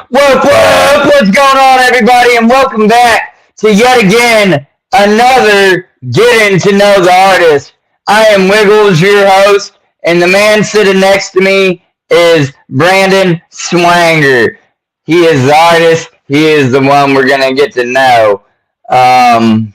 What's going on, everybody, and welcome back to yet again another Getting to Know the Artist. I am Wiggles, your host, and the man sitting next to me is Brandon Swanger. He is the artist. He is the one we're gonna get to know. Um,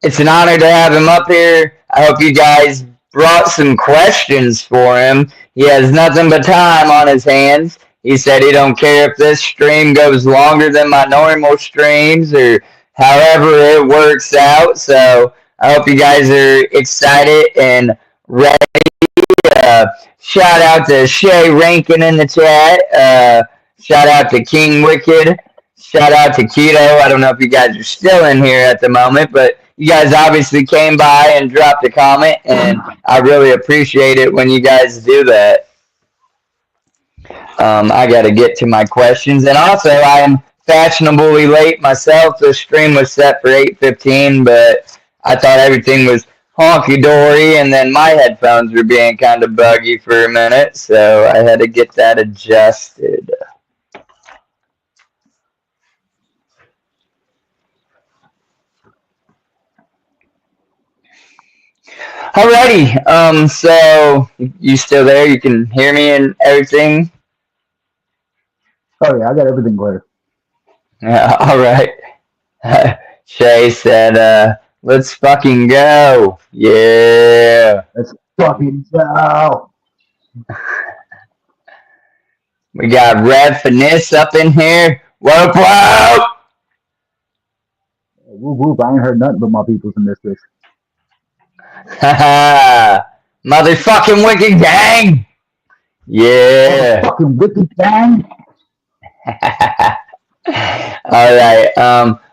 it's an honor to have him up here. I hope you guys brought some questions for him. He has nothing but time on his hands. He said he don't care if this stream goes longer than my normal streams or however it works out. So I hope you guys are excited and ready. Shout out to Shay Rankin in the chat. Shout out to King Wicked. Shout out to Keto. I don't know if you guys are still in here at the moment, but you guys obviously came by and dropped a comment, and I really appreciate it when you guys do that. I got to get to my questions, and also I am fashionably late myself. The stream was set for 8:15, but I thought everything was honky dory, and then my headphones were being kind of buggy for a minute, so I had to get that adjusted. Alrighty, so you still there? You can hear me and everything? Oh yeah, I got everything clear. Yeah, alright. Shay said, let's fucking go. Yeah. Let's fucking go. We got Red Finesse up in here. Whoop, whoop. Whoop whoop! I ain't heard nothing but my peoples in this bitch. Motherfucking wicked gang. Yeah. Motherfucking wicked gang. Alright.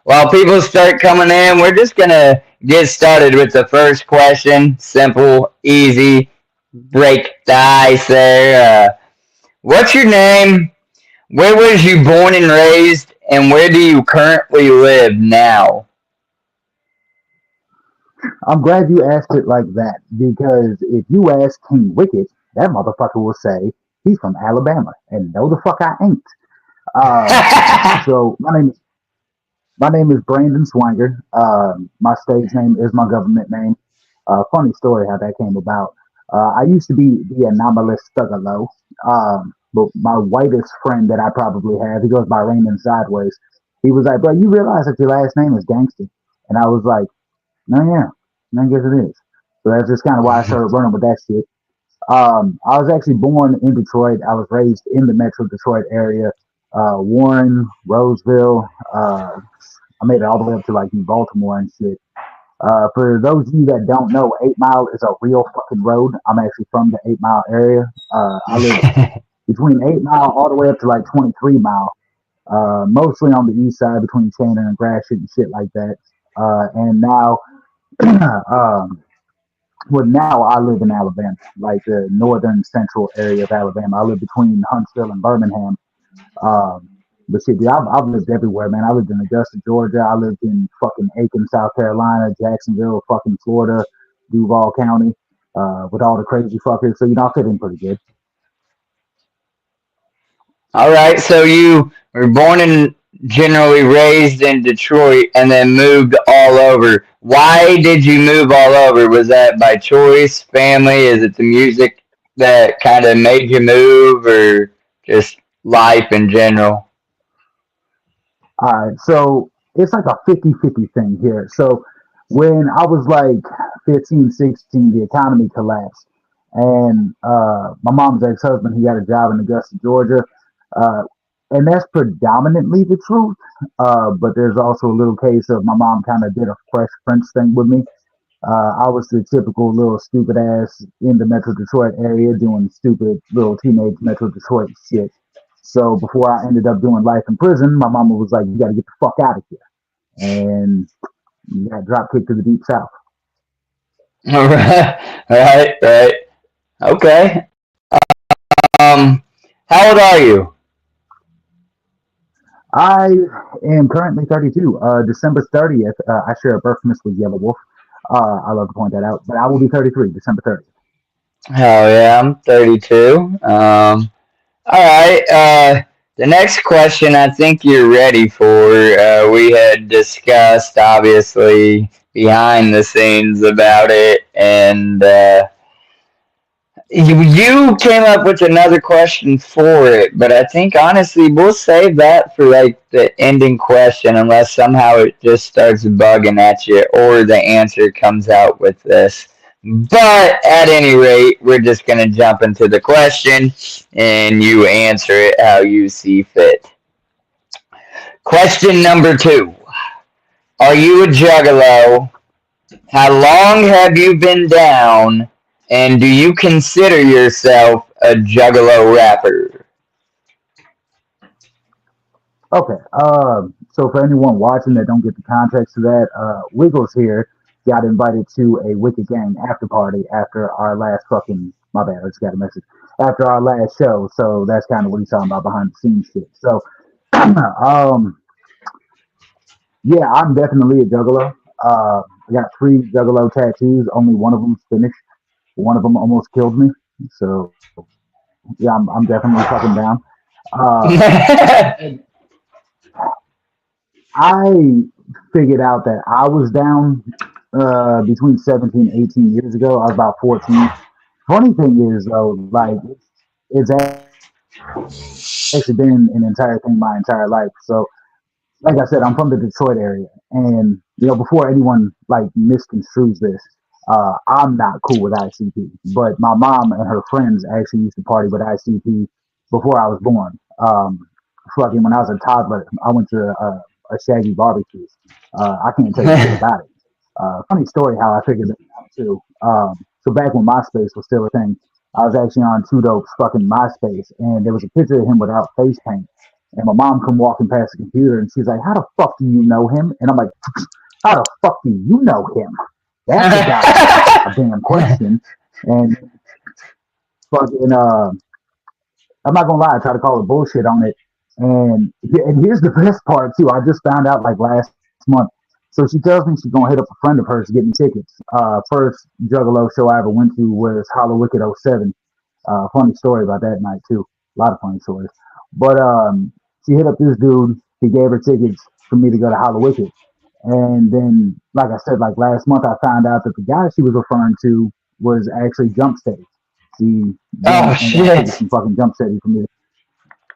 While people start coming in, we're just gonna get started with the first question. Simple, easy. Break the ice there. What's your name? Where was you born and raised? And where do you currently live now? I'm glad you asked it like that because if you ask King Wicked, that motherfucker will say he's from Alabama, and no, the fuck I ain't. So my name is Brandon Swanger. My stage name is my government name. Funny story how that came about. I used to be the anomalous Juggalo, but my whitest friend that I probably have, he goes by Raymond Sideways. He was like, "Bro, you realize that your last name is Gangster?" And I was like, "No, yeah, I guess it is." So that's just kind of why I started running with that shit. I was actually born in Detroit. I was raised in the Metro Detroit area, Warren, Roseville. I made it all the way up to like Baltimore and shit. For those of you that don't know, 8 Mile is a real fucking road. I'm actually from the 8 Mile area. I live between 8 Mile all the way up to like 23 Mile, mostly on the east side between Shannon and Gratiot and shit like that. And now, um, well, now I live in Alabama, like the northern central area of Alabama. I live between Huntsville and Birmingham. Um, but shit, dude, I've lived everywhere, man. I lived in Augusta, Georgia. I lived in fucking Aiken, South Carolina, Jacksonville, fucking Florida, Duval County, with all the crazy fuckers. So, I fit in pretty good. All right, so you were born and generally raised in Detroit and then moved all over. Why did you move all over? Was that by choice, family? Is it the music that kind of made you move or just life in general? All right, so it's like a 50-50 thing here. So when I was like 15, 16, the economy collapsed. And my mom's ex-husband, he got a job in Augusta, Georgia. Uh, and that's predominantly the truth. But there's also a little case of my mom kind of did a Fresh Prince thing with me. I was the typical little stupid ass in the Metro Detroit area doing stupid little teenage Metro Detroit shit. So before I ended up doing life in prison, my mama was like, "You got to get the fuck out of here," and got drop kicked to the deep south. All right, right. Okay. How old are you? I am currently 32. December 30th, I share a birth miss with Yellow Wolf. I love to point that out, but I will be 33 December 30th. Hell yeah, I'm 32. All right. The next question I think you're ready for. We had discussed, obviously, behind the scenes about it, and you came up with another question for it, but I think honestly we'll save that for like the ending question unless somehow it just starts bugging at you or the answer comes out with this. But at any rate, we're just going to jump into the question and you answer it how you see fit. Question number 2. Are you a juggalo? How long have you been down? And do you consider yourself a juggalo rapper? Okay. So for anyone watching that don't get the context of that, Wiggles here got invited to a Wicked Gang after party after our last fucking my bad, I just got a message. After our last show, so that's kind of what he's talking about behind the scenes shit. So um yeah, I'm definitely a juggalo. I got three juggalo tattoos, only one of them's finished. One of them almost killed me. So yeah, I'm definitely fucking down. Uh I figured out that I was down between 17 and 18 years ago. I was about 14. Funny thing is, though, like, it's actually been an entire thing my entire life. So, like I said, I'm from the Detroit area. And, before anyone, like, misconstrues this, I'm not cool with ICP. But my mom and her friends actually used to party with ICP before I was born. Fucking when I was a toddler, I went to a Shaggy barbecue. I can't tell you shit about it. Funny story how I figured that out too. So back when MySpace was still a thing, I was actually on Two Dope's fucking MySpace, and there was a picture of him without face paint. And my mom come walking past the computer, and she's like, "How the fuck do you know him?" And I'm like, "How the fuck do you know him? That's a goddamn question." And fucking I'm not gonna lie, I tried to call her bullshit on it. And here's the best part too. I just found out like last month. So she tells me she's gonna hit up a friend of hers to get me tickets. First Juggalo show I ever went to was Hollow Wicked '07. Funny story about that night too. A lot of funny stories. But she hit up this dude. He gave her tickets for me to go to Hollow Wicked. And then, like I said, like last month, I found out that the guy she was referring to was actually Jump Steady. She Oh went and got tickets shit. from fucking Jump Steady for me.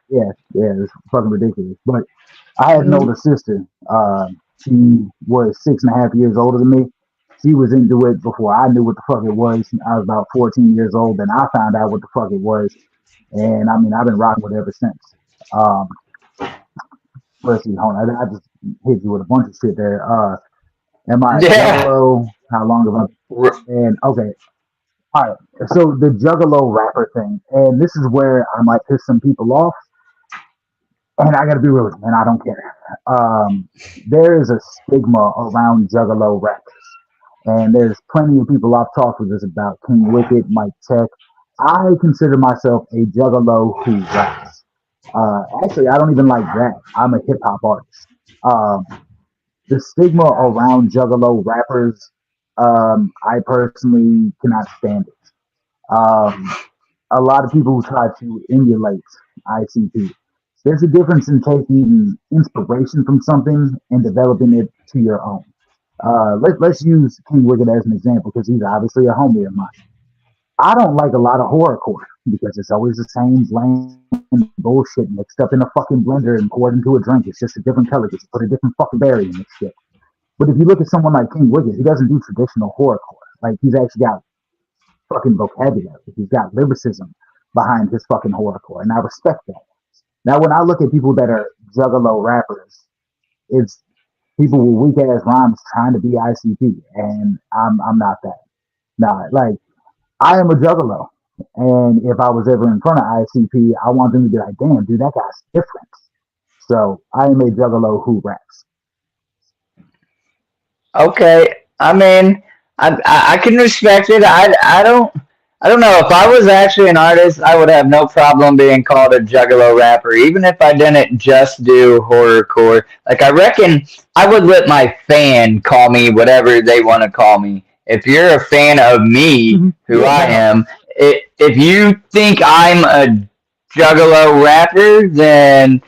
Yeah, yeah, it's fucking ridiculous. But I had an older sister. She was 6.5 years older than me. She was into it before I knew what the fuck it was. I was about 14 years old, and I found out what the fuck it was. And I mean, I've been rocking with it ever since. Um, let's see, hold on. I just hit you with a bunch of shit there. Am I a Yeah. juggalo? How long have I? And okay, all right. So the juggalo rapper thing, and this is where I might piss some people off. And I gotta be real with you, man. I don't care. Um, there is a stigma around juggalo rappers, and there's plenty of people I've talked with this about. King Wicked, Mike Tech. I consider myself a juggalo who raps. Actually, I don't even like rap. I'm a hip hop artist. The stigma around juggalo rappers, I personally cannot stand it. A lot of people who try to emulate ICP. There's a difference in taking inspiration from something and developing it to your own. Let's use King Wicked as an example because he's obviously a homie of mine. I don't like a lot of horrorcore because it's always the same bland bullshit mixed up in a fucking blender and poured into a drink. It's just a different color because you put a different fucking berry in this shit. But if you look at someone like King Wicked, he doesn't do traditional horrorcore. Like he's actually got fucking vocabulary. He's got lyricism behind his fucking horrorcore, and I respect that. Now, when I look at people that are juggalo rappers, it's people with weak ass rhymes trying to be ICP, and I'm not that. Nah, like I am a juggalo, and if I was ever in front of ICP, I want them to be like, "Damn, dude, that guy's different." So I am a juggalo who raps. Okay. I mean, I can respect it. I don't know if I was actually an artist, I would have no problem being called a juggalo rapper, even if I didn't just do horrorcore. Like I reckon I would let my fan call me whatever they want to call me. If you're a fan of me, Mm-hmm. who Yeah, I no, am, if you think I'm a Juggalo rapper, then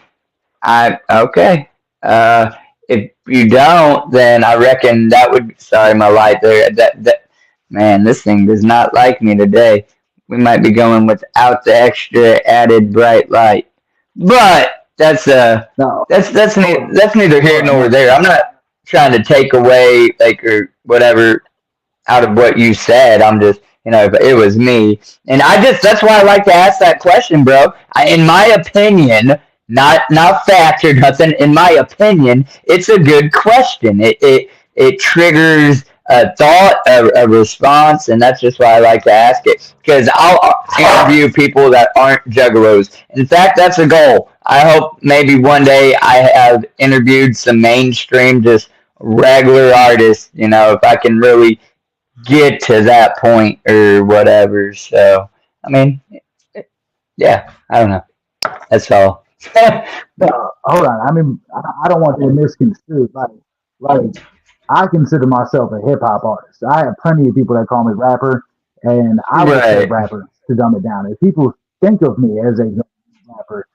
I okay. Uh, if you don't, then I reckon that would. Sorry, my light there. That man, this thing does not like me today. We might be going without the extra added bright light, but No, hold on, that's neither here hold on. nor No, there. I'm not trying to take away like or whatever out of what you said. I'm just, if it was me. And that's why I like to ask that question, bro. In my opinion, not fact or nothing, in my opinion, it's a good question. It triggers a thought, a response, and that's just why I like to ask it. Because I'll interview people that aren't juggalos. In fact, that's a goal. I hope maybe one day I have interviewed some mainstream, just regular artists, if I can really get to that point or whatever. So, I mean, yeah, I don't know. That's all. no, hold on. I mean, I don't want that misconstrued. Like I consider myself a hip hop artist. I have plenty of people that call me rapper, and I would say Right, rapper to dumb it down. If people think of me as a rapper,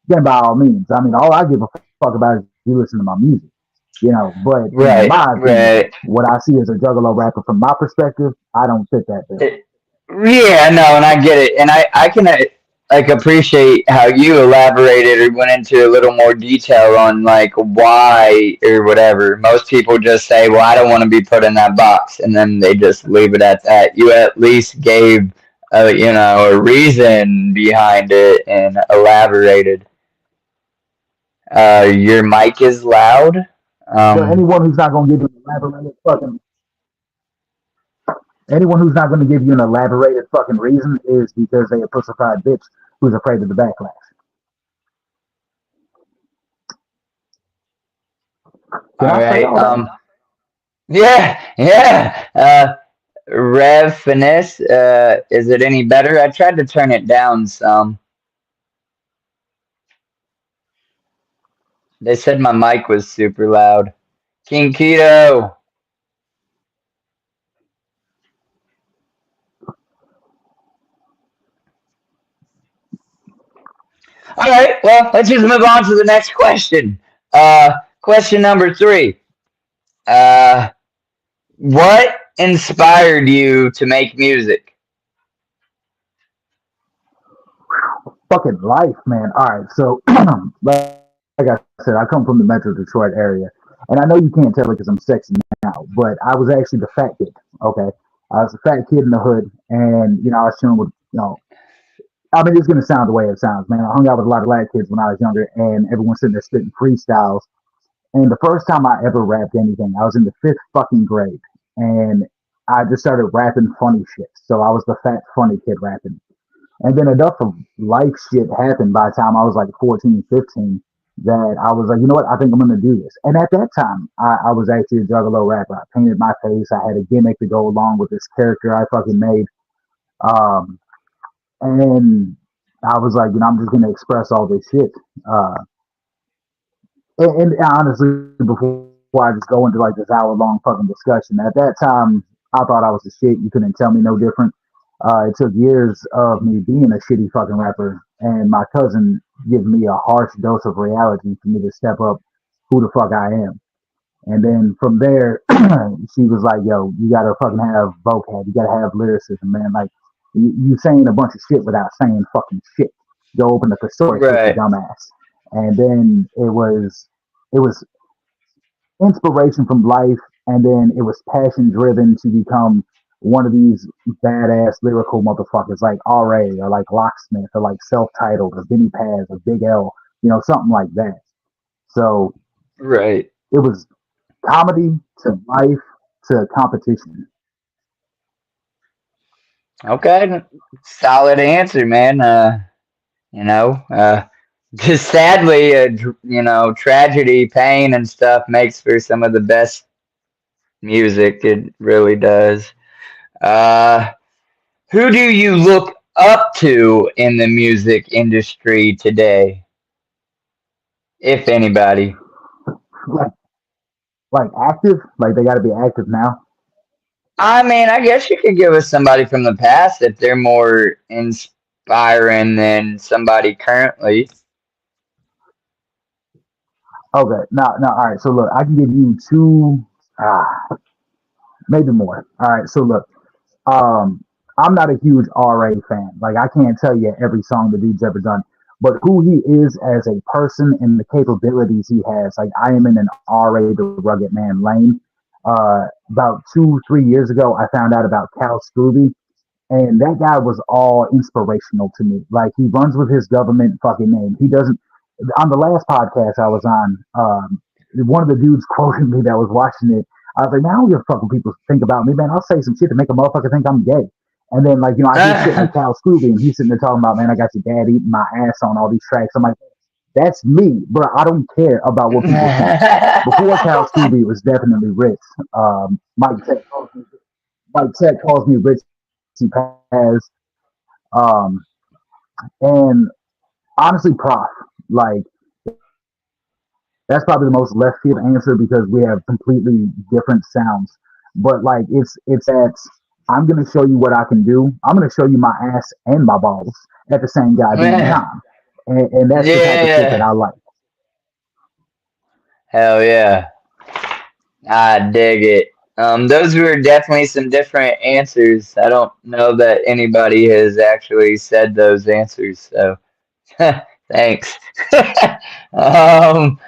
then by all means. I mean, all I give a fuck about is you listen to my music, But in right, my opinion, right. what I see as a juggalo rapper from my perspective, I don't fit that bill. Yeah, no, and I get it, and I can like appreciate how you elaborated or went into a little more detail on like why or whatever. Most people just say, "Well, I don't want to be put in that box," and then they just leave it at that. You at least gave a reason behind it and elaborated. Your mic is loud. So Um, anyone who's not going to give you an elaborated fucking reason is because they a pussified bitch who's afraid of the backlash. Can all I say right. all that? Yeah, yeah. Rev Finesse, is it any better? I tried to turn it down some. They said my mic was super loud. King Keto. All right, well, let's just move on to the next question. Question number three. Uh, what inspired you to make music? Fucking life, man. All right, so like I said, I come from the Metro Detroit area, and I know you can't tell it because I'm sexy now, but I was actually the fat kid. Okay, I was a fat kid in the hood, and I was chilling with I mean, it's gonna sound the way it sounds, man. I hung out with a lot of black kids when I was younger, and everyone sitting there spitting freestyles. And the first time I ever rapped anything, I was in the fifth fucking grade, and I just started rapping funny shit. So I was the fat funny kid rapping. And then enough of life shit happened by the time I was like 14, 15, that I was like, you know what? I think I'm going to do this. And at that time, I was actually a juggalo rapper. I painted my face. I had a gimmick to go along with this character I fucking made. Um, and I was like, I'm just going to express all this shit. Uh, and honestly, before I just go into like this hour long fucking discussion, at that time, I thought I was the shit. You couldn't tell me no different. It took years of me being a shitty fucking rapper and my cousin giving me a harsh dose of reality for me to step up who the fuck I am. And then from there, she was like, yo, you gotta fucking have vocab. You gotta have lyricism, man. Like, you saying a bunch of shit without saying fucking shit. Go open a thesaurus with your Right, dumb ass. And then it was inspiration from life, and then it was passion driven to become one of these badass lyrical motherfuckers like RA or like Locksmith or like Self Titled or Benny Paz or Big L, something like that. So right. it was comedy to life to competition. Okay, solid answer, man. You know, uh, just sadly, tragedy, pain, and stuff makes for some of the best music. It really does. Uh, who do you look up to in the music industry today, if anybody? Like like active, like they got to be active now. I mean, I guess you could give us somebody from the past if they're more inspiring inspiring than somebody currently. Okay, now, all right. So look, I can give you two, maybe more. All right. So look, um, I'm not a huge RA fan. Like I can't tell you every song the dude's ever done, but who he is as a person and the capabilities he has. Like I am in an RA the Rugged Man lane. About 2, 3 years ago, I found out about Cal Scooby, and that guy was all inspirational to me. Like he runs with his government fucking name. He doesn't. On the last podcast I was on, one of the dudes quoted me that was watching it. I was like, man, I don't give a fuck what people think about me, man. I'll say some shit to make a motherfucker think I'm gay. And then, like, I hear shit like Cal Scooby, and he's sitting there talking about, man, I got your dad eating my ass on all these tracks. I'm like, that's me, bro. I don't care about what people think. Before Cal Scooby was definitely Rich. Mike Tech calls me Rich Paz. Um, and honestly, Prof, like, that's probably the most left field answer because we have completely different sounds. But like it's that I'm gonna show you what I can do. I'm gonna show you my ass and my balls at the same goddamn time. And that's the type of shit that Yeah. I like. Hell yeah. I dig it. Those were definitely some different answers. I don't know that anybody has actually said those answers, so thanks. um,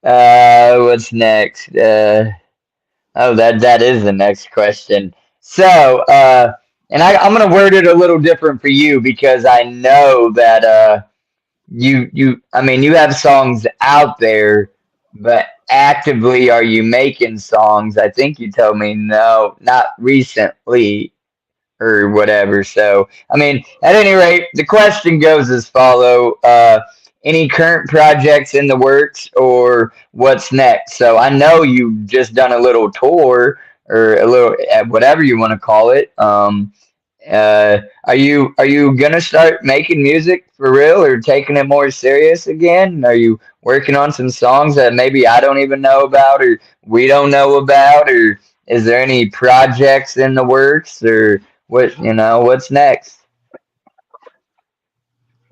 what's next? Oh, that is the next question. So, and I'm gonna word it a little different for you because I know that I mean you have songs out there, but actively are you making songs? I think you told me no, not recently or whatever. So, I mean, at any rate, the question goes as follow: any current projects in the works, or what's next? So, I know you've just done a little tour, or a little whatever you want to call it. Are you gonna start making music for real, or taking it more serious again? Are you working on some songs that maybe I don't even know about, or we don't know about, or is there any projects in the works, or what's next?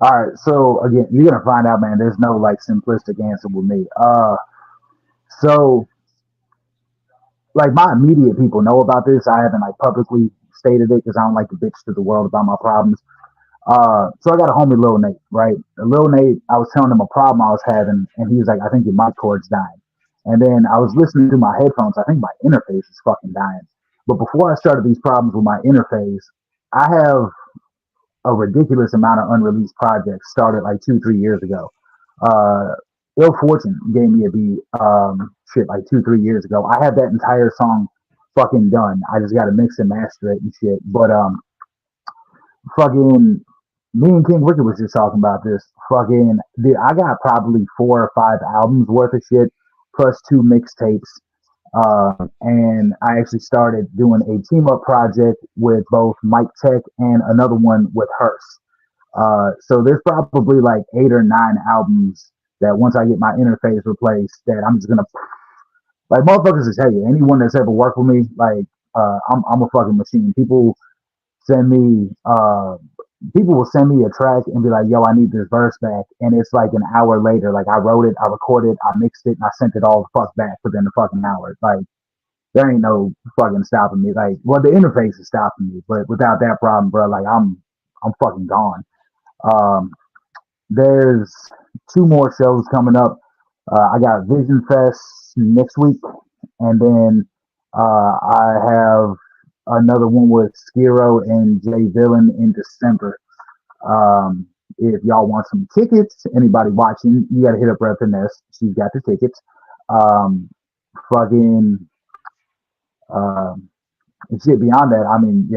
All right, so again, you're gonna find out, man. There's no like simplistic answer with me. So like my immediate people know about this. I haven't like publicly stated it because I don't like to bitch to the world about my problems. So I got a homie, Lil Nate, right? Lil Nate, I was telling him a problem I was having, and he was like, I think your mic cord's dying. And then I was listening to my headphones. I think my interface is fucking dying. But before I started these problems with my interface, I have a ridiculous amount of unreleased projects started like 2, 3 years ago. Uh, Ill Fortune gave me a beat, shit, like 2, 3 years ago. I have that entire song fucking done. I just got to mix and master it and shit. But fucking me and King Wicked was just talking about this. Fucking dude, I got probably 4 or 5 albums worth of shit plus 2 mixtapes. And I actually started doing a team up project with both Mike Tech and another one with Hearst. So there's probably like 8 or 9 albums that once I get my interface replaced, that I'm just gonna like motherfuckers will tell you. Anyone that's ever worked with me, like I'm a fucking machine. Send me people will send me a track and be like, yo, I need this verse back. And it's like an hour later. Like I wrote it, I recorded, I mixed it, and I sent it all the fuck back within the fucking hour. Like there ain't no fucking stopping me. Like, well, the interface is stopping me, but without that problem, bro, like I'm fucking gone. Um, there's 2 more shows coming up. I got Vision Fest next week, and then I have another one with Skiro and Jay Villain in December. If y'all want some tickets, anybody watching, you got to hit up Red Finesse. She's got the tickets. Um, fucking um, and shit beyond that. I mean,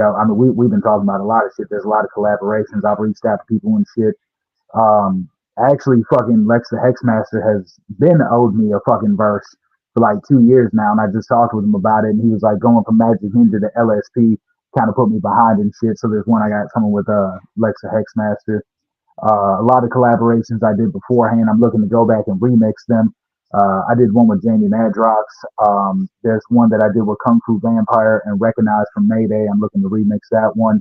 we've been talking about a lot of shit. There's a lot of collaborations. I've reached out to people and shit. Actually, fucking Lex the Hexmaster has been owed me a fucking verse for like 2 years now, and I just talked with him about it, and he was like going from Magic Ninja to LSP, kind of put me behind and shit. So there's one I got coming with Lex the Hexmaster. A lot of collaborations I did beforehand. I'm looking to go back and remix them. I did one with Jamie Madrox. There's one that I did with Kung Fu Vampire and Recognized from Mayday. I'm looking to remix that one.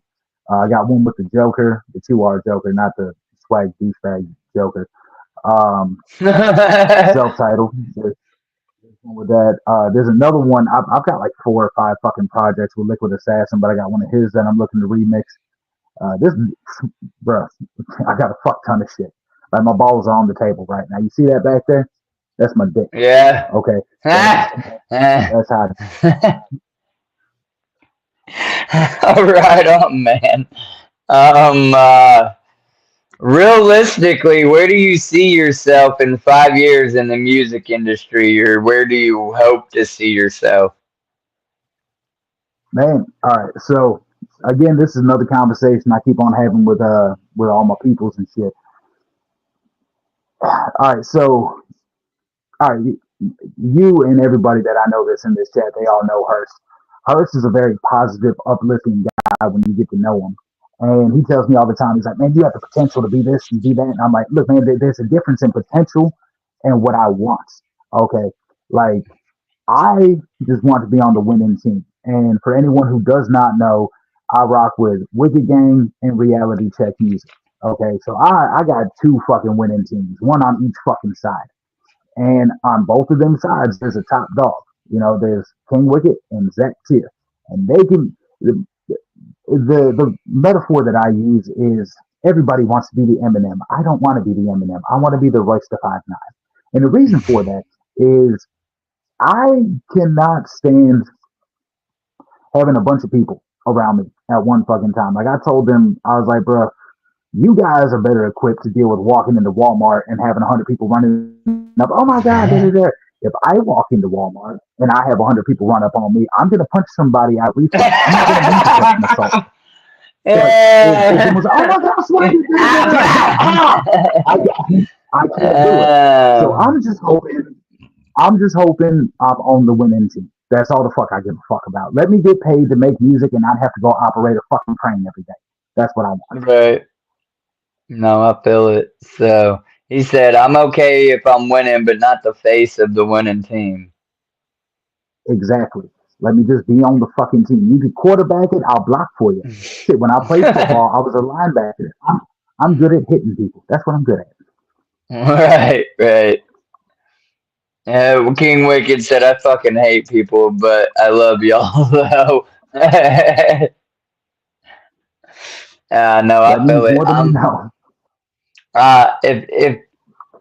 I got one with the Joker, the 2R Joker, not the swag douchebag Joker. Um, self-titled. There's one with that. There's another one. I've got like 4 or 5 fucking projects with Liquid Assassin, but I got one of his that I'm looking to remix. This, bruh, I got a fuck ton of shit. Like my balls are on the table right now. You see that back there? That's my dick. Yeah. Okay, that's how. All right on, man. Um, uh, Realistically, where do you see yourself in 5 years in the music industry, or where do you hope to see yourself? Man, all right. So again, this is another conversation I keep on having with all my peoples and shit. All right, so all right, you and everybody that I know that's in this chat, they all know Hurst. Hurst is a very positive, uplifting guy when you get to know him. And he tells me all the time, he's like, man, you have the potential to be this and be that. And I'm like, look, man, there's a difference in potential and what I want. Okay. Like, I just want to be on the winning team. And for anyone who does not know, I rock with Wicked Gang and Reality Check Music. Okay. So I got 2 fucking winning teams, one on each fucking side. And on both of them sides, there's a top dog. You know, there's King Wicket and Zach Tier. And they can, the metaphor that I use is everybody wants to be the Eminem. I don't want to be the Eminem. I want to be the Royce the 5'9". And the reason for that is I cannot stand having a bunch of people around me at one fucking time. Like I told them, I was like, bro, you guys are better equipped to deal with walking into Walmart and having 100 people running up. Oh my God, da. If I walk into Walmart and I have 100 people run up on me, I'm going to punch somebody out reflex. I'm not going to need to catch an assault. But if someone's like, oh my God, Swaggy, I can't do it. So I'm just hoping I'm on the winning team. That's all the fuck I give a fuck about. Let me get paid to make music and not have to go operate a fucking crane every day. That's what I want. Right. No, I feel it. So he said, I'm okay if I'm winning, but not the face of the winning team. Exactly. Let me just be on the fucking team. You can quarterback it, I'll block for you. Shit, when I played football, I was a linebacker. I'm good at hitting people. That's what I'm good at. Right, right. King Wicked said, I fucking hate people, but I love y'all, though. No, I That feel means it. more than you know. If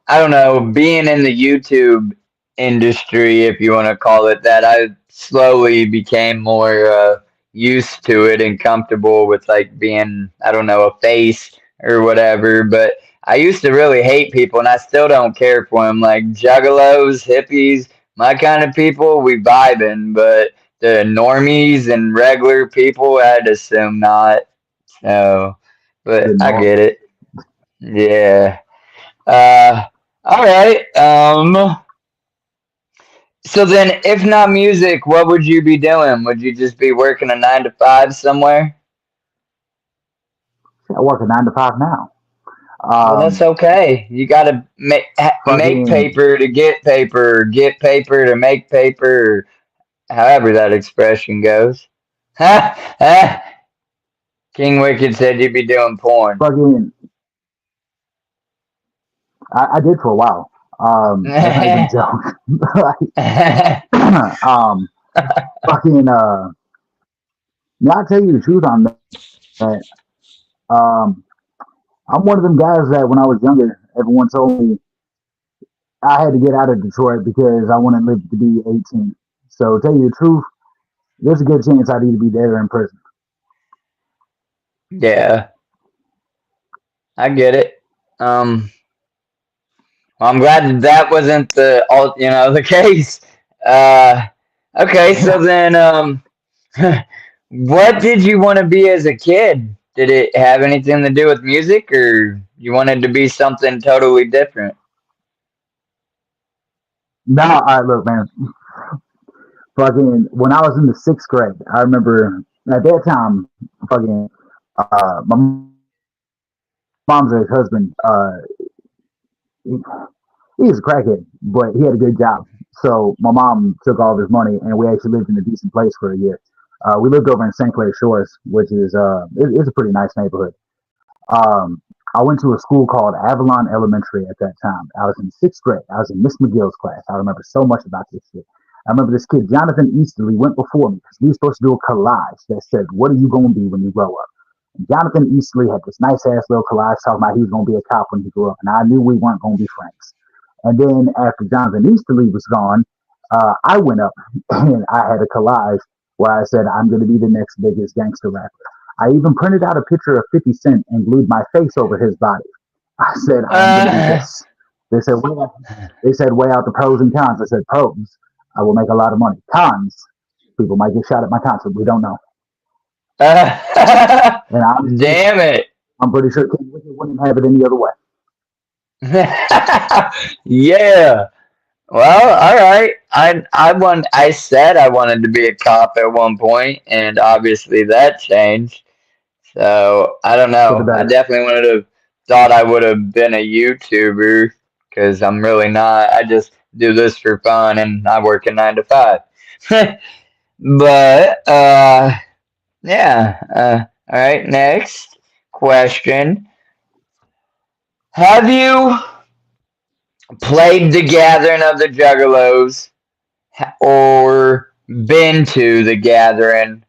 I don't know, being in the YouTube industry, if you want to call it that, I slowly became more used to it and comfortable with like being, I don't know, a face or whatever. But I used to really hate people, and I still don't care for them. Like juggalos, hippies, my kind of people, we vibing, but the normies and regular people, I'd assume not. So, The but I norm. get it. Yeah. Uh, all right. So then, if not music, what would you be doing? Would you just be working a 9 to 5 somewhere? I work a 9 to 5 now. Well, that's Um, okay. You got to make fucking paper to get paper to make paper, or however that expression goes. Ha! Ha! King Wicked said you'd be doing porn. fucking I did for a while. That's not even a joke. um, fucking yeah, I'll tell you the truth on that. Um, I'm one of them guys that when I was younger, everyone told me I had to get out of Detroit because I wanted to live to be 18. So tell you the truth, there's a good chance I'd either be dead or in prison. Yeah, I get it. Well, I'm glad that wasn't the case. Uh, okay, so Yeah. then, what did you want to be as a kid? Did it have anything to do with music, or you wanted to be something totally different? Now, I look, man. Fucking when I was in the 6th grade, I remember at that time, fucking my mom's ex-husband, he, he was a crackhead, but he had a good job. So my mom took all of his money, and we actually lived in a decent place for a year. We lived over in St. Clair Shores, which is it's a pretty nice neighborhood. Um, I went to a school called Avalon Elementary at that time. I was in sixth grade. I was in Miss McGill's class. I remember so much about this shit. I remember this kid, Jonathan Easterly, went before me because we were supposed to do a collage that said, "What are you going to be when you grow up?" And Jonathan Easterly had this nice ass little collage talking about he was going to be a cop when he grew up, and I knew we weren't going to be friends. And then after Jonathan Easterly was gone, I went up and I had a collage where I said, "I'm going to be the next biggest gangster rapper." I even printed out a picture of 50 Cent and glued my face over his body. I said, "I am going to be Uh, this." They said, they said, "Weigh out the pros and cons." I said, "Pros, I will make a lot of money. Cons, people might get shot at my concert. We don't know." And honestly, damn it. I'm pretty sure King Wicked wouldn't have it any other way. Yeah. Well, all right. I said I wanted to be a cop at one point, and obviously that changed. So I don't For the know. I better. definitely would have thought I would have been a YouTuber because I'm really not. I just do this for fun, and I work a 9 to 5. But yeah. All right. Next question: Have you played the Gathering of the Juggalos or been to the Gathering?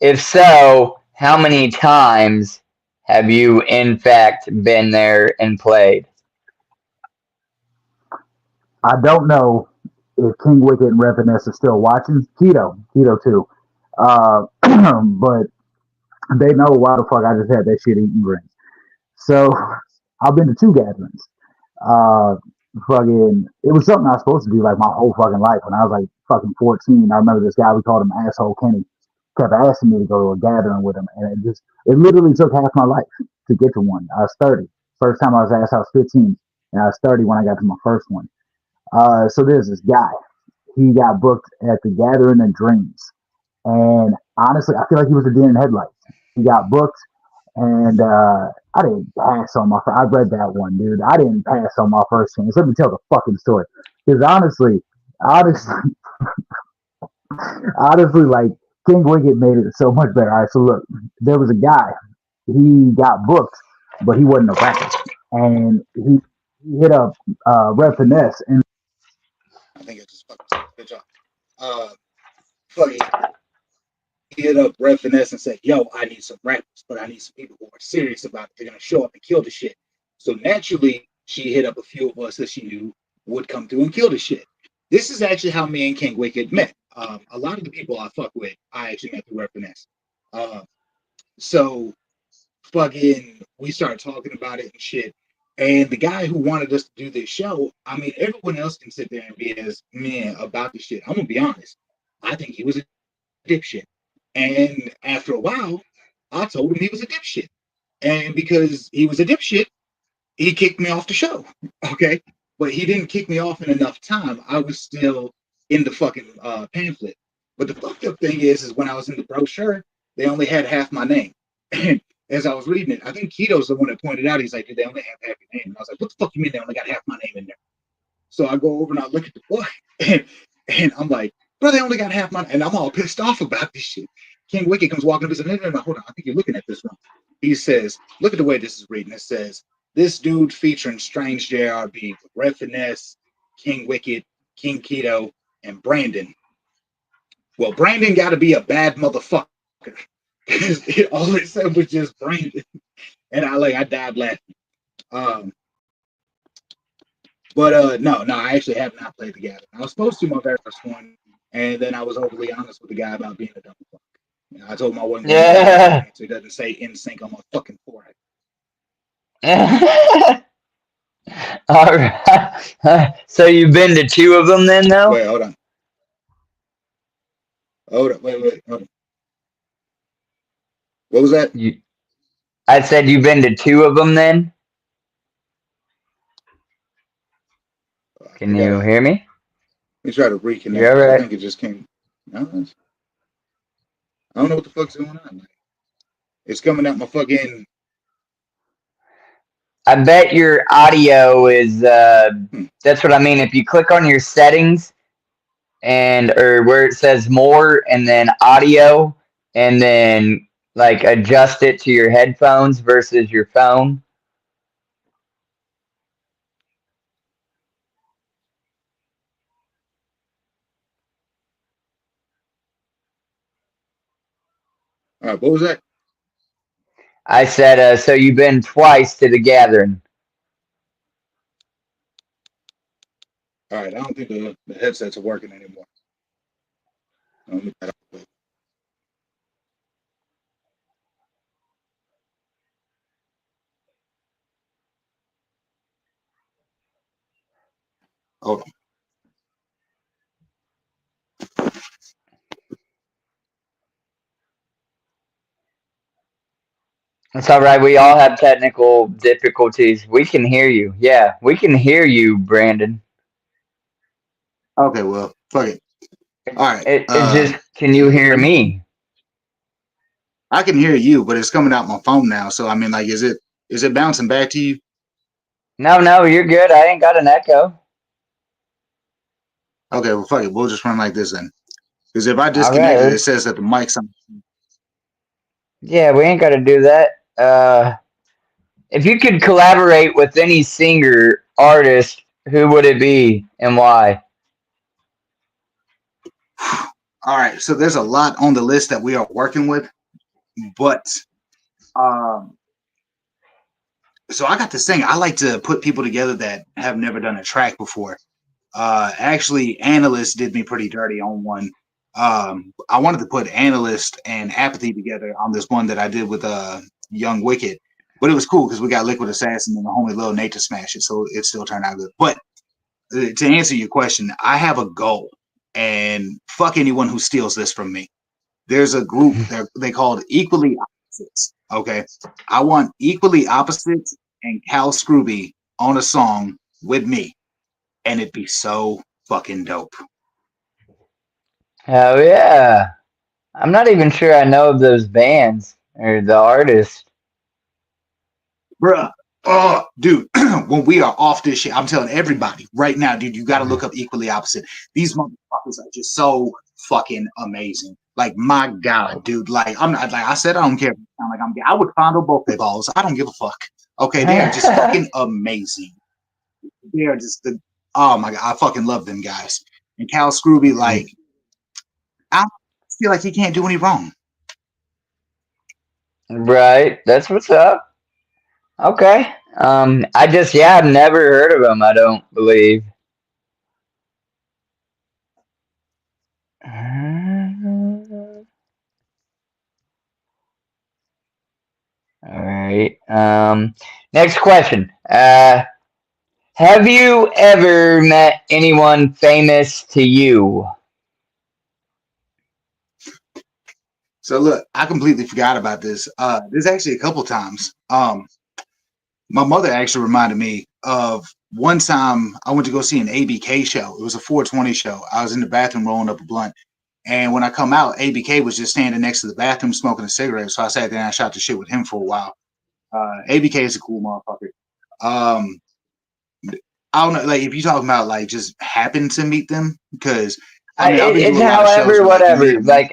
If so, how many times have you in fact been there and played? I don't know if King Wicked and Red Vanessa are still watching. Keto too. But they know why the fuck I just had that shit eating rings. So I've been to two gatherings. Uh, it was something I was supposed to do like my whole fucking life. When I was like fucking 14, I remember this guy, we called him Asshole Kenny, kept asking me to go to a gathering with him. And it literally took half my life to get to one. I was 30. First time I was asked, I was 15. And I was 30 when I got to my first one. So there's this guy. He got booked at the Gathering of Dreams. And honestly, I feel like he was a deer in headlights. He got booked, and I didn't pass on my. I read that one, dude. I didn't pass on my first chance. Let me tell the fucking story, because honestly, honestly, like King Wicked made it so much better. All right, so look, there was a guy. He got booked, but he wasn't a rapper, and he hit up Red Finesse, and I think I just fucked this bitch up. Uh, fucking he hit up Red Finesse and said, "Yo, I need some rappers, but I need some people who are serious about it. They're gonna show up and kill the shit." So naturally, she hit up a few of us that she knew would come through and kill the shit. This is actually how me and King Wicked met. A lot of the people I fuck with, I actually met through Red Finesse. Uh, so we started talking about it and shit. And the guy who wanted us to do this show, I mean, everyone else can sit there and be as man about the shit. I'm gonna be honest. I think he was a dipshit. And after a while, I told him he was a dipshit. And because he was a dipshit, he kicked me off the show. Okay. But he didn't kick me off in enough time. I was still in the fucking pamphlet. But the fucked up thing is when I was in the brochure, they only had half my name. And as I was reading it, I think Keto's the one that pointed out, he's like, "Dude, they only have half your name." And I was like, "What the fuck you mean they only got half my name in there?" So I go over and I look at the book, and I'm like, "Bro, they only got half my," and I'm all pissed off about this shit. King Wicked comes walking up and says, "No, no, no, hold on, I think you're looking at this wrong." He says, "Look at the way this is reading. It says, this dude featuring Strange JRB with Red Finesse, King Wicked, King Keto, and Brandon. Well, Brandon got to be a bad motherfucker." All it said was just Brandon. And I died laughing. Um, but no, I actually have not played the Gathering. I was supposed to my very first one, and then I was overly honest with the guy about being a dumb fuck. I told him I wasn't going to do it, Yeah. so he doesn't say in sync on my fucking forehead. All right. So you've been to two of them then, though? Wait, hold on. Hold on. Wait. Hold on. What was that? I said you've been to two of them then? Can I you gotta. hear me? Let me try to You're reconnect all because I right. think it just came. No, I don't know what the fuck's going on. Like, it's coming out my fucking. I bet your audio is. Hmm. That's what I mean. If you click on your settings or where it says more and then audio, and then like adjust it to your headphones versus your phone? All right, what was that? I said, so you've been twice to the gathering. All right, I don't think the headsets are working anymore. Let me try that. Hold on. It's all right. We all have technical difficulties. We can hear you. Yeah, we can hear you, Brandon. Okay, well, fuck it. All right. It just, can Can you you hear hear me? me? I can hear you, but it's coming out my phone now. So I mean, like, is it bouncing back to you? No, no, you're good. I ain't got an echo. Okay, well, fuck it. We'll just run like this then. Because if I All disconnect it, it right. says that the mic's on. Yeah, we ain't got to do that. If you could collaborate with any singer, artist, who would it be and why? All right, so there's a lot on the list that we are working with, but um, so I got this thing. I like to put people together that have never done a track before. Actually, Analyst did me pretty dirty on one. I wanted to put Analyst and Apathy together on this one that I did with Young Wicked, but it was cool because we got Liquid Assassin and the homie Lil Nate to smash it, so it still turned out good. But to answer your question, I have a goal, and fuck anyone who steals this from me. There's a group they called Equally Opposites. Okay, I want Equally Opposites and Cal Scrooby on a song with me, and it'd be so fucking dope. Hell yeah. I'm not even sure I know of those bands or the artists. Bruh. Oh, dude, when we are off this shit, I'm telling everybody right now, dude, you got to look up Equally Opposite. These motherfuckers are just so fucking amazing. Like, my God, dude. Like, I'm not, like I said, I don't care. Like, I would fondle both their balls. I don't give a fuck. Okay, they are just fucking amazing. They are just the, oh my God, I fucking love them guys. And Cal Scrooby, like, I feel like he can't do any wrong. Right. That's what's up. Okay. I just, yeah, I've never heard of them, I don't believe. All right. Next question. Have you ever met anyone famous to you? So look, I completely forgot about this. There's actually a couple times. My mother actually reminded me of one time I went to go see an ABK show. It was a 420 show. I was in the bathroom rolling up a blunt. And when I come out, ABK was just standing next to the bathroom smoking a cigarette. So I sat there and I shot the shit with him for a while. ABK is a cool motherfucker. Um, I don't know, like if you talking about like just happened to meet them, because I mean I've been It's doing a lot of shows however, where like you meet whatever. them. Like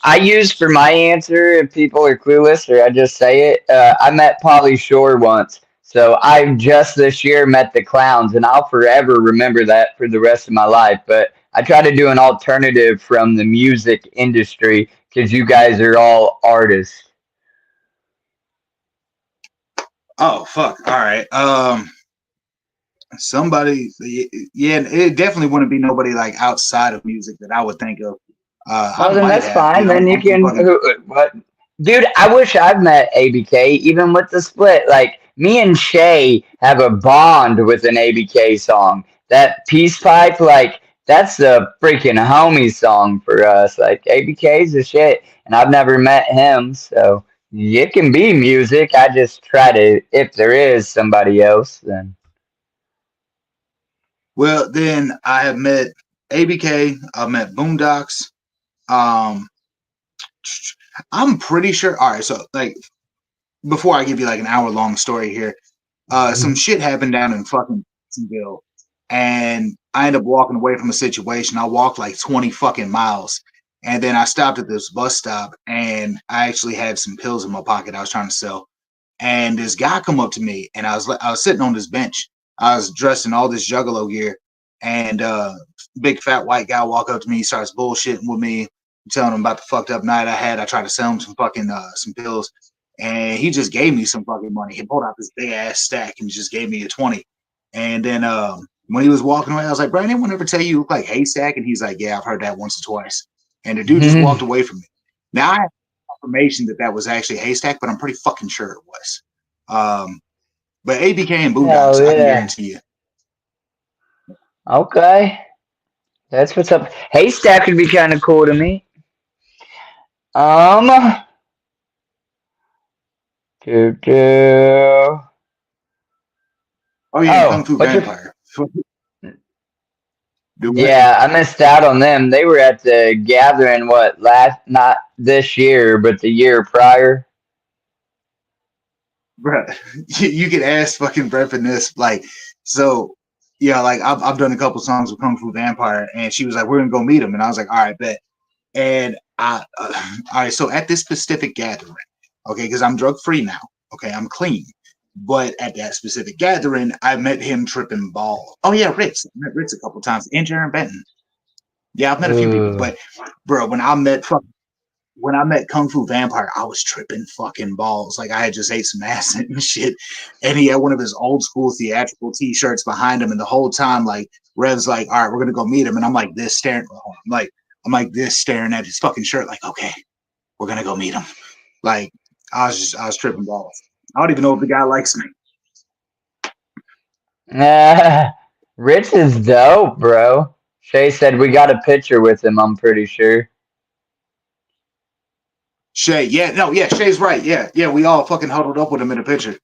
I use for my answer if people are clueless or I just say it. I met Polly Shore once, so I just this year met the Clowns, and I'll forever remember that for the rest of my life. But I try to do an alternative from the music industry because you guys are all artists. Oh fuck! All right. Somebody, yeah, it definitely wouldn't be nobody like outside of music that I would think of. I Well, then might that's have, fine. dude. Then you I'm can. fucking. What, dude? I wish I'd met ABK. Even with the split, like me and Shay have a bond with an ABK song. That Peace Pipe, like that's a freaking homie song for us. Like ABK's the shit, and I've never met him, so it can be music. I just try to. If there is somebody else, then Well, then I have met ABK. I've met Boondocks. Um, I'm pretty sure. All right, so like before I give you like an hour long story here, some shit happened down in fucking Jacksonville, and I ended up walking away from a situation. I walked like 20 fucking miles, And then I stopped at this bus stop, and I actually had some pills in my pocket I was trying to sell. And this guy come up to me, and I was sitting on this bench. I was dressed in all this Juggalo gear, and big fat white guy walk up to me, starts bullshitting with me, telling him about the fucked up night I had. I tried to sell him some fucking some pills, and he just gave me some fucking money. He pulled out this big ass stack and just gave me a 20. And then when he was walking away, I was like, "Bro, anyone ever tell you look like Haystack?" And he's like, "Yeah, I've heard that once or twice." And the dude just walked away from me. Now I have confirmation that was actually Haystack, but I'm pretty fucking sure it was. But ABK and Hell Boondocks, I can yeah. guarantee you. Okay. That's what's up. Haystack would be kind of cool to me. Um, do, do. Oh yeah, Kung Oh, Fu what's your? Vampire. Do what? Yeah, I missed out on them. They were at the gathering. What last? Not this year, but the year prior. Bruh, you could ask fucking Brett for this. Like, so yeah, like I've done a couple songs with Kung Fu Vampire, and she was like, "We're gonna go meet him," and I was like, "All right, bet." And all right, so at this specific gathering, okay, because I'm drug free now, okay, I'm clean. But at that specific gathering, I met him tripping balls. Oh yeah, Ritz. I met Ritz a couple times. And Jaron Benton. Yeah, I've met a few people, Ooh. but bro, when I met Kung Fu Vampire, I was tripping fucking balls. Like I had just ate some acid and shit. And he had one of his old school theatrical t-shirts behind him. And the whole time, like Rev's like, all right, we're gonna go meet him. And I'm like this staring. I'm like this staring at his fucking shirt, like, okay, we're gonna go meet him. Like I was tripping balls. I don't even know if the guy likes me. Rich is dope, bro. Shay said we got a picture with him. I'm pretty sure. Shay, yeah, no, yeah, Shay's right. Yeah, yeah, we all fucking huddled up with him in the picture.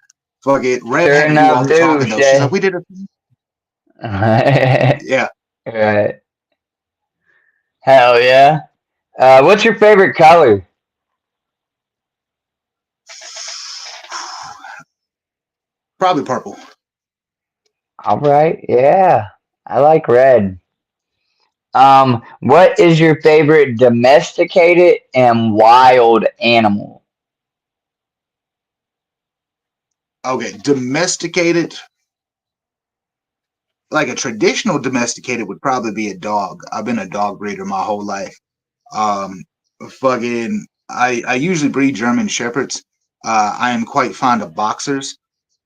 Fuck it. Rev Sure had to do all enough, the do talking though. She's like, Shay. we did it. Yeah. Right. Hell yeah. What's your favorite color? Probably purple. All right. Yeah. I like red. What is your favorite domesticated and wild animal? Okay. Domesticated, like a traditional domesticated would probably be a dog. I've been a dog breeder my whole life. Um, fucking, I usually breed German shepherds. I am quite fond of boxers.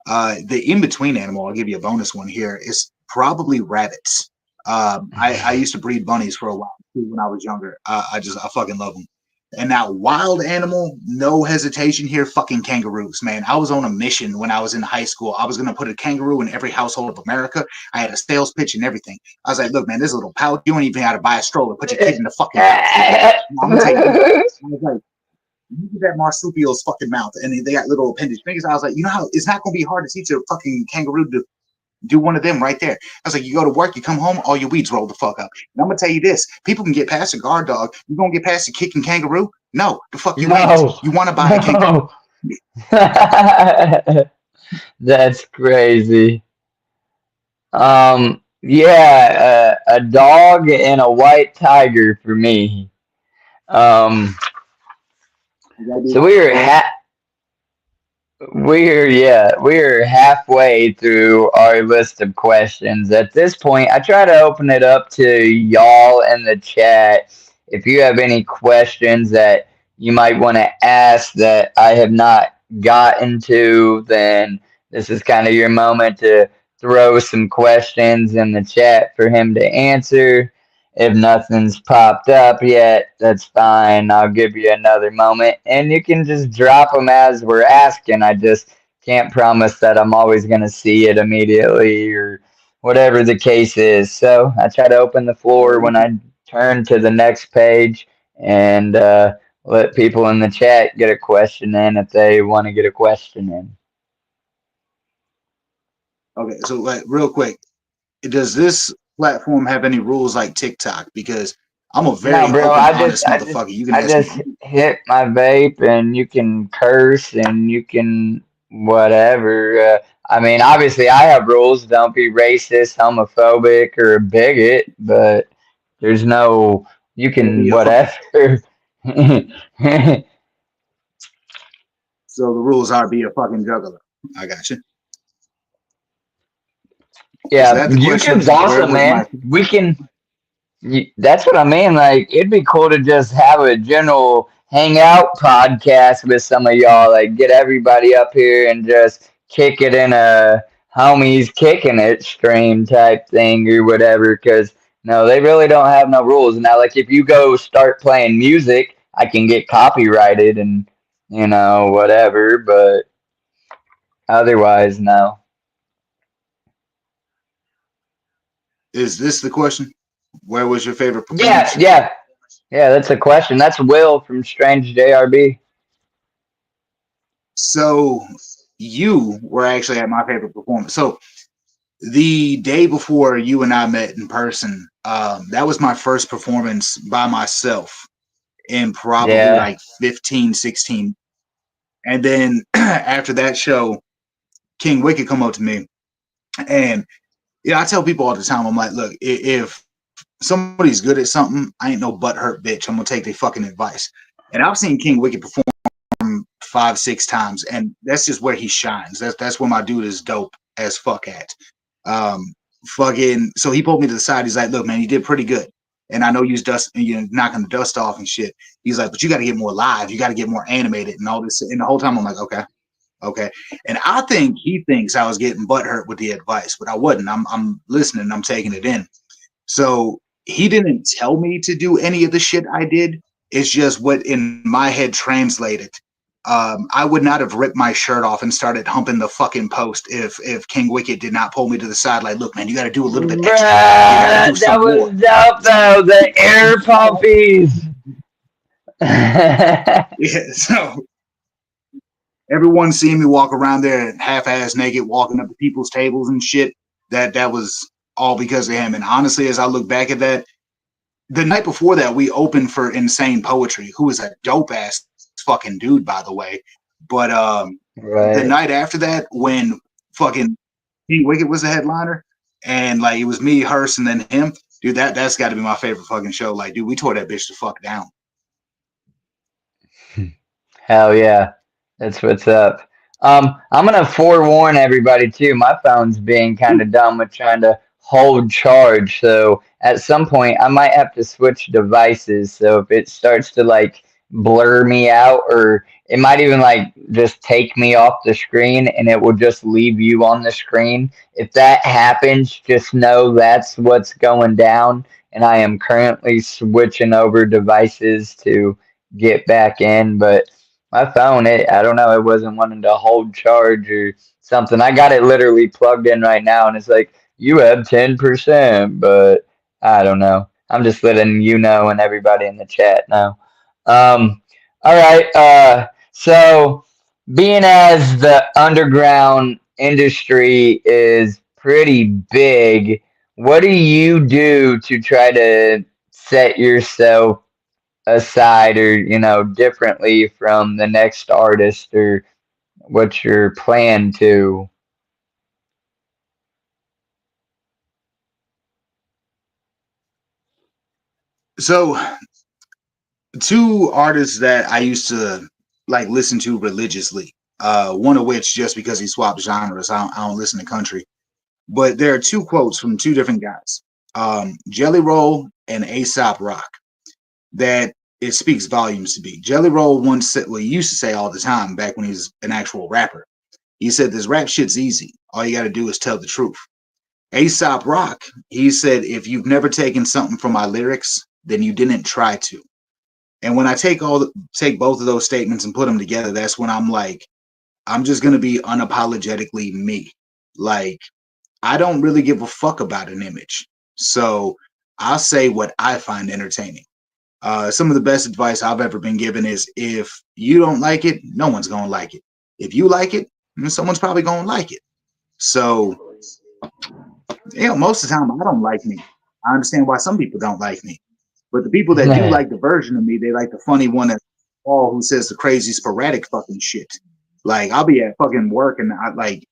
The in between animal, I'll give you a bonus one here, is probably rabbits. I used to breed bunnies for a while too when I was younger. I fucking love them. And now wild animal, no hesitation here, fucking kangaroos, man. I was on a mission when I was in high school. I was gonna put a kangaroo in every household of America. I had a sales pitch and everything. I was like, look, man, this little pouch, you don't even have to buy a stroller. Put your kid in the fucking pouch. I'm gonna take this. I was like, look at that marsupial's fucking mouth, and they got little appendage fingers. I was like, you know how it's not gonna be hard to teach a fucking kangaroo to do one of them right there. I was like, you go to work, you come home, all your weeds roll the fuck up. And I'm gonna tell you this: people can get past a guard dog. You gonna get past a kicking kangaroo? No, the fuck you ain't. No. You want to buy a kangaroo? No. That's crazy. Yeah, a dog and a white tiger for me. Um, so we're halfway through our list of questions. At this point, I try to open it up to y'all in the chat. If you have any questions that you might want to ask that I have not gotten to, then this is kind of your moment to throw some questions in the chat for him to answer. If nothing's popped up yet, that's fine. I'll give you another moment and you can just drop them as we're asking. I just can't promise that I'm always going to see it immediately or whatever the case is. So I try to open the floor when I turn to the next page and let people in the chat get a question in if they want to get a question in. Okay, so like real quick, does this platform have any rules like TikTok? Because I'm a No, very bro. open, honest motherfucker. You can I ask me. just hit my vape, and you can curse, and you can whatever. I mean, obviously, I have rules. Don't be racist, homophobic, or a bigot. But there's no You Or can be a fuck. whatever. So the rules are be a fucking juggler. I got you. Is Yeah, that the YouTube's question? Where awesome, was my? man. We can. That's what I mean. Like, it'd be cool to just have a general hangout podcast with some of y'all. Like, get everybody up here and just kick it in a homies kicking it stream type thing or whatever. Because no, they really don't have no rules now. Like, if you go start playing music, I can get copyrighted and whatever. But otherwise, no. Is this the question? Where was your favorite Yeah, performance? yeah, yeah. That's a question. That's Will from Strange JRB. So you were actually at my favorite performance. So the day before you and I met in person, that was my first performance by myself in probably Yeah. like 15, 16. And then after that show, King Wicked come up to me. And I tell people all the time, I'm like, look, if somebody's good at something, I ain't no butthurt bitch. I'm gonna take their fucking advice. And I've seen King Wicked perform 5, 6 times, and that's just where he shines. That's where my dude is dope as fuck at. Fucking. So he pulled me to the side. He's like, "Look, man, you did pretty good, and I know you're knocking the dust off and shit." He's like, "But you got to get more live. You got to get more animated and all this." And the whole time, I'm like, "Okay, okay." And I think he thinks I was getting butthurt with the advice, but I wasn't. I'm listening. I'm taking it in. So he didn't tell me to do any of the shit I did. It's just what in my head translated. I would not have ripped my shirt off and started humping the fucking post if King Wicked did not pull me to the side like, look, man, you got to do a little bit extra. You got to do Bruh, that some was more. dope though. The air puppies. Yeah, so everyone seeing me walk around there half-ass naked, walking up to people's tables and shit. That was all because of him. And honestly, as I look back at that, the night before that, we opened for Insane Poetry, who is a dope ass fucking dude, by the way. But the Right. night after that, when fucking King Wicked was the headliner, and like it was me, Hearst, and then him, dude, that's got to be my favorite fucking show. Like, dude, we tore that bitch the fuck down. Hell yeah. That's what's up. I'm gonna forewarn everybody too. My phone's being kind of dumb with trying to hold charge. So at some point I might have to switch devices. So if it starts to like blur me out or it might even like just take me off the screen and it will just leave you on the screen. If that happens, just know that's what's going down. And I am currently switching over devices to get back in, but my phone, I don't know, it wasn't wanting to hold charge or something. I got it literally plugged in right now and it's like, you have 10%, but I don't know. I'm just letting you know and everybody in the chat know. All right. So being as the underground industry is pretty big, what do you do to try to set yourself aside or differently from the next artist or what's your plan to? So, two artists that I used to like listen to religiously. One of which just because he swapped genres, I don't listen to country. But there are two quotes from two different guys, Jelly Roll and Aesop Rock, that it speaks volumes to me. Jelly Roll once said, well, he used to say all the time back when he was an actual rapper. He said, "This rap shit's easy. All you got to do is tell the truth." Aesop Rock, he said, "If you've never taken something from my lyrics, then you didn't try to." And when I take both of those statements and put them together, that's when I'm like, I'm just gonna be unapologetically me. Like, I don't really give a fuck about an image. So I'll say what I find entertaining. Some of the best advice I've ever been given is if you don't like it, no one's going to like it. If you like it, then someone's probably going to like it. So, most of the time, I don't like me. I understand why some people don't like me. But the people that do like the version of me, they like the funny one that's all who says the crazy sporadic fucking shit. Like, I'll be at fucking work and I like,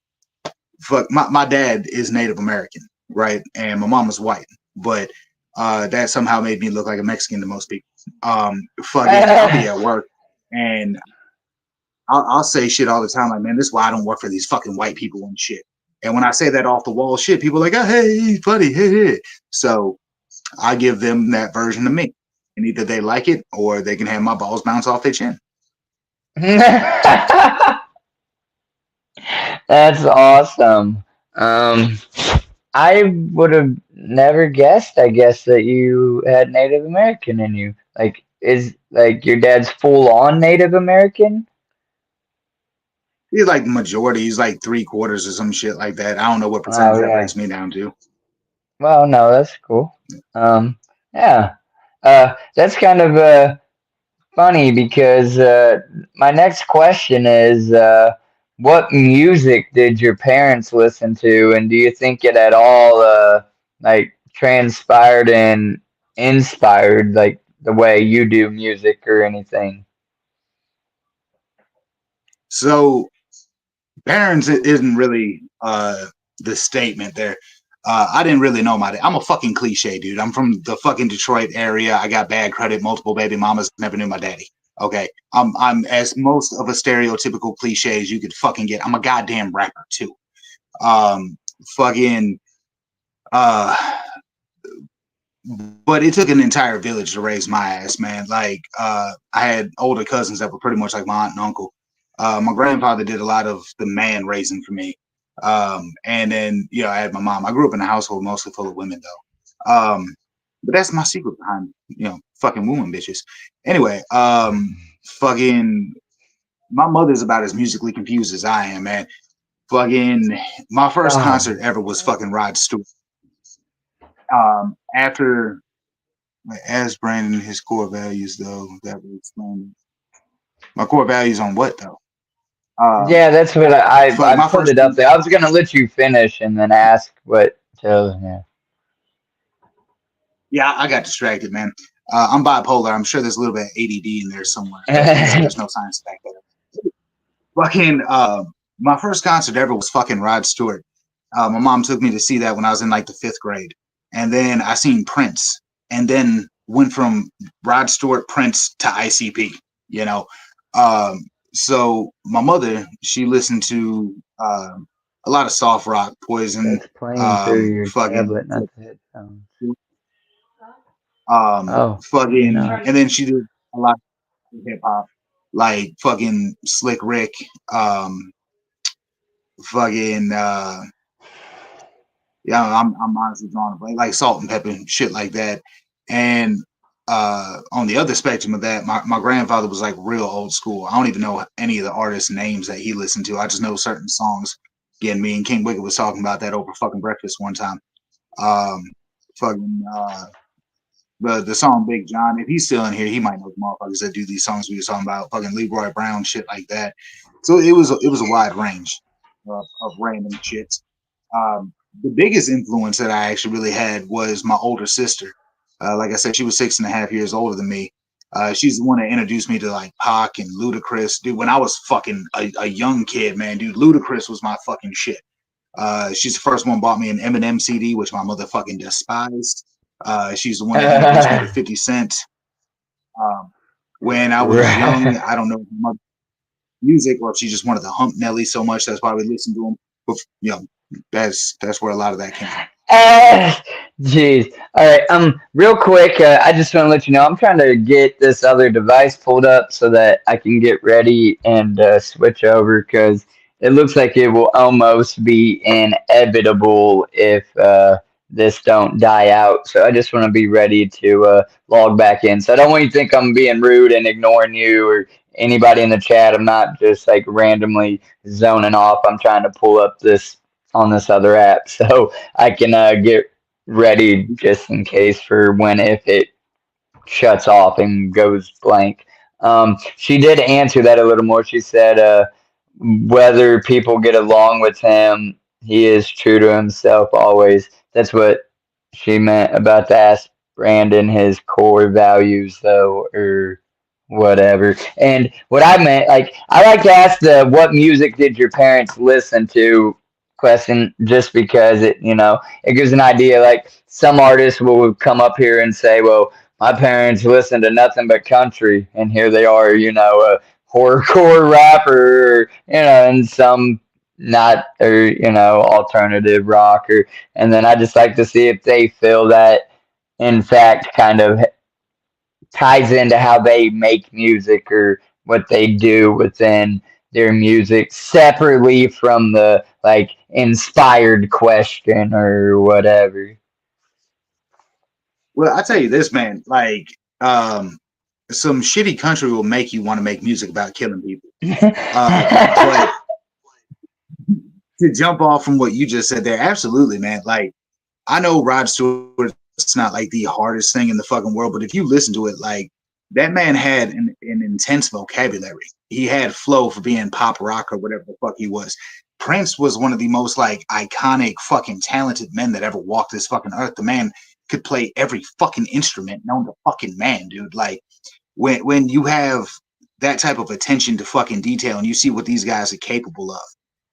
fuck, my dad is Native American, right? And my mom is white. But That somehow made me look like a Mexican to most people. Fucking, I'll be at work and I'll say shit all the time, like, man, this is why I don't work for these fucking white people and shit. And when I say that off the wall shit, people are like, oh, hey, funny, hey, hey. So I give them that version of me. And either they like it or they can have my balls bounce off their chin. That's awesome. Um, I would have never guessed, I guess, that you had Native American in you. Like, is like your dad's full on Native American? He's like majority, he's like 3/4 or some shit like that. I don't know what percentage Oh that yeah. breaks me down to. Well, no, that's cool. Um, yeah. That's kind of funny because my next question is what music did your parents listen to, and do you think it at all like transpired and inspired like the way you do music or anything? So parents isn't really the statement there. I didn't really know my dad. I'm a fucking cliche, dude. I'm from the fucking Detroit area. I got bad credit, multiple baby mamas, never knew my daddy. Okay. I'm as most of a stereotypical cliche as you could fucking get. I'm a goddamn rapper too. Um fucking uh but it took an entire village to raise my ass, man. Like, I had older cousins that were pretty much like my aunt and uncle. My grandfather did a lot of the man raising for me. And then, I had my mom. I grew up in a household mostly full of women, though. But that's my secret behind, fucking woman bitches. Anyway, fucking, my mother's about as musically confused as I am, man. Fucking, my first Oh, concert ever was fucking Rod Stewart. After As Brandon his core values though, that would explain my core values on what though. Um, yeah, that's what I fuck my put first. it up there. I was gonna let you finish and then ask what to. Yeah, I got distracted, man. I'm bipolar. I'm sure there's a little bit of ADD in there somewhere, but Yeah. there's no science to back that up. Fucking, my first concert ever was fucking Rod Stewart. My mom took me to see that when I was in like the 5th grade, and then I seen Prince, and then went from Rod Stewart, Prince to ICP. You know, um, so my mother, she listened to a lot of soft rock, Poison, That's playing through your fucking, tablet, not the headphones. Oh, maybe fucking, not. and then she did a lot of hip hop, like fucking Slick Rick, um, fucking yeah, I'm honestly drawing a blank, like Salt and Pepper and shit like that. And on the other spectrum of that, my grandfather was like real old school. I don't even know any of the artists' names that he listened to. I just know certain songs. Again, me and King Wicked was talking about that over fucking breakfast one time. Um, fucking the song Big John. If he's still in here, he might know the motherfuckers that do these songs we were talking about. Fucking Leroy Brown, shit like that. So it was a wide range of random shits. The biggest influence that I actually really had was my older sister. Like I said, she was 6.5 years older than me. She's the one that introduced me to like Pac and Ludacris. Dude, when I was fucking a young kid, man, dude, Ludacris was my fucking shit. She's the first one bought me an Eminem CD, which my mother fucking despised. She's the one that introduced me to 50 Cent. Um, when I was young, Right. I don't know if my mother music or if she just wanted to hump Nelly so much that's why we listened to him. But that's where a lot of that came from. Jeez. All right. Real quick, I just want to let you know I'm trying to get this other device pulled up so that I can get ready and switch over because it looks like it will almost be inevitable if this don't die out. So I just want to be ready to log back in. So I don't want you to think I'm being rude and ignoring you or anybody in the chat. I'm not just like randomly zoning off. I'm trying to pull up this on this other app. So I can get ready just in case for when if it shuts off and goes blank. She did answer that a little more. She said whether people get along with him, he is true to himself always. That's what she meant about to ask Brandon his core values, though, or whatever. And what I meant, like, I like to ask the what music did your parents listen to question just because it gives an idea. Like some artists will come up here and say, "Well, my parents listened to nothing but country, and here they are, a horrorcore rapper, and some not or alternative rock or." And then I just like to see if they feel that, in fact, kind of ties into how they make music or what they do within their music separately from the like inspired question or whatever. Well, I tell you this, man. Like, some shitty country will make you want to make music about killing people. But to jump off from what you just said there, absolutely, man. Like, I know Rod Stewart's not like the hardest thing in the fucking world, but if you listen to it, like that man had an intense vocabulary. He had flow for being pop rock or whatever the fuck he was. Prince was one of the most like iconic fucking talented men that ever walked this fucking earth. The man could play every fucking instrument known to fucking man, dude. Like when you have that type of attention to fucking detail and you see what these guys are capable of.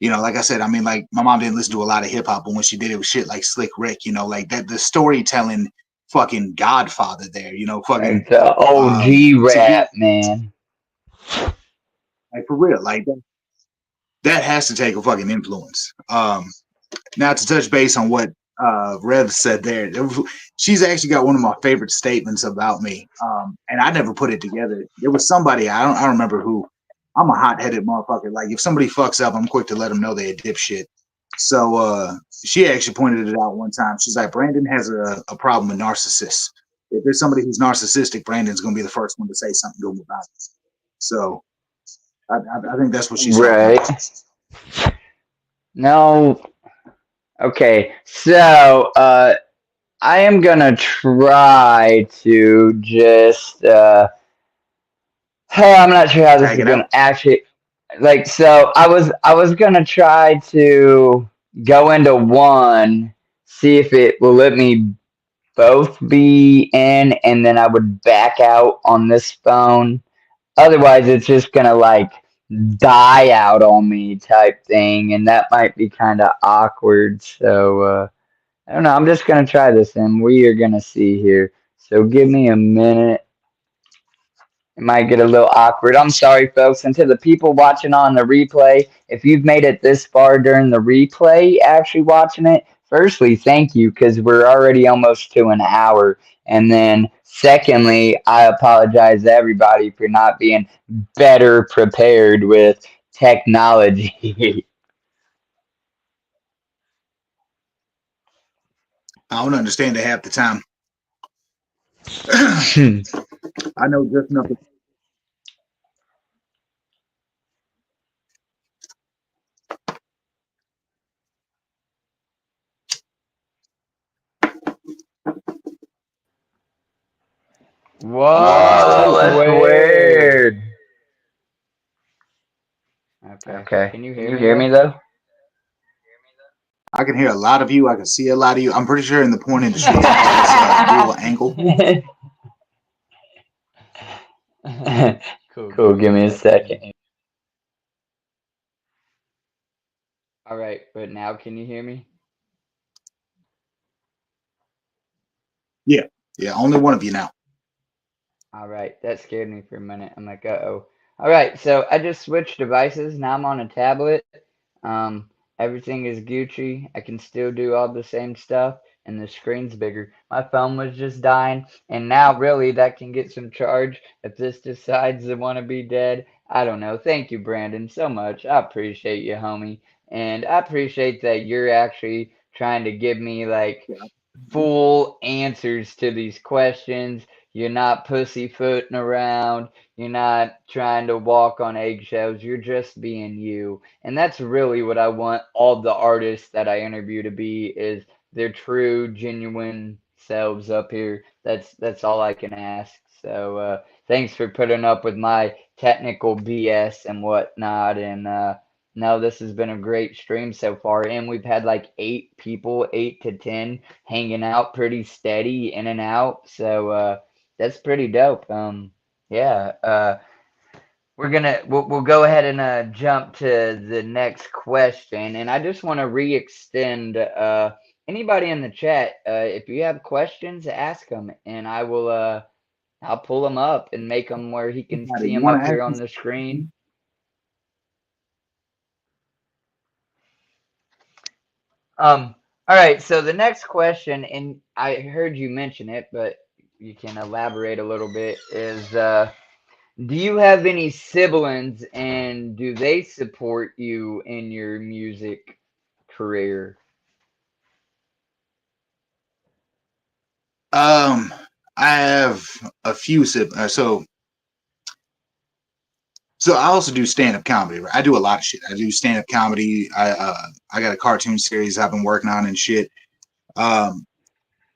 Like I said, I mean, like my mom didn't listen to a lot of hip hop, but when she did, it was shit like Slick Rick, like that, the storytelling fucking godfather there, fucking Like the OG to be rap, man. like for real, like that has to take a fucking influence. Now to touch base on what Rev said there, she's actually got one of my favorite statements about me, and I never put it together. There was somebody I don't remember who. I'm a hot-headed motherfucker. Like if somebody fucks up, I'm quick to let them know they a dipshit. So she actually pointed it out one time. She's like, Brandon has a problem with narcissists. If there's somebody who's narcissistic, Brandon's gonna be the first one to say something to him about it. So I think that's what she's talking Right. about. No. Okay. So I am gonna try to just I'm not sure how this Tag is it gonna out. actually like so I was gonna try to go into one, see if it will let me both be in, and then I would back out on this phone. Otherwise it's just gonna like die out on me type thing, and that might be kinda awkward. So I don't know, I'm just gonna try this and we are gonna see here. So give me a minute. It might get a little awkward. I'm sorry, folks. And to the people watching on the replay, if you've made it this far during the replay, actually watching it, firstly, thank you because we're already almost to an hour. And then, secondly, I apologize to everybody for not being better prepared with technology. I don't understand it half the time. I know just enough. Whoa, that's weird. Okay. Okay. Can you Can hear you me hear me though? though? I can hear a lot of you. I can see a lot of you. I'm pretty sure in the point and the shoot it's dual angle. Cool. Give me a second. All right, but now can you hear me? Yeah. Yeah. Only one of you now. All right, that scared me for a minute. I'm like, uh-oh. All right, so I just switched devices. Now I'm on a tablet. Everything is Gucci. I can still do all the same stuff, and the screen's bigger. My phone was just dying, and now really that can get some charge if this decides to want to be dead. I don't know. Thank you, Brandon, so much. I appreciate you, homie, and I appreciate that you're actually trying to give me like Yeah. full answers to these questions. You're not pussyfooting around. You're not trying to walk on eggshells. You're just being you. And that's really what I want all the artists that I interview to be is their true, genuine selves up here. That's all I can ask. So thanks for putting up with my technical BS and whatnot. And no, this has been a great stream so far. And we've had like 8 people, 8 to 10, hanging out pretty steady in and out. So that's pretty dope. Yeah. we'll go ahead and jump to the next question, and I just want to re-extend anybody in the chat. If you have questions, ask them, and I'll pull them up and make them where he can see You them want up to here ask on me the screen. something? All right. So the next question, and I heard you mention it, but you can elaborate a little bit. Is do you have any siblings, and do they support you in your music career? Um, I have a few siblings. So I also do stand up comedy. Right? I do a lot of shit. I do stand up comedy. I got a cartoon series I've been working on and shit. Um,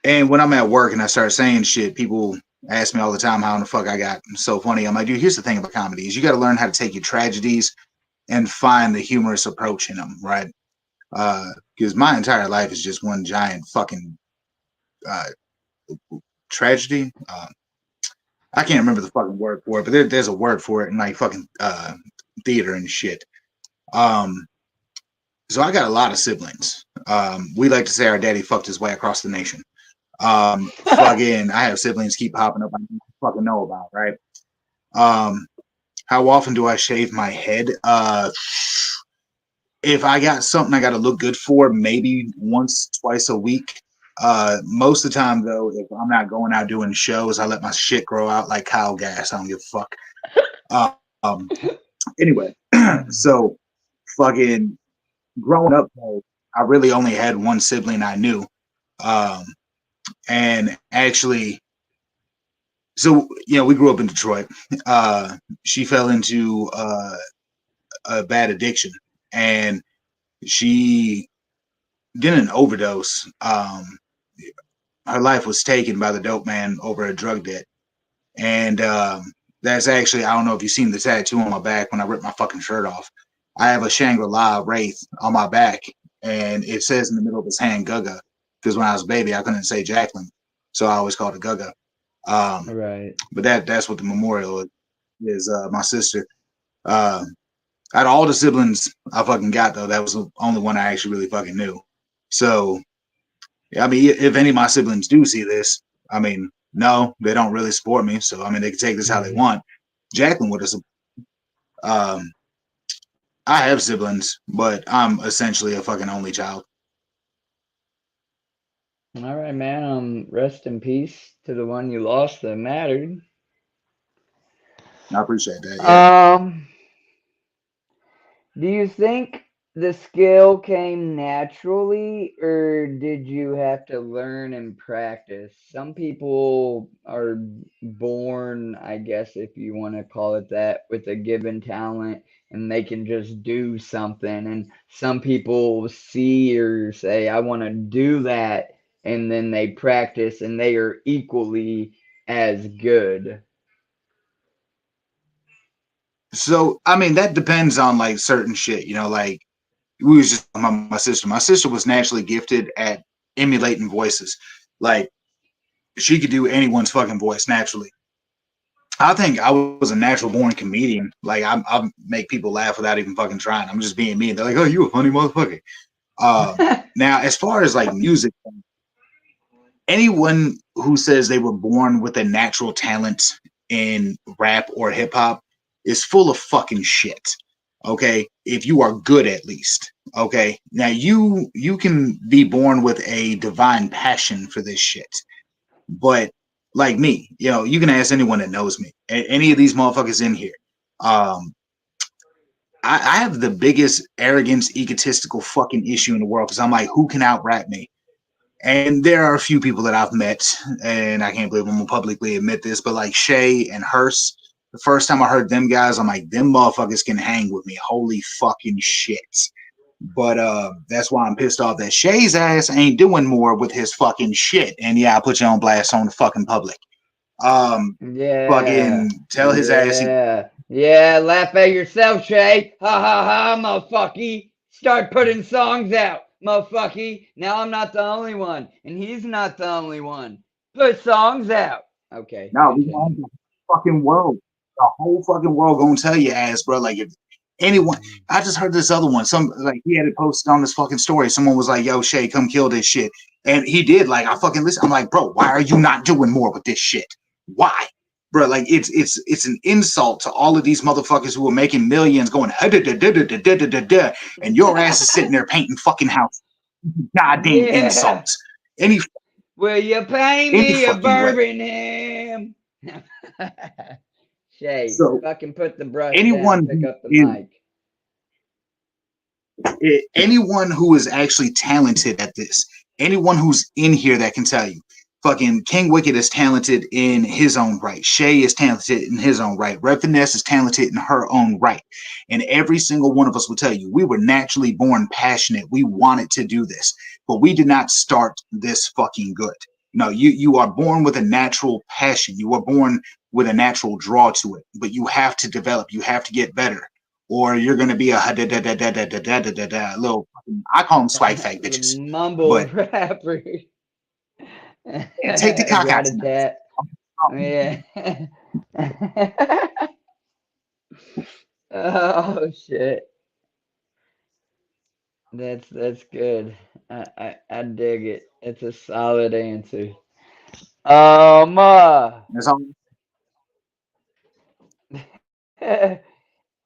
and when I'm at work and I start saying shit, people ask me all the time how in the fuck I got so funny. I'm like, dude, here's the thing about comedy is you got to learn how to take your tragedies and find the humorous approach in them, right? Because my entire life is just one giant fucking uh, tragedy. I can't remember the fucking word for it, but there's a word for it in like fucking theater and shit. Um, so I got a lot of siblings. We like to say our daddy fucked his way across the nation. Fucking, I have siblings keep popping up. I don't fucking know about, right? Um, how often do I shave my head? If I got something I got to look good for, maybe once, twice a week. Most of the time, though, if I'm not going out doing shows, I let my shit grow out like cow gas. I don't give a fuck. Um, anyway, so fucking growing up, though, I really only had one sibling I knew. Um, and actually, so, we grew up in Detroit. She fell into a bad addiction and she did an overdose. Her life was taken by the dope man over a drug debt. And that's actually, I don't know if you've seen the tattoo on my back when I ripped my fucking shirt off. I have a Shangri-La wraith on my back, and it says in the middle of his hand, Gugga, because when I was a baby, I couldn't say Jacqueline, so I always called it Gugga. Right. But that's what the memorial is. My sister. Uh, Out of all the siblings I fucking got, though, that was the only one I actually really fucking knew. So, I mean, if any of my siblings do see this, I mean, no, they don't really support me. So, I mean, they can take this how they want. Jacqueline would have. Um, I have siblings, but I'm essentially a fucking only child. All right, man. Rest in peace to the one you lost that mattered. I appreciate that. Yeah. Um, do you think the skill came naturally, or did you have to learn and practice? Some people are born, I guess, if you want to call it that, with a given talent and they can just do something. And some people see or say, I want to do that, and then they practice and they are equally as good. So, I mean, that depends on like certain shit, like we was just my sister. My sister was naturally gifted at emulating voices. Like she could do anyone's fucking voice naturally. I think I was a natural born comedian. Like I make people laugh without even fucking trying. I'm just being me. They're like, "Oh, you a funny motherfucker." Now, as far as like music, anyone who says they were born with a natural talent in rap or hip hop is full of fucking shit. Okay, if you are good at least. Okay, now you can be born with a divine passion for this shit, but like me, you can ask anyone that knows me, any of these motherfuckers in here. Um, I have the biggest arrogance, egotistical fucking issue in the world because I'm like, who can out rap me? And there are a few people that I've met, and I can't believe I'm gonna publicly admit this, but like Shay and Hearst, the first time I heard them guys, I'm like, them motherfuckers can hang with me. Holy fucking shit. But that's why I'm pissed off that Shay's ass ain't doing more with his fucking shit. And yeah, I put you on blast on the fucking public. Um, Yeah, fucking tell his ass he, yeah, yeah. Laugh at yourself, Shay. Ha ha ha, motherfucky. Start putting songs out, motherfucky. Now I'm not the only one, and he's not the only one. Put songs out. Okay, No, we continue. want the fucking world. the whole fucking world gonna tell your ass, bro. Like if anyone, I just heard this other one. Some like he had it posted on this fucking story. Someone was like, "Yo, Shay, come kill this shit," and he did. Like I fucking listen. I'm like, bro, why are you not doing more with this shit? Why, bro? Like it's an insult to all of these motherfuckers who are making millions, going and your ass is sitting there painting fucking house. Goddamn Yeah. insults. Any Will you pay any me a fucking way. Birmingham? Shay, So fucking put the brush down, anyone pick who up the is mic. anyone who is actually talented at this, anyone who's in here that can tell you, fucking King Wicked is talented in his own right. Shay is talented in his own right. Red Finesse is talented in her own right. And every single one of us will tell you, we were naturally born passionate. We wanted to do this, but we did not start this fucking good. No, you are born with a natural passion. You are born with a natural draw to it, but you have to develop. You have to get better, or you're going to be a little. I call them swag fag The bitches, mumble but rapper. yeah, take the cock out tonight. Rat-a-tat. Yeah. Oh shit. That's good. I dig it. It's a solid answer. That's all.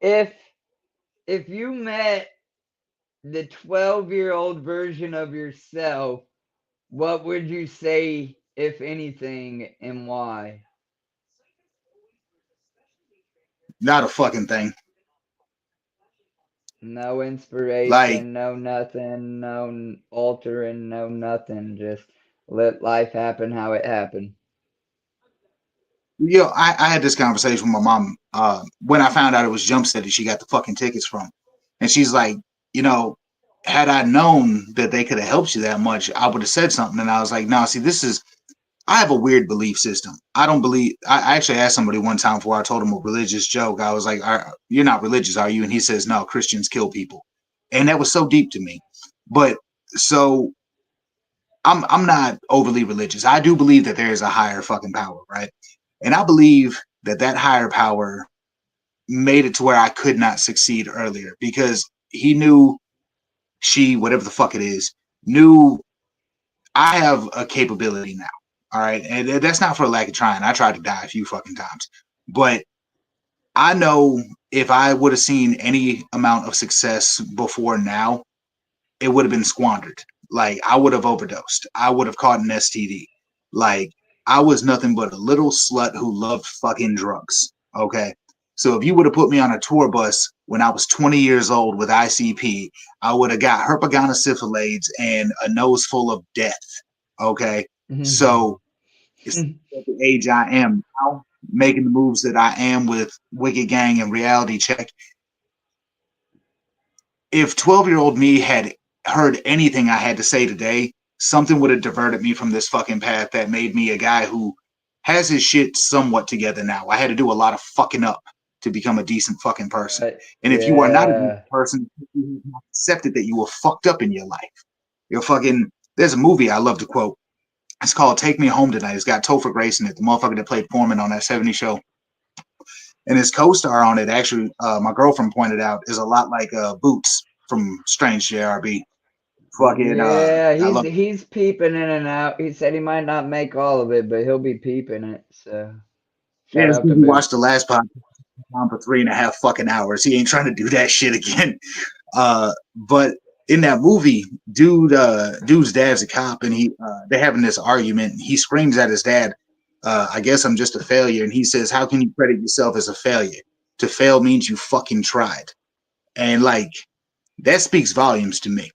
if if you met the 12-year-old version of yourself, what would you say, if anything, and why? Not a fucking thing. No Like inspiration, no nothing, no altering, no nothing. Just let life happen how it happened. I had this conversation with my mom when I found out it was Jump City. She got the fucking tickets from, and she's like, you know, had I known that they could have helped you that much, I would have said something. And I was like, no, see, this is. I have a weird belief system. I don't believe. I actually asked somebody one time before I told him a religious joke. I was like, "You're not religious, are you?" And he says, "No, Christians kill people," and that was so deep to me. But so I'm not overly religious. I do believe that there is a higher fucking power, right? And I believe that that higher power made it to where I could not succeed earlier because he knew she, whatever the fuck it is, knew I have a capability now. All right. And that's not for a lack of trying. I tried to die a few fucking times. But I know if I would have seen any amount of success before now, it would have been squandered. Like I would have overdosed. I would have caught an STD. Like I was nothing but a little slut who loved fucking drugs. Okay. So if you would have put me on a tour bus when I was 20 years old with ICP, I would have got herpaganosyphilades and a nose full of death. Okay. So it's at the age I am now, making the moves that I am with Wicked Gang and Reality Check. If 12-year-old me had heard anything I had to say today, something would have diverted me from this fucking path that made me a guy who has his shit somewhat together now. I had to do a lot of fucking up to become a decent fucking person. Right. And if you are not a decent Yeah. person, you have accepted that you were fucked up in your life. You're fucking. There's a movie I love to quote. It's called Take Me Home Tonight. It's got Topher Grace in it, the motherfucker that played Foreman on that 70 show. And his co-star on it, actually, my girlfriend pointed out, is a lot like Boots from Strange JRB. Fucking, Yeah, I he's love. he's peeping in and out. He said he might not make all of it, but he'll be peeping it. So Yeah, shout this out to dude watched the Boots. last podcast on for 3.5 fucking hours. He ain't trying to do that shit again. But in that movie, dude's dad's a cop, and they're having this argument. He screams at his dad, "I guess I'm just a failure." And he says, "How can you credit yourself as a failure? To fail means you fucking tried." And like that speaks volumes to me.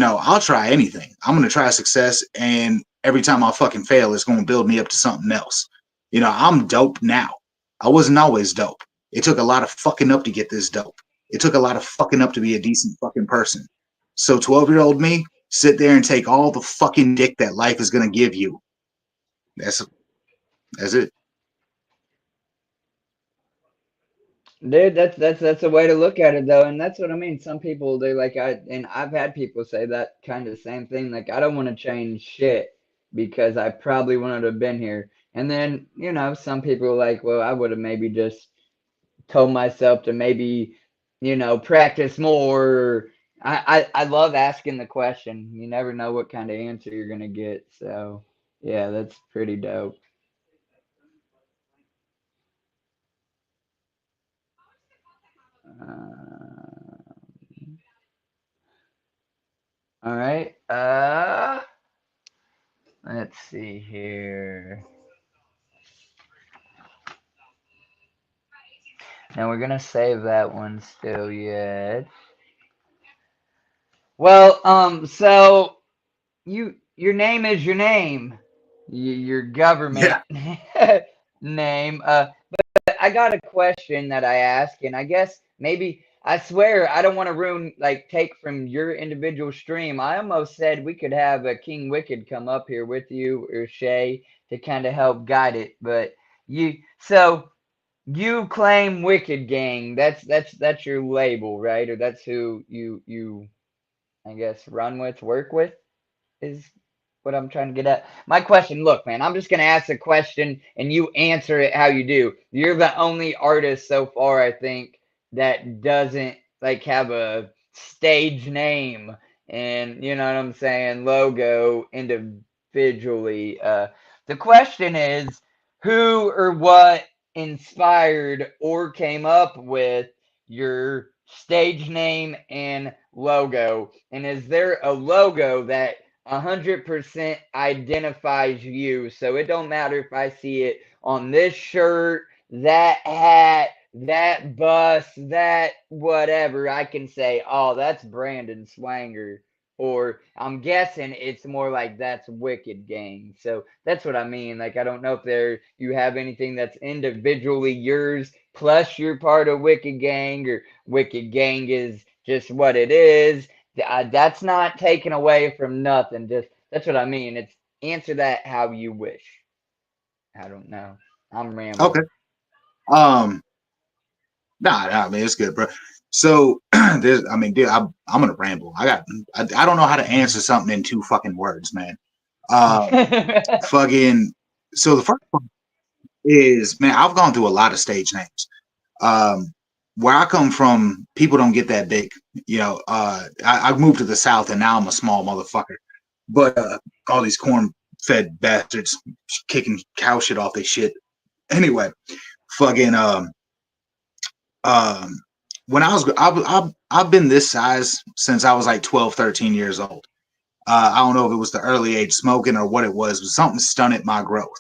I'll try anything. I'm gonna try success, and every time I fucking fail, it's gonna build me up to something else. I'm dope now. I wasn't always dope. It took a lot of fucking up to get this dope. It took a lot of fucking up to be a decent fucking person. So 12-year-old me, sit there and take all the fucking dick that life is gonna give you. That's that's it. Dude, that's a way to look at it though, and that's what I mean. Some people they like and I've had people say that kind of same thing. Like I don't want to change shit because I probably wouldn't have been here. And then some people are like, well, I would have maybe just told myself to maybe, practice more. I love asking the question. You never know what kind of answer you're gonna get. So yeah, that's pretty dope. Uh, all right. Let's see here. Now we're gonna save that one still yet. Well, so your name is your name, your government Yeah. name. I got a question that I ask, and I guess maybe I swear I don't want to ruin like take from your individual stream. I almost said we could have a King Wicked come up here with you or Shay to kind of help guide it, but you claim Wicked Gang. That's your label, right? Or that's who you I guess run with, work with is what I'm trying to get at. My question, look, man, I'm just gonna ask a question and you answer it how you do. You're the only artist so far, I think, that doesn't like have a stage name and you know what I'm saying, logo individually. The question is who or what inspired or came up with your stage name and logo? And is there a logo that 100% identifies you? So it don't matter if I see it on this shirt, that hat, that bus, that whatever. I can say, oh, that's Brandon Swanger. Or I'm guessing it's more like that's Wicked Gang. So that's what I mean. Like I don't know if there you have anything that's individually yours, plus you're part of Wicked Gang, or Wicked Gang is just what it is. That's not taken away from nothing. Just that's what I mean. It's answer that how you wish. I don't know. I'm Okay. rambling. Um. Nah, I mean it's good, bro. So there's, I mean, dude, I'm gonna ramble. I don't know how to answer something in 2 fucking words, man. Uh, fucking. So the first one is, man, I've gone through a lot of stage names. Um, where I come from, people don't get that big. I moved to the South and now I'm a small motherfucker. But all these corn-fed bastards kicking cow shit off their shit. Anyway, fucking um, when I've been this size since I was like 12, 13 years old. I don't know if it was the early age smoking or what it was, but something stunted my growth.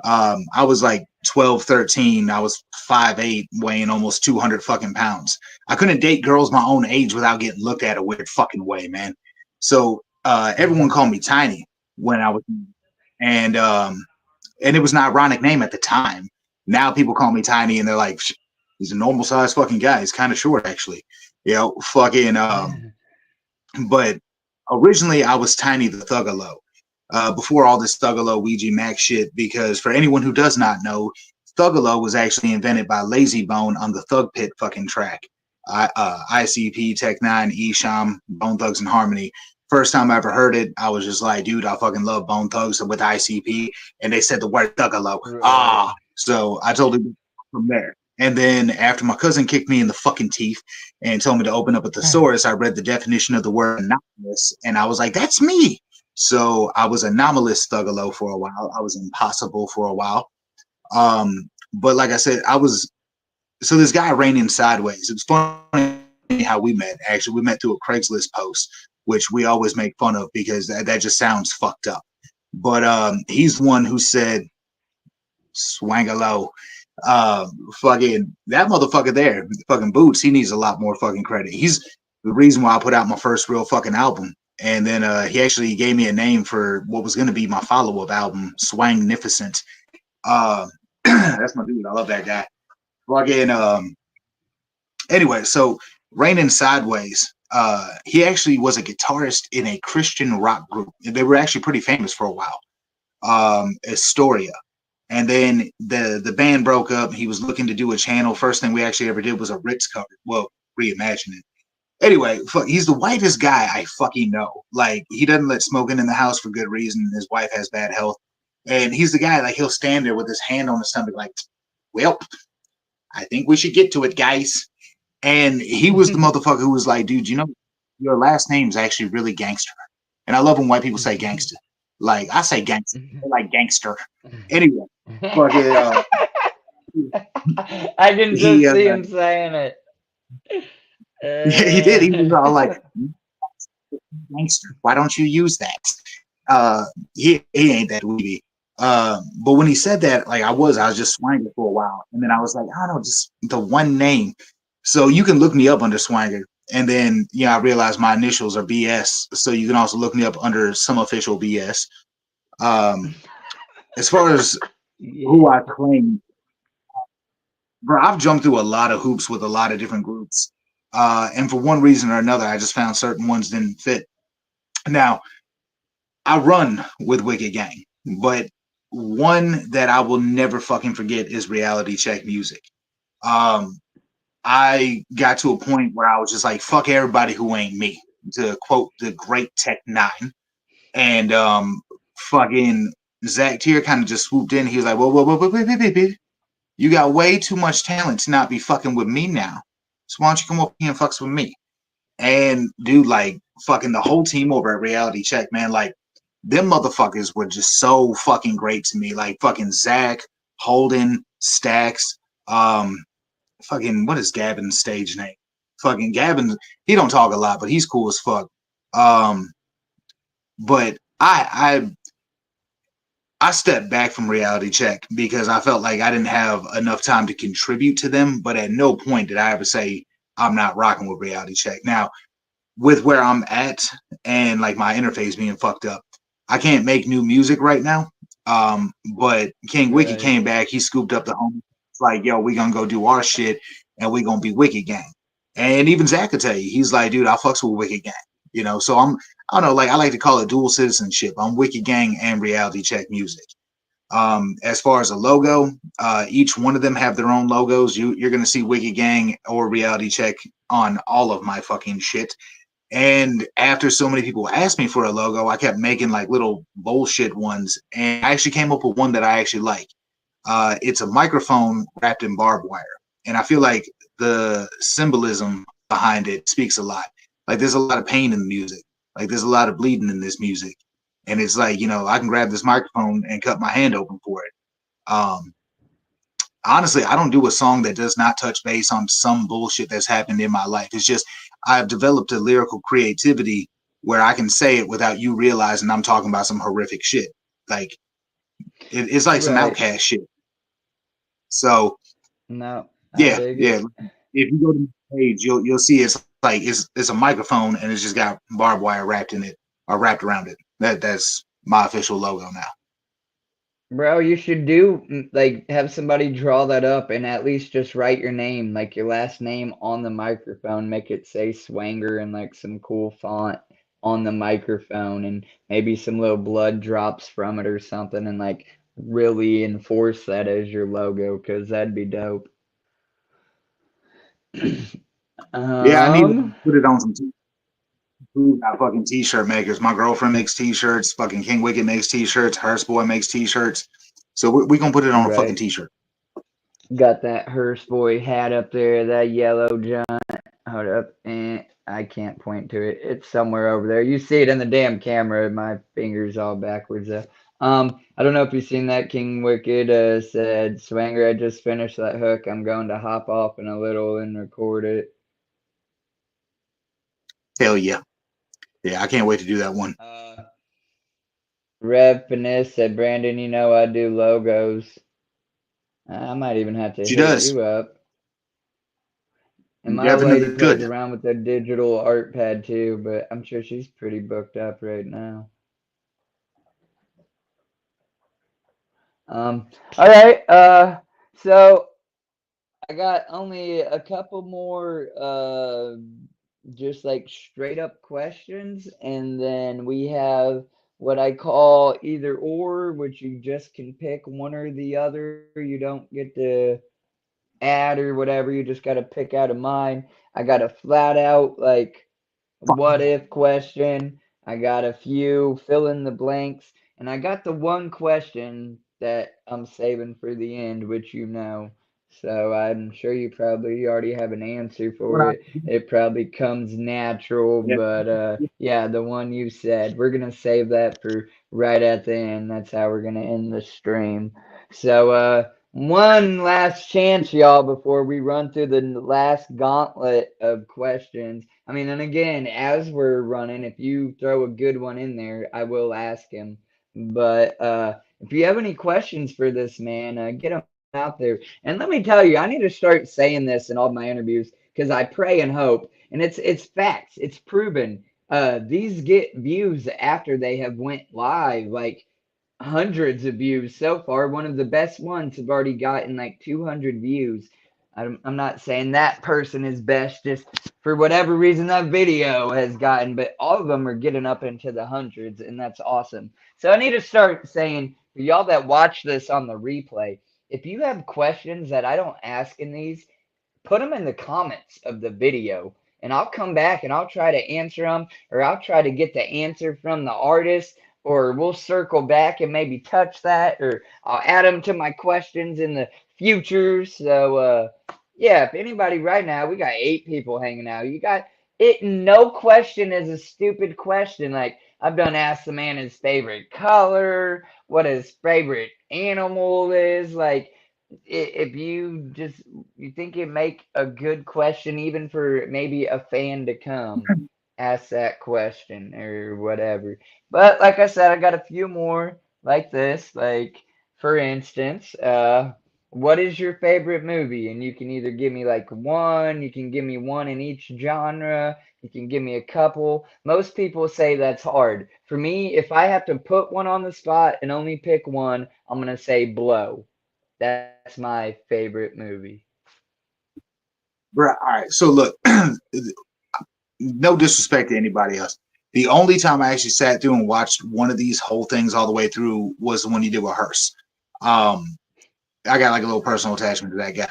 I was like 12, 13. I was 5'8", weighing almost 200 fucking pounds. I couldn't date girls my own age without getting looked at a weird fucking way, man. So everyone called me Tiny when I was, and and it was an ironic name at the time. Now people call me Tiny, and they're like, he's a normal sized fucking guy. He's kind of short, actually. Fucking. But originally I was Tiny the Thuggalo. Before all this Thuggalo Ouija Mac shit, because for anyone who does not know, Thuggalo was actually invented by Lazy Bone on the Thug Pit fucking track. ICP, Tech Nine, Esham, Bone Thugs and Harmony. First time I ever heard it, I was just like, dude, I fucking love Bone Thugs with ICP. And they said the word Thuggalo. Right. So I told him from there. And then after my cousin kicked me in the fucking teeth and told me to open up a thesaurus, I read the definition of the word anomalous, and I was like, that's me. So I was anomalous Thuggalo for a while. I was impossible for a while. But like I said, so this guy raining sideways. It was funny how we met. Actually, we met through a Craigslist post, which we always make fun of because that just sounds fucked up. But he's the one who said Swangalo. Fucking that motherfucker there, fucking Boots. He needs a lot more fucking credit. He's the reason why I put out my first real fucking album. And then he actually gave me a name for what was going to be my follow-up album, Swangnificent. That's my dude. I love that guy. Fucking anyway, so Raining Sideways, he actually was a guitarist in a Christian rock group. They were actually pretty famous for a while. Astoria. And then the band broke up. He was looking to do a channel. First thing we actually ever did was a Ritz cover. Well, reimagine it. Anyway, he's the whitest guy I fucking know. Like, he doesn't let smoking in the house for good reason. His wife has bad health. And he's the guy, like, he'll stand there with his hand on his stomach, like, well, I think we should get to it, guys. And he was the motherfucker who was like, dude, you know, your last name's actually really gangster. And I love when white people say gangster. Like I say gangster, they're like gangster. Anyway, fucking I can he just see him saying it. he did. He was all like gangster. Why don't you use that? He ain't that weedy. But when he said that, like I was just Swanger for a while, and then I was like, I don't know, just the one name. So you can look me up under Swanger, and then I realized my initials are BS, so you can also look me up under some official BS. As far as who I claim, bro, I've jumped through a lot of hoops with a lot of different groups, and for one reason or another, I just found certain ones didn't fit. Now, I run with Wicked Gang, but one that I will never fucking forget is Reality Check Music. I got to a point where I was just like, fuck everybody who ain't me, to quote the great Tech Nine. And fucking Zach Tier kind of just swooped in. He was like, whoa. You got way too much talent to not be fucking with me now. So why don't you come over here and fucks with me? And dude, like fucking the whole team over at Reality Check, man, like them motherfuckers were just so fucking great to me. Like fucking Zach, Holden, Stacks, fucking what is Gavin's stage name? Fucking Gavin, he don't talk a lot, but he's cool as fuck. But I stepped back from Reality Check because I felt like I didn't have enough time to contribute to them, but at no point did I ever say I'm not rocking with Reality Check. Now, with where I'm at and like my interface being fucked up, I can't make new music right now. But King Wiki came back, he scooped up the home. It's like, yo, we gonna go do our shit and we gonna be Wicked Gang. And even Zach could tell you, he's like, dude, I fucks with Wicked Gang. So I don't know, like I like to call it dual citizenship. I'm Wicked Gang and Reality Check Music. As far as a logo, each one of them have their own logos. You're gonna see Wicked Gang or Reality Check on all of my fucking shit. And after so many people asked me for a logo, I kept making like little bullshit ones. And I actually came up with one that I actually like. It's a microphone wrapped in barbed wire. And I feel like the symbolism behind it speaks a lot. Like there's a lot of pain in the music. Like there's a lot of bleeding in this music. And it's like, I can grab this microphone and cut my hand open for it. Honestly, I don't do a song that does not touch base on some bullshit that's happened in my life. It's just I've developed a lyrical creativity where I can say it without you realizing I'm talking about some horrific shit. Like it's like some outcast shit. So no, yeah. If you go to the page, you'll see it's like it's a microphone and it's just got barbed wire wrapped in it or wrapped around it. That's my official logo now. Bro, you should like have somebody draw that up and at least just write your name, like your last name on the microphone, make it say Swanger and like some cool font on the microphone and maybe some little blood drops from it or something and like really enforce that as your logo because that'd be dope. Yeah, I need to put it on some who got fucking t-shirt makers. My girlfriend makes t-shirts. Fucking King Wicked makes t-shirts. Hearst Boy makes t-shirts. So we gonna put it on a fucking t-shirt. Got that Hearst Boy hat up there, that yellow giant. Hold up, and I can't point to it. It's somewhere over there. You see it in the damn camera. My fingers all backwards. I don't know if you've seen that. King Wicked said, "Swanger, I just finished that hook. I'm going to hop off in a little and record it." Hell yeah. Yeah, I can't wait to do that one. Rev Finesse said, "Brandon, I do logos. I might even have to hit you up." And my old lady plays around with the digital art pad too, but I'm sure she's pretty booked up right now. All right. So I got only a couple more just like straight up questions, and then we have what I call either or, which you just can pick one or the other. You don't get to add or whatever. You just got to pick out of mine. I got a flat out like what if question. I got a few fill in the blanks, and I got the one question that I'm saving for the end, which So I'm sure you probably already have an answer What for I it. It probably comes natural, Yeah. but yeah, the one you said. We're gonna save that for right at the end. That's how we're gonna end the stream. So one last chance, y'all, before we run through the last gauntlet of questions. I mean, and again, as we're running, if you throw a good one in there, I will ask him. But if you have any questions for this man, get them out there. And let me tell you, I need to start saying this in all my interviews because I pray and hope, and it's facts, it's proven. These get views after they have went live, like hundreds of views so far. One of the best ones have already gotten like 200 views. I'm not saying that person is best, just for whatever reason that video has gotten, but all of them are getting up into the hundreds, and that's awesome. So I need to start saying for y'all that watch this on the replay, if you have questions that I don't ask in these, put them in the comments of the video, and I'll come back and I'll try to answer them, or I'll try to get the answer from the artist, or we'll circle back and maybe touch that, or I'll add them to my questions in the future. So yeah, if anybody right now, we got 8 people hanging out. You got it. No question is a stupid question. Like I've done ask the man his favorite color, what his favorite animal is. Like if you just you think it make a good question even for maybe a fan to come ask that question or whatever. But like I said, I got a few more like this. Like for instance, what is your favorite movie? And you can either give me like one, you can give me one in each genre, you can give me a couple. Most people say that's hard. For me, if I have to put one on the spot and only pick one, I'm gonna say Blow. That's my favorite movie. Bruh, all right. So look, no disrespect to anybody else. The only time I actually sat through and watched one of these whole things all the way through was the one you did with Hearst. I got like a little personal attachment to that guy.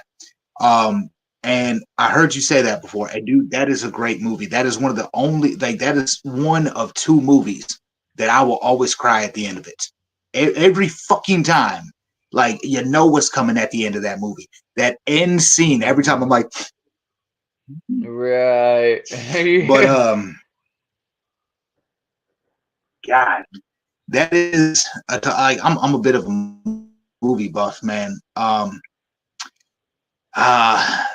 And I heard you say that before. And dude, that is a great movie. That is one of the only, like, that is one of 2 movies that I will always cry at the end of it. Every fucking time. Like, you know what's coming at the end of that movie. That end scene, every time I'm like, Right. but Yeah. God, that is I'm a bit of a movie buff, man. Uh I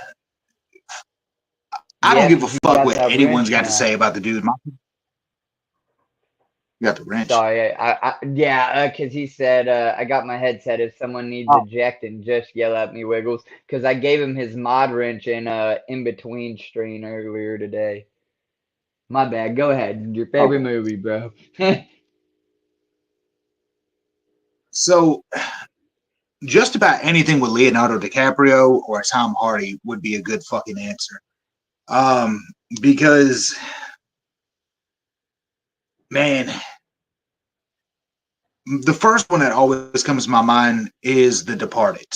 don't Yeah, give a 'cause you fuck got what that anyone's wrench got to say now. about the dude. You got the wrench. Sorry, yeah, because he said I got my headset. If someone needs Oh, ejecting, just yell at me, Wiggles. Because I gave him his mod wrench in between stream earlier today. My bad. Go ahead. Your favorite okay. movie, bro. So just about anything with Leonardo DiCaprio or Tom Hardy would be a good fucking answer. Um, because man, the first one that always comes to my mind is The Departed.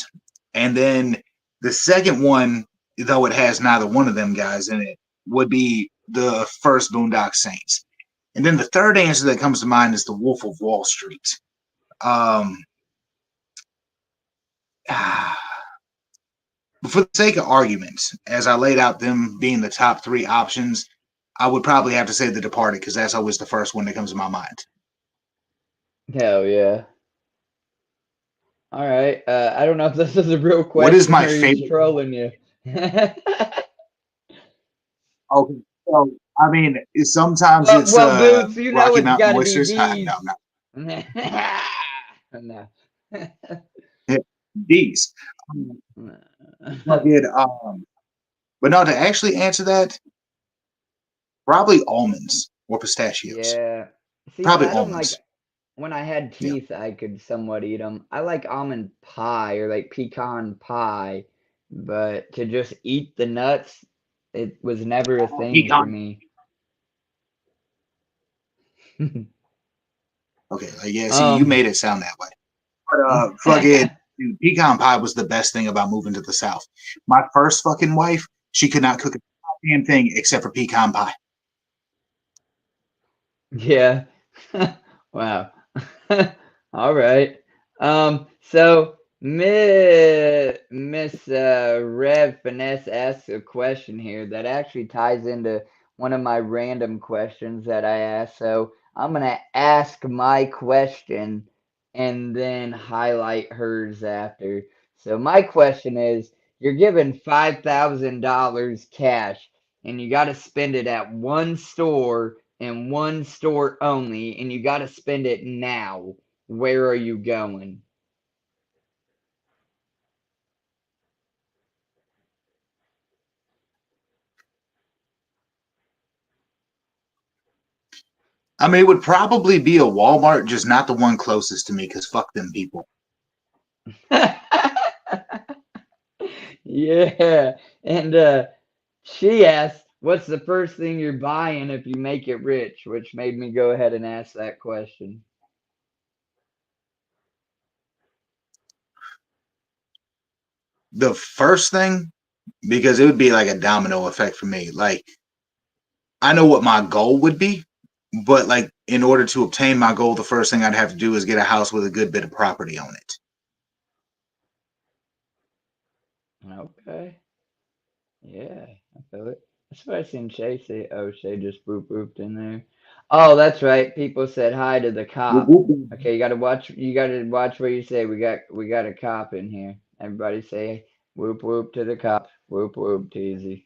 And then the second one, though it has neither one of them guys in it, would be the first Boondock Saints. And then the third answer that comes to mind is The Wolf of Wall Street. Um, for the sake of argument, as I laid out them being the top 3 options, I would probably have to say The Departed because that's always the first one that comes to my mind. Hell yeah. All right. I don't know if this is a real What is question my or he's favorite? trolling you. Okay, so I mean, sometimes Well, it's well, Boots, you know Rocky it's Mountain got to be oysters. No, these. no, No. yeah, these. I did, but no, to actually answer that, probably almonds or pistachios. Yeah. See, but Probably I don't like almonds. when I had Yeah. teeth, I could somewhat eat them. I like almond pie or like pecan pie, but to just eat the nuts, it was never a thing for Pecan. me. Okay, yeah. See, you Um, made it sound that way. But fucking dude, pecan pie was the best thing about moving to the South. My first fucking wife, she could not cook a damn thing except for pecan pie. yeah. Wow. All right. So Miss Rev Finesse asks a question here that actually ties into one of my random questions that I asked. So I'm gonna ask my question and then highlight hers after. So my question is, you're given $5,000 cash and you got to spend it at one store and one store only, and you got to spend it now. Where are you going? I mean, it would probably be a Walmart, just not the one closest to me, because fuck them people. Yeah. And she asked, "What's the first thing you're buying if you make it rich?" Which made me go ahead and ask that question. The first thing, because it would be like a domino effect for me. Like, I know what my goal would be, but like, in order to obtain my goal, the first thing I'd have to do is get a house with a good bit of property on it. Okay. Yeah, I feel it. That's what I seen Shay say. Oh, Shay just booped in there. Oh, that's right. People said hi to the Whoop, cop. whoop, whoop. Okay, you gotta watch. You gotta watch what you say. We got a cop in here. Everybody say whoop whoop to the cop. Whoop whoop, teasy.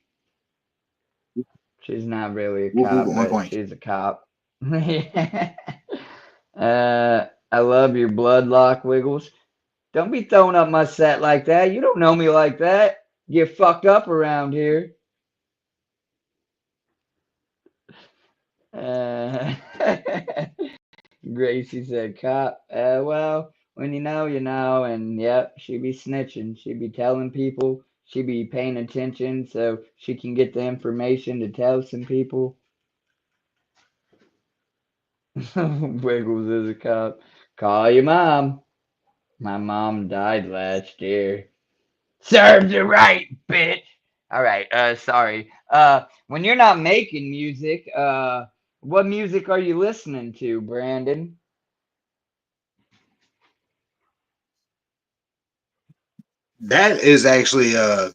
She's not really a Whoop, whoop, cop, oink, but oink. she's a cop. Yeah. I love your blood lock wiggles. Don't be throwing up my set like that. You don't know me like that. Get fucked up around here. Uh, Gracie said, "Cop. Well, when you know." And yep, she be snitching. She be telling people. She be paying attention so she can get the information to tell some people. Wiggles is a cop. Call your mom. My mom died last year. Serves you right, bitch. All right. Sorry. When you're not making music, what music are you listening to, Brandon? That is actually a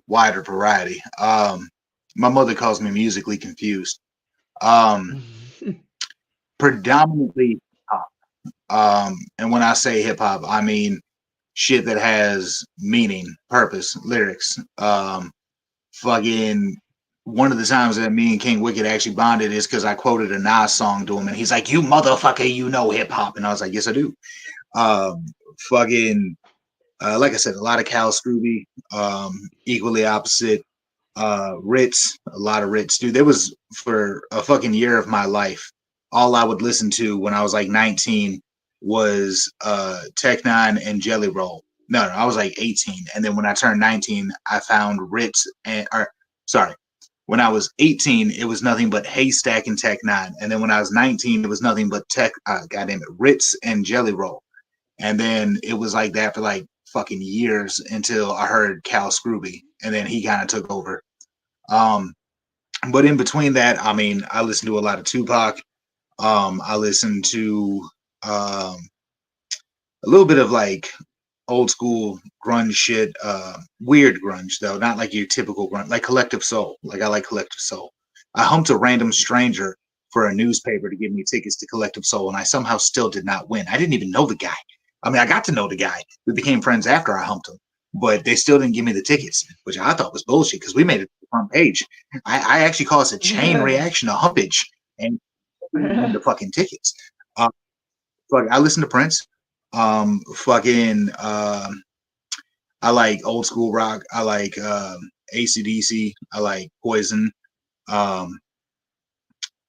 wider variety. My mother calls me musically confused. Um, Predominantly pop. And when I say hip hop, I mean shit that has meaning, purpose, lyrics. Fucking one of the times that me and King Wicked actually bonded is because I quoted a Nas song to him, and he's like, "You motherfucker, you know hip hop," and I was like, "Yes, I do." Um, Fucking like I said, a lot of Cal Scrooby, equally opposite. Ritz, a lot of Ritz, dude. There was for a fucking year of my life, all I would listen to when I was like 19 was Tech Nine and Jelly Roll. No, I was like 18, and then when I turned 19, I found Ritz and or sorry, when I was 18, it was nothing but Haystack and Tech Nine, and then when I was 19, it was nothing but goddamn it, Ritz and Jelly Roll. And then it was like that for like fucking years until I heard Cal Scrooby, and then he kind of took over. Um, but in between that, I mean, I listen to a lot of Tupac. I listen to um, a little bit of like old school grunge shit, weird grunge though, not like your typical grunge, like Collective Soul. Like I like Collective Soul. I humped a random stranger for a newspaper to give me tickets to Collective Soul, and I somehow still did not win. I didn't even know the guy. I mean, I got to know the guy. We became friends after I humped him, but they still didn't give me the tickets, which I thought was bullshit because we made it to the front page. I actually call us a chain reaction, a humpage, and the fucking tickets. Uh, Fuck, I listen to Prince. Fucking I like old school rock. I like ACDC. I like Poison. Um,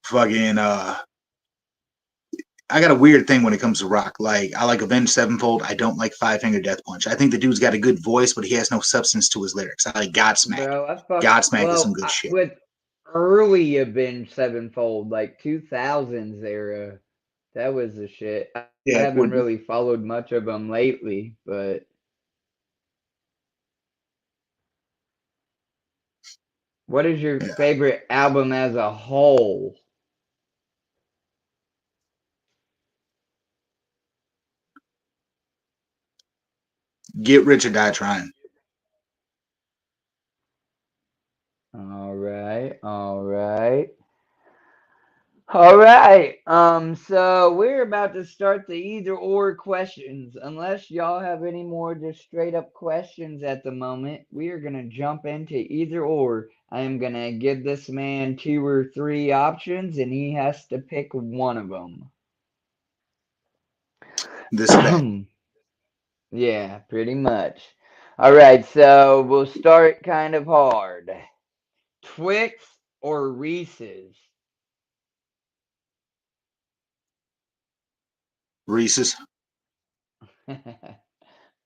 fucking I got a weird thing when it comes to rock. Like I like Avenged Sevenfold. I don't like Five Finger Death Punch. I think the dude's got a good voice, but he has no substance to his lyrics. I like Godsmack. Bro, I fuck. Godsmack is some Well, good shit. with early Avenged Sevenfold, like 2000s era, that was the shit. I Yeah, haven't really followed much of them lately, but what is your yeah. favorite album as a whole? Get rich or die trying. All right, all right. All right. So we're about to start the either or questions. Unless y'all have any more just straight up questions at the moment, we are gonna jump into either or. I am gonna give this man 2 or 3 options and he has to pick one of them. This or that. Yeah, pretty much. All right, so we'll start kind of hard. Twix or Reese's? Reese's.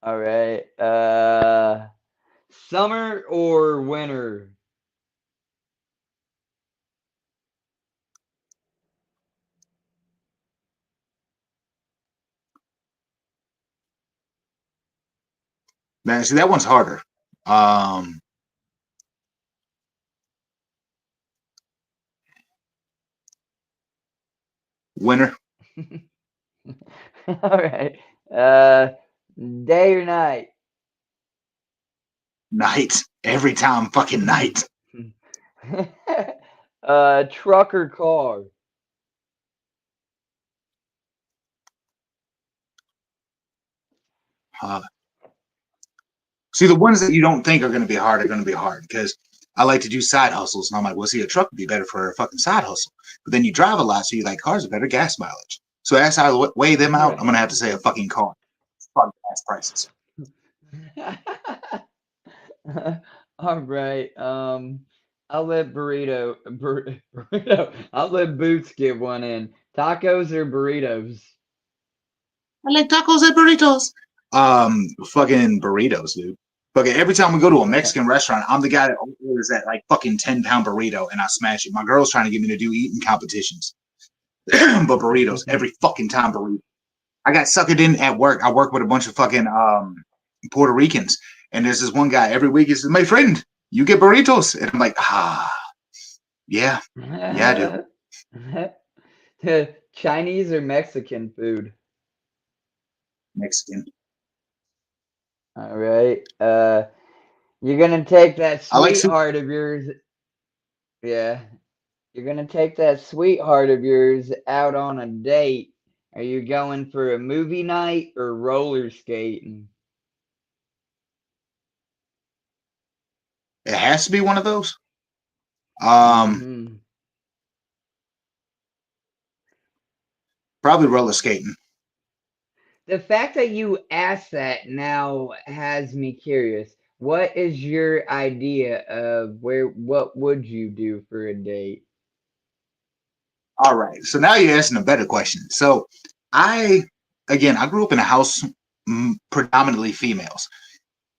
All right. Summer or winter? Man, see that one's harder. Winter. All right. Uh, day or night? Night. Every time fucking night. Truck or car? Uh, See, the ones that you don't think are going to be hard are going to be hard because I like to do side hustles. And I'm like, well, see, a truck would be better for a fucking side hustle. But then you drive a lot, so you like cars are better gas mileage. So as I weigh them out, I'm going to have to say a fucking car. Fuck gas prices. All right. I'll let burrito. I'll let Boots get one in. Tacos or burritos? I like tacos and burritos. Fucking burritos, dude. Fucking every time we go to a Mexican restaurant, I'm the guy that orders that like fucking 10-pound burrito and I smash it. My girl's trying to get me to do eating competitions. But burritos, every fucking time burrito. I got suckered in at work. I work with a bunch of fucking Puerto Ricans. And there's this one guy every week. He says, my friend, you get burritos. And I'm like, yeah, I do. Chinese or Mexican food? Mexican. All right. You're gonna take that I like soup. sweetheart of yours. Yeah. You're gonna take that sweetheart of yours out on a date. Are you going for a movie night or roller skating? It has to be one of those. Probably roller skating. The fact that you asked that now has me curious. What is your idea of what would you do for a date? All right. So now you're asking a better question. So I grew up in a house predominantly females.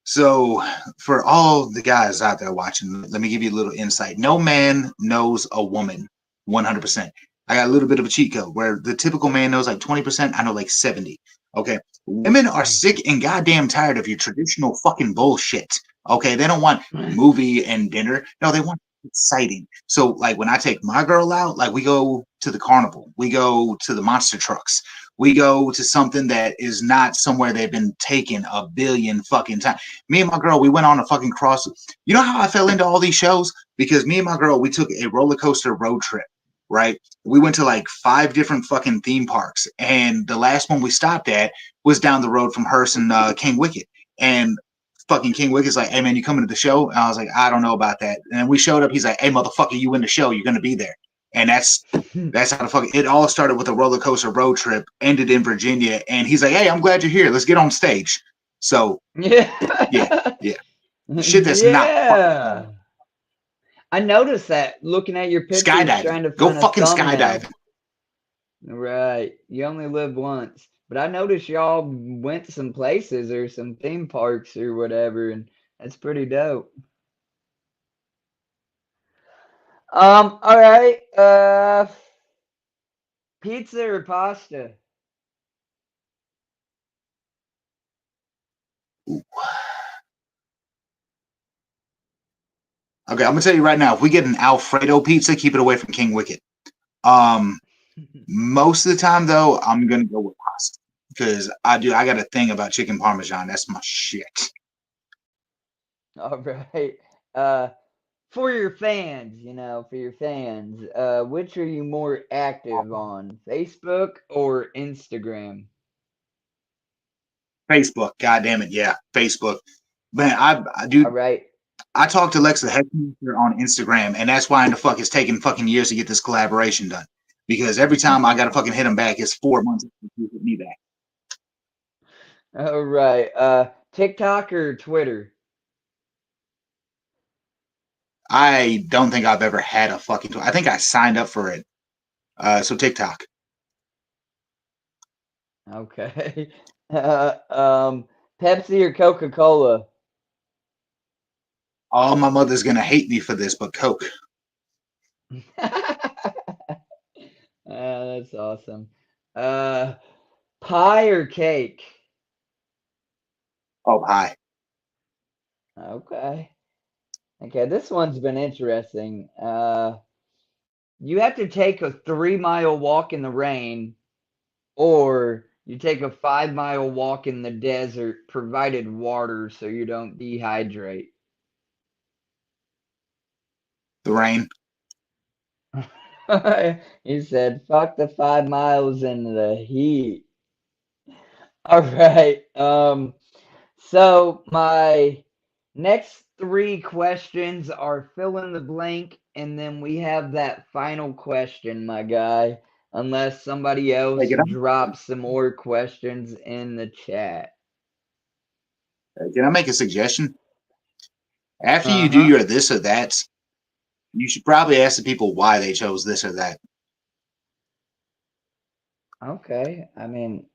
So for all the guys out there watching, let me give you a little insight. No man knows a woman 100%. I got a little bit of a cheat code where the typical man knows like 20%. I know like 70. Okay. Women are sick and goddamn tired of your traditional fucking bullshit. Okay. They don't want movie and dinner. No, they want exciting. So like when I take my girl out, like we go to the carnival, we go to the monster trucks, we go to something that is not somewhere they've been taken a billion fucking times. Me and my girl, we went on a fucking cross. You know how I fell into all these shows? Because me and my girl, we took a roller coaster road trip, right? We went to like 5 different fucking theme parks. And the last one we stopped at was down the road from Hearst and King Wicket. And fucking King Wicked's like, hey man, you coming to the show? And I was like, I don't know about that. And we showed up. He's like, hey motherfucker, you in the show? You're gonna be there. And that's how the fuck it all started with a roller coaster road trip, ended in Virginia. And he's like, hey, I'm glad you're here. Let's get on stage. So yeah. Shit that's Yeah. not I noticed that looking at your pictures, skydiving. trying to Go find a fucking thumbnail. skydiving. Right. You only live once. But I noticed y'all went to some places or some theme parks or whatever, and that's pretty dope. All right. Pizza or pasta? Okay, I'm gonna tell you right now, if we get an Alfredo pizza, keep it away from King Wicket. Most of the time though, I'm gonna go with pasta. because I got a thing about chicken parmesan. That's my shit. All right. For your fans, which are you more active on, Facebook or Instagram? Facebook, god damn it, yeah, Facebook. Man, All right. I talked to Lexa Heckmaster on Instagram, and that's why in the fuck it's taking fucking years to get this collaboration done. Because every time I gotta fucking hit him back, it's 4 months to hit me back. All right. TikTok or Twitter? I don't think I've ever had a fucking. I think I signed up for it. So TikTok. Okay. Pepsi or Coca-Cola? Oh, my mother's gonna hate me for this, but Coke. That's awesome. Pie or cake? Oh, pie. Okay. Okay, this one's been interesting. You have to take a 3-mile walk in the rain, or you take a 5-mile walk in the desert, provided water so you don't dehydrate. The rain. He said, "Fuck the 5 miles in the heat." All right. So my next three questions are fill in the blank, and then we have that final question, my guy, unless somebody else Hey, drops some more questions in the chat. can I make a suggestion? After you do Uh-huh. your this or that, you should probably ask the people why they chose this or that. Okay. I mean,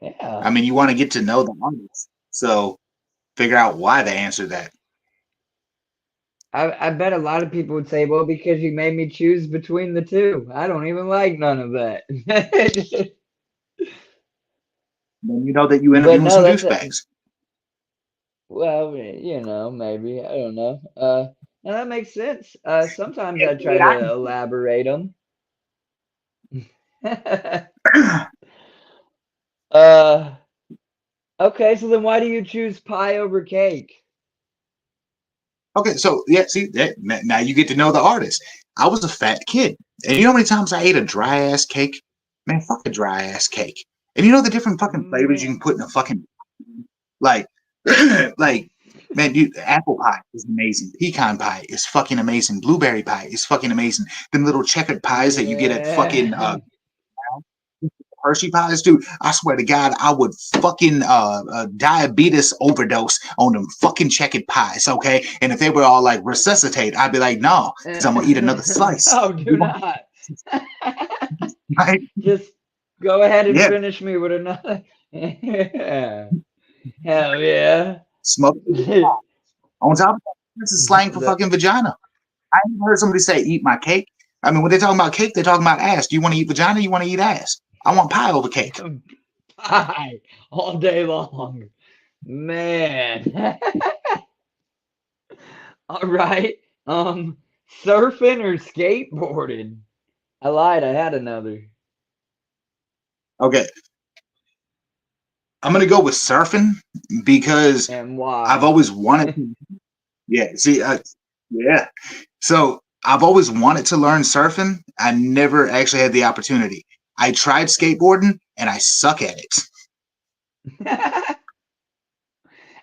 I yeah. mean, you want to get to know the artist, so figure out why they answered that. I bet a lot of people would say, well, because you made me choose between the two. I don't even like none of that. Then you know that you But interviewing no, some that's a, douchebags. well, maybe. I don't know. No, that makes sense. Sometimes I try Yeah, to elaborate them. uh, okay, so then why do you choose pie over cake? Okay, so yeah, see that now you get to know the artist. I was a fat kid, and you know how many times I ate a dry ass cake? Man, fuck a dry ass cake. And you know the different fucking flavors you Man. can put in a fucking like, like, man, dude, apple pie is amazing. Pecan pie is fucking amazing. Blueberry pie is fucking amazing. Them little checkered pies that you get at fucking Yeah. Hershey pies, dude. I swear to God, I would fucking diabetes overdose on them fucking checkered pies, okay? And if they were all like resuscitate, I'd be like, no, because I'm gonna eat another slice. No, do not. Right? Just go ahead and Yeah, finish me with another. Yeah. Hell yeah. smoke. On top of that, this is slang for The fucking vagina. I never heard somebody say eat my cake. I mean, when they're talking about cake, they're talking about ass. Do you want to eat vagina? You want to eat ass? I want pie over cake. pie all day long. Man. All right. Surfing or skateboarding? I lied, I had another. Okay, I'm gonna go with surfing because And I've why? always wanted to. Yeah, see, yeah. So I've always wanted to learn surfing. I never actually had the opportunity. I tried skateboarding and I suck at it.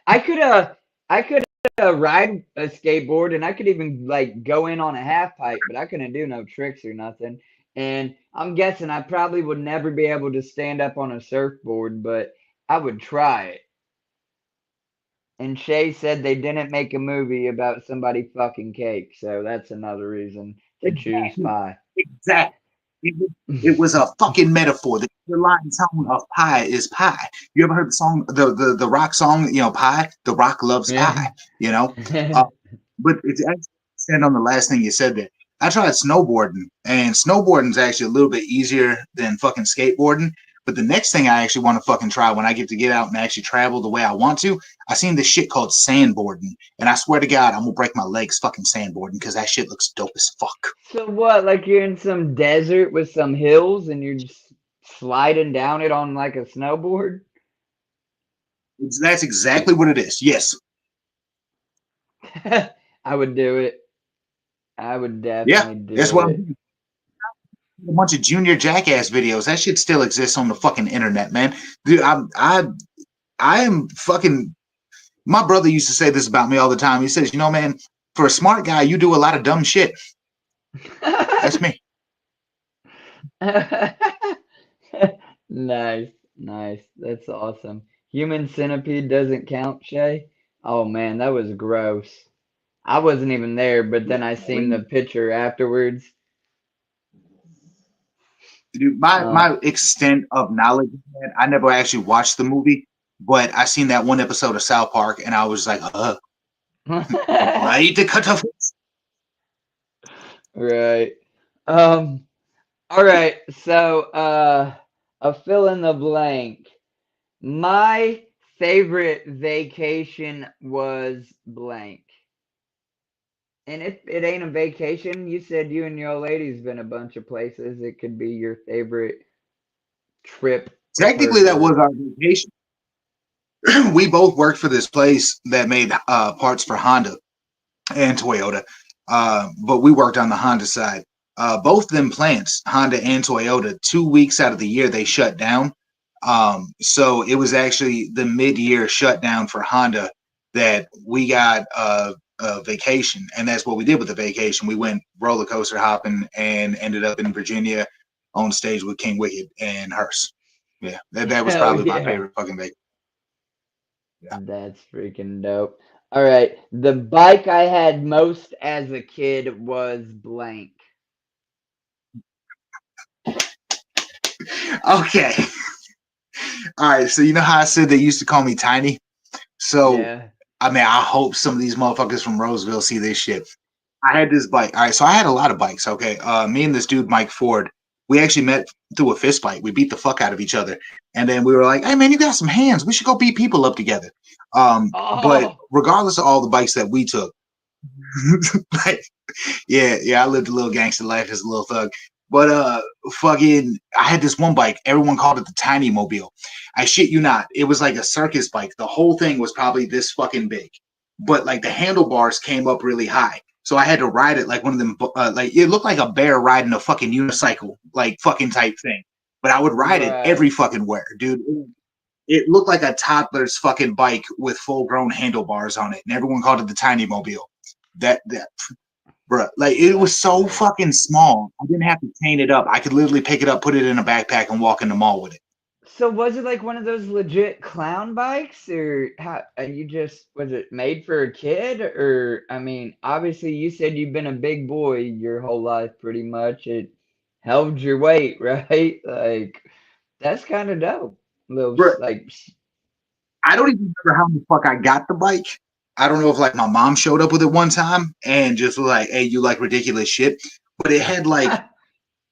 I could ride a skateboard and I could even like go in on a half pipe, but I couldn't do no tricks or nothing. And I'm guessing I probably would never be able to stand up on a surfboard, but I would try it. And Shay said they didn't make a movie about somebody fucking cake, so that's another reason to choose Exactly. pie. Exactly. It was a fucking metaphor. The underlying tone of pie is pie. You ever heard the song, the rock song, Pie? The Rock loves pie, Yeah. you know? Uh, but it's actually stand on the last thing you said there. I tried snowboarding, and snowboarding is actually a little bit easier than fucking skateboarding. But the next thing I actually want to fucking try when I get out and actually travel the way I want to, I seen this shit called sandboarding, and I swear to God, I'm gonna break my legs fucking sandboarding because that shit looks dope as fuck. So what, like you're in some desert with some hills and you're just sliding down it on like a snowboard? That's exactly what it is. Yes. I would do it. I would Yeah. definitely do That's what I'm it. doing. A bunch of junior jackass videos. That shit still exists on the fucking internet, man. Dude, I am fucking. My brother used to say this about me all the time. He says, man, for a smart guy, you do a lot of dumb shit. That's me. Nice, nice. That's awesome. Human centipede doesn't count, Shay? Oh man, that was gross. I wasn't even there, but then I seen the picture afterwards. Dude, Uh, my extent of knowledge, man, I never actually watched the movie, but I seen that one episode of South Park, and I was like, right to cut off. right. Um, all right. So, a fill in the blank. My favorite vacation was blank. And if it ain't a vacation, you said you and your old lady's been a bunch of places. It could be your favorite trip with Technically, that was her. our vacation. We both worked for this place that made parts for Honda and Toyota, but we worked on the Honda side. Both them plants, Honda and Toyota, 2 weeks out of the year they shut down. So it was actually the mid-year shutdown for Honda that we got a vacation, and that's what we did with the vacation. We went roller coaster hopping and ended up in Virginia on stage with King Wicked and Hearst. Yeah, that was Hell probably my yeah. favorite fucking vacation. Yeah. That's freaking dope. All right. The bike I had most as a kid was blank. Okay. All right. So you know how I said they used to call me Tiny? So Yeah. I mean, I hope some of these motherfuckers from Roseville see this shit. I had this bike. All right, so I had a lot of bikes. Okay, me and this dude Mike Ford, we actually met through a fist fight. We beat the fuck out of each other, and then we were like, "Hey man, you got some hands. We should go beat people up together." But Oh, regardless of all the bikes that we took, like, yeah, I lived a little gangster life as a little thug. But fucking, I had this one bike. Everyone called it the Tiny Mobile. I shit you not. It was like a circus bike. The whole thing was probably this fucking big, but like the handlebars came up really high. So I had to ride it like one of them. Like it looked like a bear riding a fucking unicycle, like fucking type thing. But I would ride it every right. fucking where, dude. It looked like a toddler's fucking bike with full grown handlebars on it, and everyone called it the Tiny Mobile. That Bruh, like it was That's so dope. fucking small. I didn't have to chain it up. I could literally pick it up, put it in a backpack, and walk in the mall with it. So was it like one of those legit clown bikes, or how? You just was it made for a kid, or I mean, obviously you said you've been a big boy your whole life, pretty much. It held your weight, right? Like that's kind of dope. Little Bruh, like, I don't even remember how the fuck I got the bike. I don't know if like my mom showed up with it one time and just was like, "Hey, you like ridiculous shit," but it had like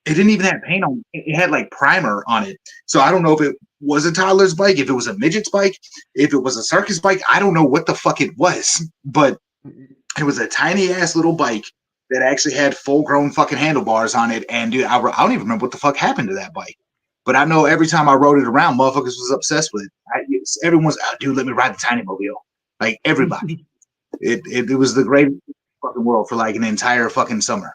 it didn't even have paint on it. It had like primer on it. So I don't know if it was a toddler's bike, if it was a midget's bike, if it was a circus bike. I don't know what the fuck it was, but it was a tiny ass little bike that actually had full grown fucking handlebars on it. And dude, I don't even remember what the fuck happened to that bike. But I know every time I rode it around, motherfuckers was obsessed with it. Everyone's, oh, dude, let me ride the tiny mobile. Like everybody. It was the greatest fucking world for like an entire fucking summer.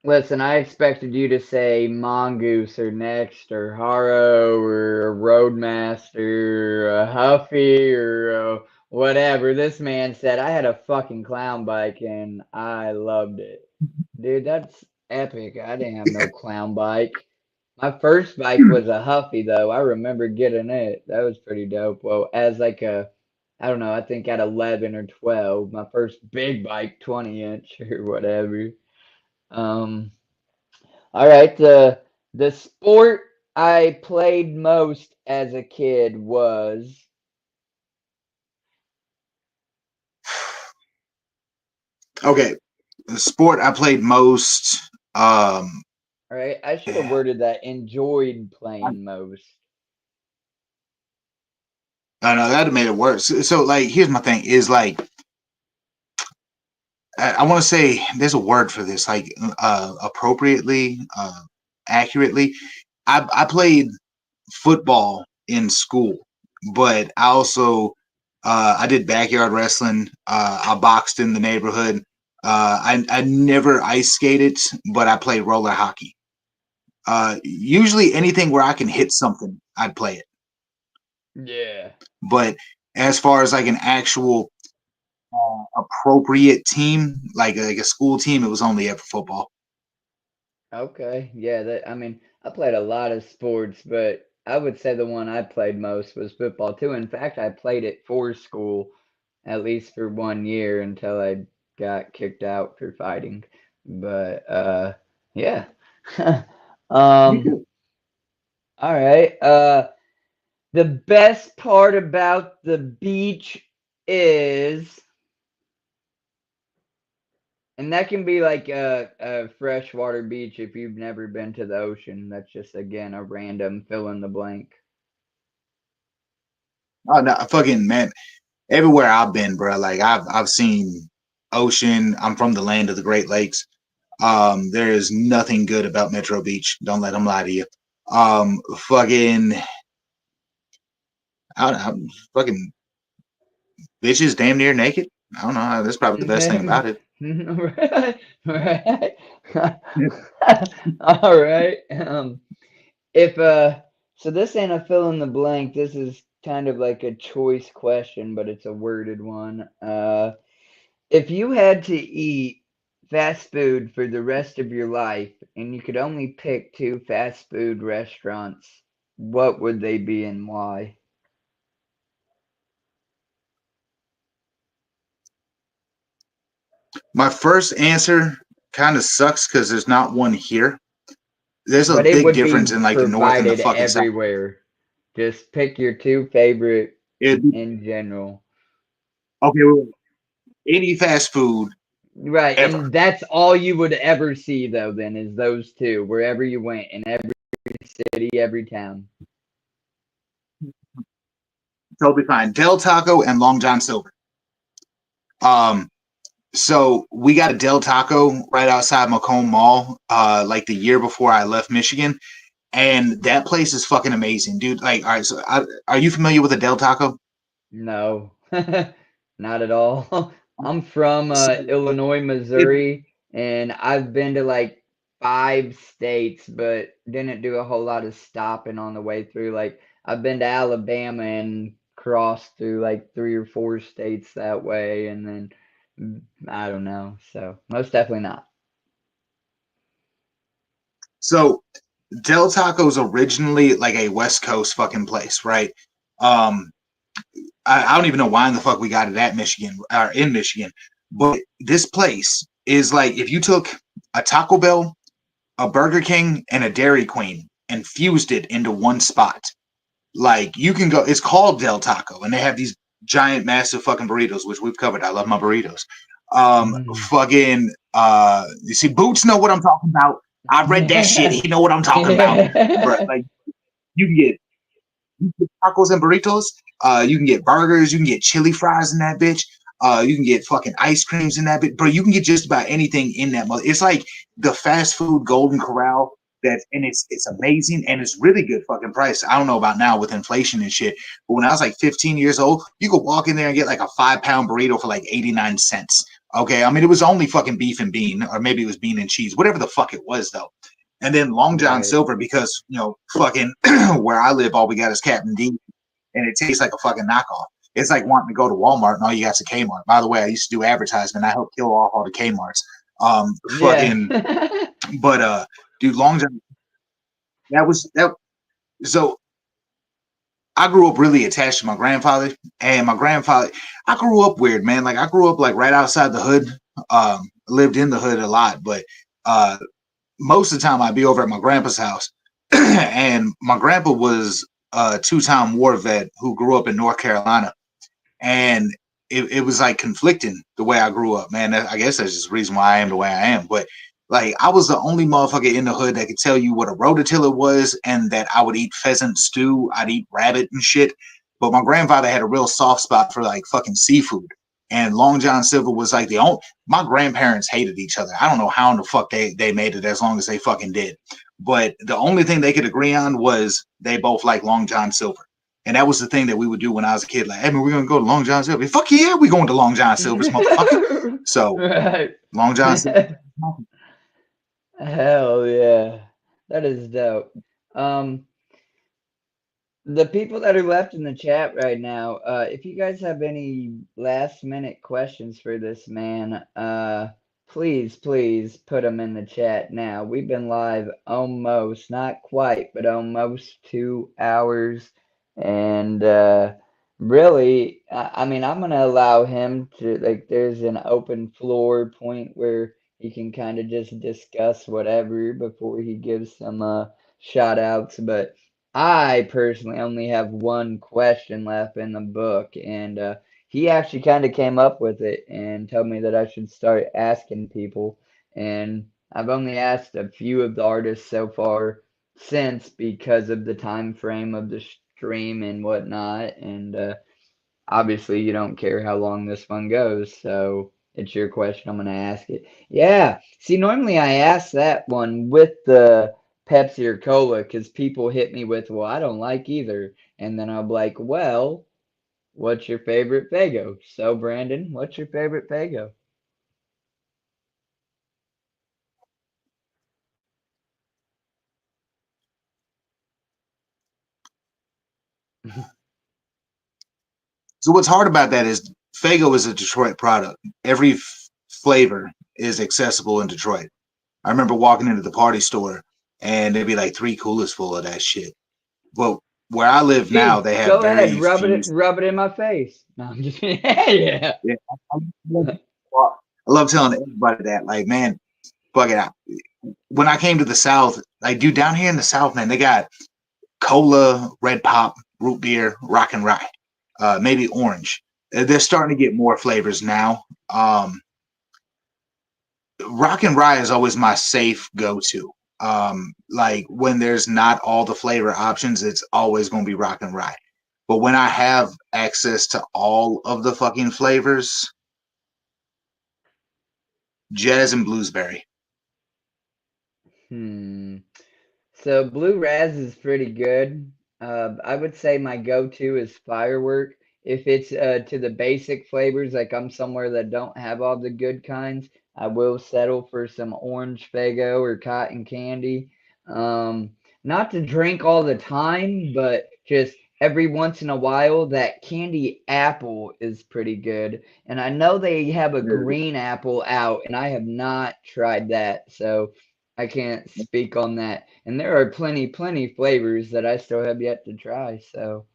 listen, I expected you to say Mongoose or Next or Haro or a Roadmaster or a Huffy or whatever. This man said I had a fucking clown bike and I loved it. Dude, that's epic. I didn't have no clown bike. My first bike was a Huffy though. I remember getting it. That was pretty dope. Well, as like a I don't know, I think at 11 or 12, my first big bike, 20 inch or whatever. Um all right, the sport I played most as a kid was Okay. The sport I played most, all right. I should have I, worded that enjoyed playing most. I know that'd have made it worse. So like here's my thing is like I want to say there's a word for this, like appropriately, accurately. I played. football in school, but I also I did backyard wrestling. I boxed in the neighborhood. I never ice skated, but I played roller hockey. Usually anything where I can hit something, I'd play it. Yeah. But as far as like an actual appropriate team, like a school team, it was only ever football. Okay. Yeah, I mean, I played a lot of sports, but I would say the one I played most was football too. In fact, I played it for school at least for 1 year until I got kicked out for fighting. But yeah. Me um too. all right. The best part about the beach is, and that can be like a freshwater beach if you've never been to the ocean. That's just again a random fill in the blank. Oh no, fucking man! Everywhere I've been, bro, like I've seen ocean. I'm from the land of the Great Lakes. There is nothing good about Metro Beach. Don't let them lie to you. Fucking, I don't know, fucking bitches damn near naked. I don't know. That's probably the best thing about it. Right, right. All right. If so this ain't a fill in the blank. This is kind of like a choice question, but it's a worded one. If you had to eat fast food for the rest of your life and you could only pick two fast food restaurants, what would they be and why? My first answer kind of sucks because there's not one here. There's a But it big would difference be in like the north and the provided fucking south. everywhere. Just pick your two favorite It, in general. okay, well, any fast food Right, ever. and that's all you would ever see though then is those two, wherever you went, in every city, every town. Totally fine. Del Taco and Long John Silver. Um, so we got a Del Taco right outside Macomb Mall, like the year before I left Michigan, and that place is fucking amazing, dude. Like, all right, so are you familiar with a Del Taco? No, not at all. I'm from So Illinois, it, Missouri, and I've been to like 5 states, but didn't do a whole lot of stopping on the way through. Like I've been to Alabama and crossed through like 3 or 4 states that way, and then I don't know. So most definitely not. so Del Taco's originally like a West Coast fucking place, right? Um, I don't even know why in the fuck we got it at Michigan or in Michigan, but this place is like if you took a Taco Bell, a Burger King, and a Dairy Queen and fused it into one spot. Like you can go, it's called Del Taco, and they have these giant, massive fucking burritos, which we've covered. I love my burritos. Mm. Fucking, you see, Boots know what I'm talking about. I read that shit. He know what I'm talking about, bro. Yeah. Like you can get tacos and burritos. You can get burgers. You can get chili fries in that bitch. You can get fucking ice creams in that bitch, bro. You can get just about anything in that mother. It's like the fast food Golden Corral. That and it's amazing and it's really good fucking price. I don't know about now with inflation and shit, but when I was like 15 years old, you could walk in there and get like a 5 pound burrito for like 89 cents. Okay, I mean it was only fucking beef and bean, or maybe it was bean and cheese, whatever the fuck it was though. And then Long John Right. Silver, because fucking where I live, all we got is Captain D, and it tastes like a fucking knockoff. It's like wanting to go to Walmart and all you got is a Kmart. By the way, I used to do advertisement. I helped kill off all the Kmarts. Yeah. Fucking, but dude, Long John, that was that. So I grew up really attached to my grandfather, and my grandfather. I grew up weird, man. Like I grew up like right outside the hood. Lived in the hood a lot, but uh, most of the time I'd be over at my grandpa's house, and my grandpa was a two-time war vet who grew up in North Carolina, and it was like conflicting the way I grew up, man. I guess that's just the reason why I am the way I am. But like I was the only motherfucker in the hood that could tell you what a rototiller was and that I would eat pheasant stew, I'd eat rabbit and shit. But my grandfather had a real soft spot for like fucking seafood. And Long John Silver was like the only my grandparents hated each other. I don't know how in the fuck they made it as long as they fucking did. But the only thing they could agree on was they both like Long John Silver. And that was the thing that we would do when I was a kid. Like, hey, man, we're going to go to Long John Silver. Fuck yeah, we going to Long John Silver's, motherfucker. So, Right. Long John Silver. Hell yeah. That is dope. Um, the people that are left in the chat right now, if you guys have any last minute questions for this man, please put them in the chat now. We've been live almost, not quite, but almost 2 hours. And really, I mean, I'm gonna allow him to, like, there's an open floor point where he can kind of just discuss whatever before he gives some shout outs. But I personally only have one question left in the book, and he actually kind of came up with it and told me that I should start asking people. And I've only asked a few of the artists so far since because of the time frame of the stream and whatnot. And obviously, you don't care how long this one goes, so it's your question. I'm going to ask it. Yeah. See, normally I ask that one with the Pepsi or Cola because people hit me with, well, I don't like either. And then I'll be like, well, what's your favorite Fago? So, Brandon, what's your favorite Fago? So what's hard about that is Fago is a Detroit product. Every flavor is accessible in Detroit. I remember walking into the party store and there'd be like 3 coolers full of that shit. But where I live now, Gee, they have go ahead, very few. rub it in my face. No, I'm just kidding. Yeah. Yeah, I love telling everybody that. Like, man, fuck it out. When I came to the South, like, dude, down here in the South, man, they got cola, red pop, root beer, rock and rye, maybe orange. They're starting to get more flavors now. Rock and rye is always my safe go-to. Like when there's not all the flavor options, it's always going to be rock and rye. But when I have access to all of the fucking flavors, jazz and blueberry. So Blue Raz is pretty good. I would say my go-to is Firework. If it's to the basic flavors, like I'm somewhere that don't have all the good kinds, I will settle for some orange Fago or cotton candy. Um, Not to drink all the time, but just every once in a while, that candy apple is pretty good. And I know they have a green apple out, and I have not tried that, so I can't speak on that. And there are plenty flavors that I still have yet to try. So,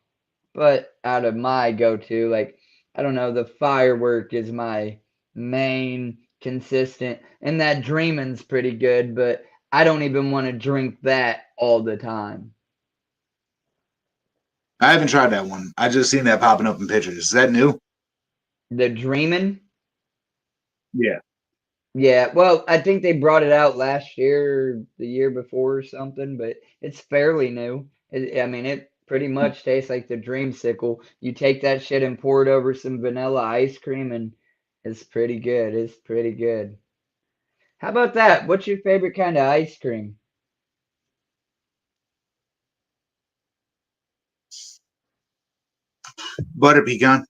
but out of my go-to, like, I don't know, the Firework is my main consistent, and that Dreamin's pretty good, but I don't even want to drink that all the time. I haven't tried that one. I just seen that popping up in pictures. Is that new? The Dreamin'? Yeah. Yeah, well, I think they brought it out last year or the year before or something, but it's fairly new. I mean, it pretty much tastes like the Dreamsicle. You take that shit and pour it over some vanilla ice cream, and it's pretty good. It's pretty good. How about that? What's your favorite kind of ice cream? Butter pecan.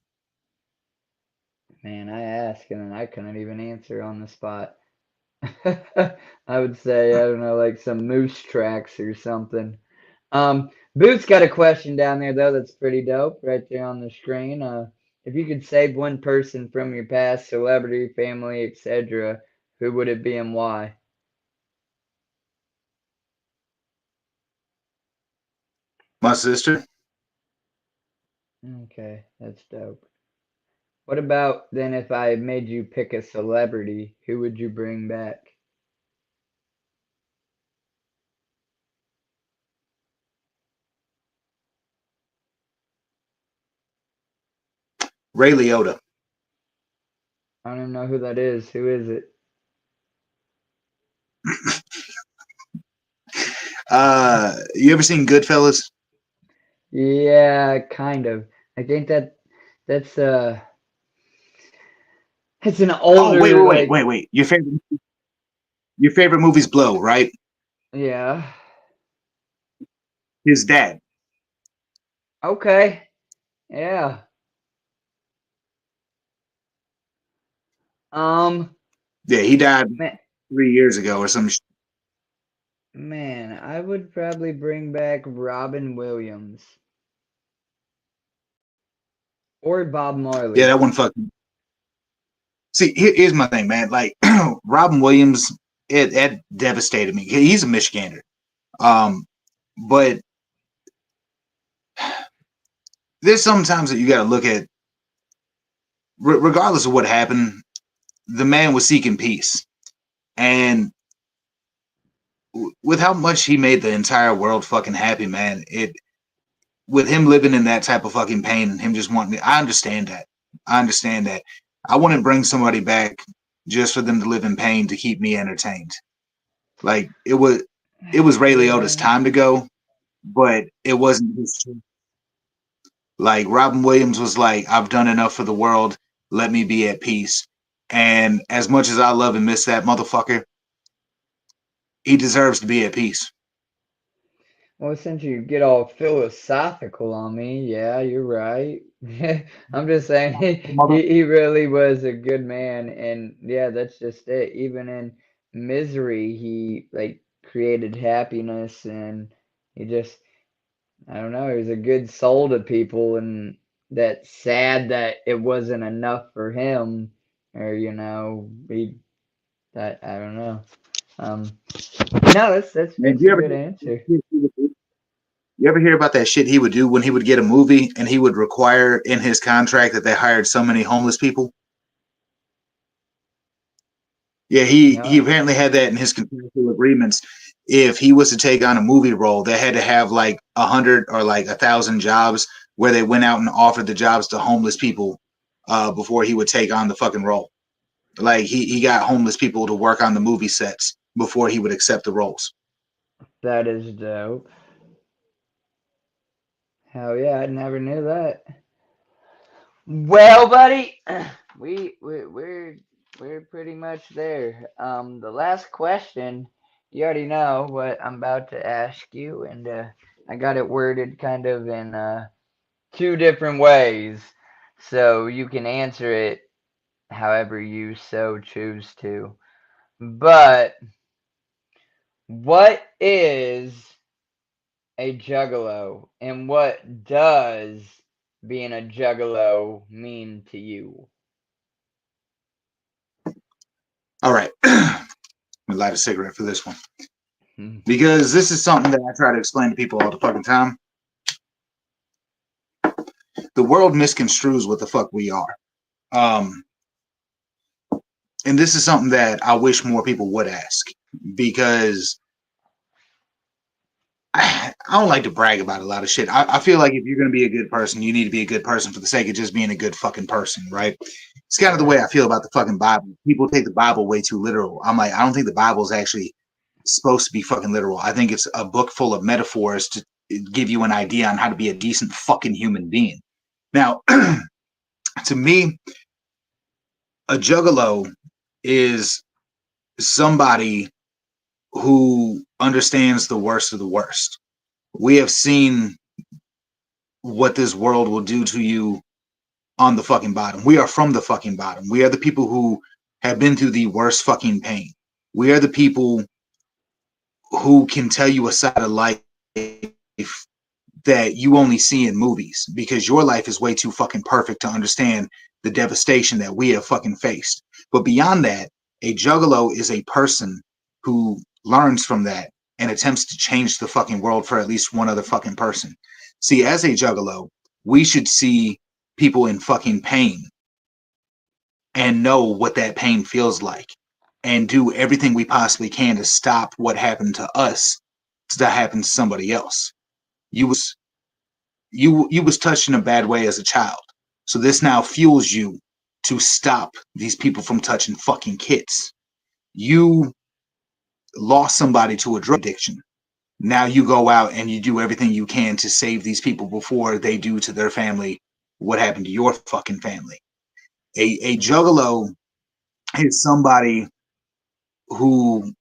Man, I asked and then I couldn't even answer on the spot. I would say, I don't know, like some moose tracks or something. Boots got a question down there though that's pretty dope right there on the screen. If you could save one person from your past, celebrity, family, etc., who would it be and why? My sister. Okay, that's dope. What about then if I made you pick a celebrity, who would you bring back? Ray Liotta. I don't even know who that is. Who is it? You ever seen Goodfellas? Yeah, kind of. I think that's it's an Oh, older like wait. Your favorite movie's Blow, right? yeah. His dad. Okay. Yeah. Um. Yeah, he died Man, 3 years ago or some. man, I would probably bring back Robin Williams or Bob Yeah, Marley. that one fucking. See, here's my thing, man. Like Robin Williams, it devastated me. He's a Michigander. Um, but there's sometimes that you got to look at, regardless of what happened, the man was seeking peace, and with how much he made the entire world fucking happy, man. It with him living in that type of fucking pain and him just wanting. I understand that. I understand that. I wouldn't bring somebody back just for them to live in pain to keep me entertained. Like it was Ray Liotta's Yeah. time to go, but it wasn't his. Like Robin Williams was like, I've done enough for the world. Let me be at peace. And as much as I love and miss that motherfucker, he deserves to be at peace. Well, since you get all philosophical on me, yeah, you're right. I'm just saying Mother, he really was a good man, and yeah, that's just it. Even in misery, he like created happiness, and he just I don't know, he was a good soul to people, and that's sad that it wasn't enough for him, or he that I don't know. Um, no, man, that's a good answer. you ever hear about that shit he would do when he would get a movie and he would require in his contract that they hired so many homeless people? Yeah, he No, apparently had that in his contractual agreements. If he was to take on a movie role, they had to have like 100 or like 1,000 jobs where they went out and offered the jobs to homeless people before he would take on the fucking role. Like he got homeless people to work on the movie sets before he would accept the roles. that is dope. Hell yeah, I never knew that. Well, buddy, we're pretty much there. The last question, you already know what I'm about to ask you, and I got it worded kind of in two different ways, so you can answer it however you so choose to. But what is a juggalo, and what does being a juggalo mean to you? All right. I'm gonna light a cigarette for this one. Because this is something that I try to explain to people all the fucking time. The world misconstrues what the fuck we are. Um, and this is something that I wish more people would ask because I don't like to brag about a lot of shit. I feel like if you're going to be a good person, you need to be a good person for the sake of just being a good fucking person, right? It's kind of the way Right. I feel about the fucking Bible. People take the Bible way too literal. I'm like, I don't think the Bible is actually supposed to be fucking literal. I think it's a book full of metaphors to give you an idea on how to be a decent fucking human being. Now, to me, a juggalo is somebody who understands the worst of the worst. We have seen what this world will do to you on the fucking bottom. We are from the fucking bottom. We are the people who have been through the worst fucking pain. We are the people who can tell you a side of life that you only see in movies because your life is way too fucking perfect to understand the devastation that we have fucking faced. But beyond that, a juggalo is a person who learns from that and attempts to change the fucking world for at least one other fucking person. See, as a juggalo, we should see people in fucking pain and know what that pain feels like and do everything we possibly can to stop what happened to us to happen to somebody else. You was you was touched in a bad way as a child. So this now fuels you to stop these people from touching fucking kids. You lost somebody to a drug addiction. Now you go out and you do everything you can to save these people before they do to their family what happened to your fucking family. A juggalo is somebody who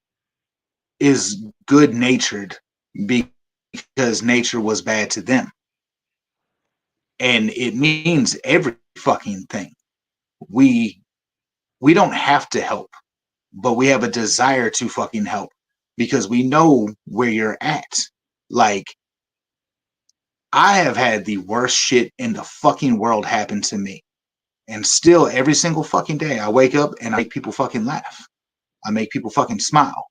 is good natured because nature was bad to them. And it means every fucking thing. We we don't have to help, but we have a desire to fucking help because we know where you're at. Like, I have had the worst shit in the fucking world happen to me. And still, every single fucking day, I wake up and I make people fucking laugh. I make people fucking smile.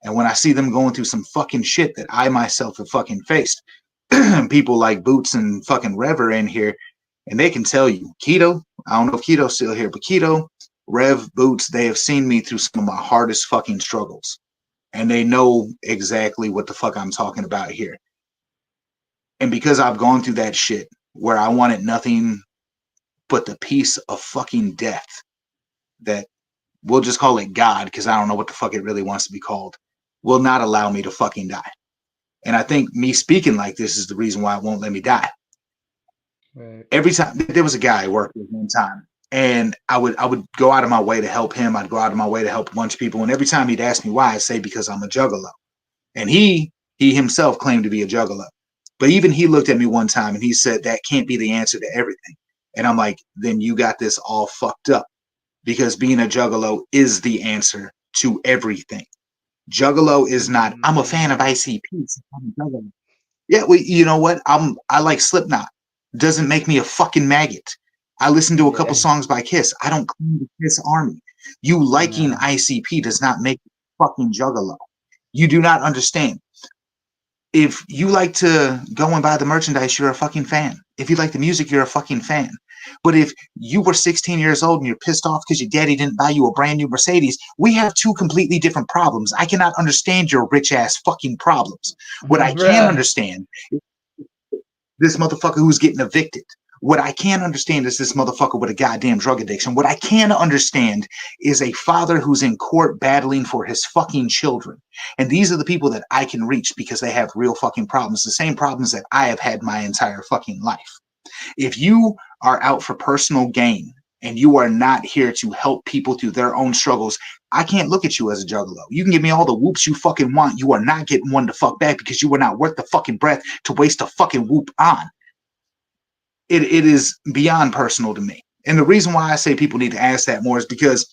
And when I see them going through some fucking shit that I myself have fucking faced, people like Boots and fucking Rever in here, and they can tell you, Keto, I don't know if Keto's still here, but Keto, Rev, Boots, they have seen me through some of my hardest fucking struggles. And they know exactly what the fuck I'm talking about here. And because I've gone through that shit where I wanted nothing but the peace of fucking death, that we'll just call it God, because I don't know what the fuck it really wants to be called, will not allow me to fucking die. And I think me speaking like this is the reason why it won't let me die. Right. Every time there was a guy I worked with one time, and I would go out of my way to help him. I'd go out of my way to help a bunch of people. And every time he'd ask me why, I'd say because I'm a juggalo. And he himself claimed to be a juggalo. But even he looked at me one time and he said, that can't be the answer to everything. And I'm like, then you got this all fucked up, because being a juggalo is the answer to everything. Juggalo is not, I'm a fan of ICP. So I'm a juggalo. Yeah, well, you know what? I like Slipknot. Doesn't make me a fucking maggot. I listen to a couple Yeah. songs by Kiss. I don't claim the Kiss Army. You liking No. ICP does not make you fucking juggalo. You do not understand. If you like to go and buy the merchandise, you're a fucking fan. If you like the music, you're a fucking fan. But if you were 16 years old and you're pissed off because your daddy didn't buy you a brand new Mercedes, we have two completely different problems. I cannot understand your rich ass fucking problems. What I can Bruh. understand is this motherfucker who's getting evicted. What I can understand is this motherfucker with a goddamn drug addiction. What I can understand is a father who's in court battling for his fucking children. And these are the people that I can reach because they have real fucking problems, the same problems that I have had my entire fucking life. If you are out for personal gain and you are not here to help people through their own struggles, I can't look at you as a juggalo. You can give me all the whoops you fucking want. You are not getting one to fuck back because you are not worth the fucking breath to waste a fucking whoop on. It is beyond personal to me. And the reason why I say people need to ask that more is because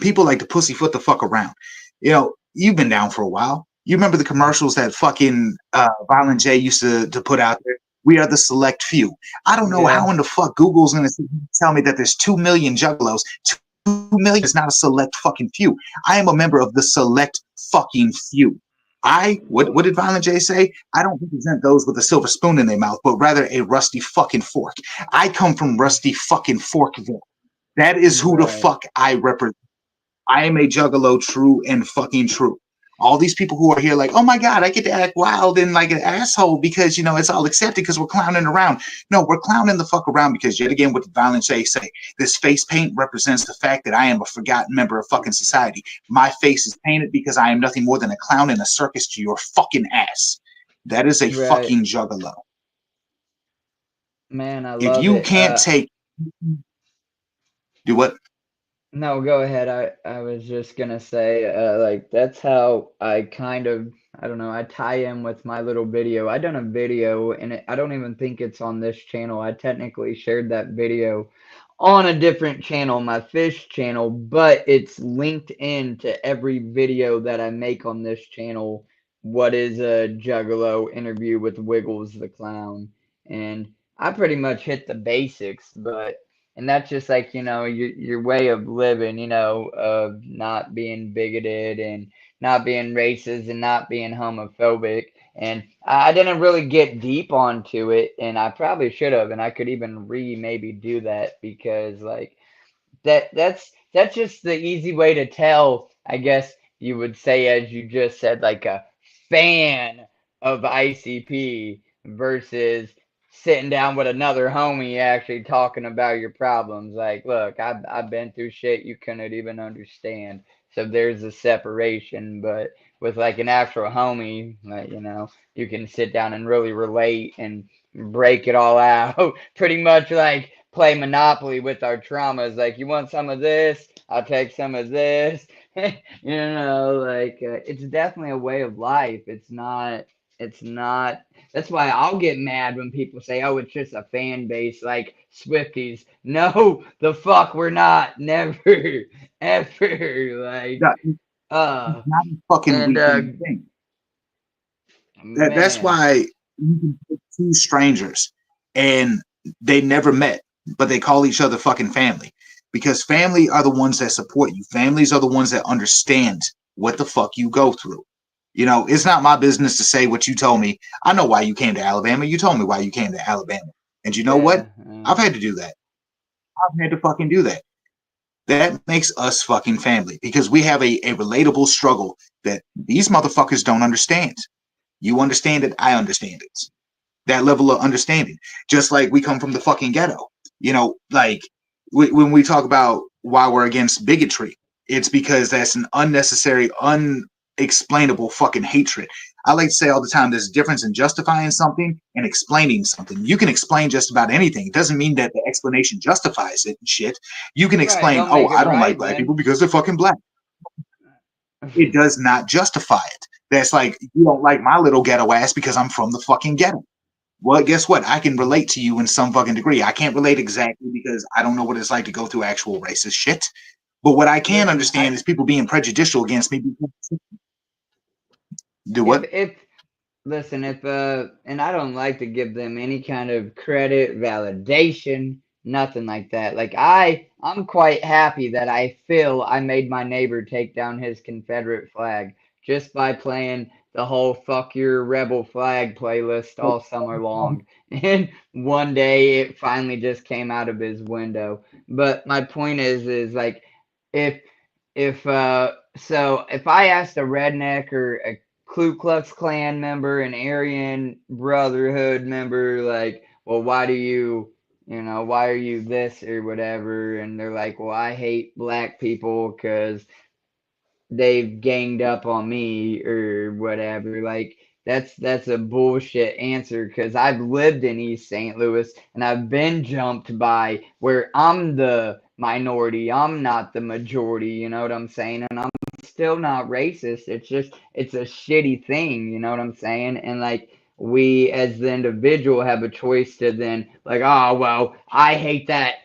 people like to pussyfoot the fuck around. You know, you've been down for a while. You remember the commercials that fucking Violent J used to put out there? We are the select few. I don't know how Yeah. in the fuck Google's going to tell me that there's 2 million juggalos. 2 million is not a select fucking few. I am a member of the select fucking few. What did Violent J say? I don't represent those with a silver spoon in their mouth, but rather a rusty fucking fork. I come from rusty fucking Forkville. That is who the Right. fuck I represent. I am a juggalo, true and fucking true. All these people who are here like, oh my God, I get to act wild and like an asshole because, you know, it's all accepted because we're clowning around. No, we're clowning the fuck around because, yet again, what did Violent J say? This face paint represents the fact that I am a forgotten member of fucking society. My face is painted because I am nothing more than a clown in a circus to your fucking ass. That is a Right. fucking juggalo. Man, I If love you it. can't take, do what? No, go ahead. I was just gonna say, like that's how I kind of, I don't know, I tie in with my little video. I done a video and I don't even think it's on this channel. I technically shared that video on a different channel, my fish channel, but it's linked in to every video that I make on this channel. What is a Juggalo interview with Wiggles the Clown? And I pretty much hit the basics, but and that's just like, your way of living, of not being bigoted and not being racist and not being homophobic. And I didn't really get deep onto it, and I probably should have, and I could even maybe do that because like that's just the easy way to tell, I guess you would say, as you just said, like a fan of ICP versus sitting down with another homie actually talking about your problems. Like, look, I've been through shit you couldn't even understand. So there's a separation, but with like an actual homie, like, you can sit down and really relate and break it all out. Pretty much like play Monopoly with our traumas. Like, you want some of this? I'll take some of this. Like, it's definitely a way of life. It's not. It's not. That's why I'll get mad when people say, "Oh, it's just a fan base like Swifties." No, the fuck, we're not. Never, ever. Like, That- uh, It's not a fucking and weekend thing. That's man, why you can pick two strangers and they never met, but they call each other fucking family. Because family are the ones that support you. Families are the ones that understand what the fuck you go through. You know, it's not my business to say what you told me. I know why you came to Alabama. You told me why you came to Alabama. And you know what? yeah, I've had to do that. I've had to fucking do that. That makes us fucking family because we have a relatable struggle that these motherfuckers don't understand. You understand it, I understand it. That level of understanding. Just like we come from the fucking ghetto. You know, like when we talk about why we're against bigotry, it's because that's an unnecessary, unexplainable fucking hatred. I like to say all the time there's a difference in justifying something and explaining something. You can explain just about anything. It doesn't mean that the explanation justifies it and shit. You can right. explain, Don't oh, make it I don't like right, black man. people because they're fucking black. It does not justify it. That's like, you don't like my little ghetto ass because I'm from the fucking ghetto. Well, guess what? I can relate to you in some fucking degree. I can't relate exactly because I don't know what it's like to go through actual racist shit. But what I can Listen, understand is people being prejudicial against me. Do what? if listen, if and I don't like to give them any kind of credit, validation, nothing like that. Like I'm quite happy that I feel I made my neighbor take down his Confederate flag just by playing the whole fuck your rebel flag playlist all summer long. And one day it finally just came out of his window. But my point is like if if I asked a redneck or a Ku Klux Klan member, an Aryan Brotherhood member, like, well, why do you, why are you this or whatever? And they're like, well, I hate black people because they've ganged up on me or whatever. Like, that's a bullshit answer because I've lived in East St. Louis and I've been jumped by where I'm the minority, I'm not the majority, you know what I'm saying? And I'm still not racist. It's just it's a shitty thing, you know what I'm saying? And like we as the individual have a choice to then like, oh well, I hate that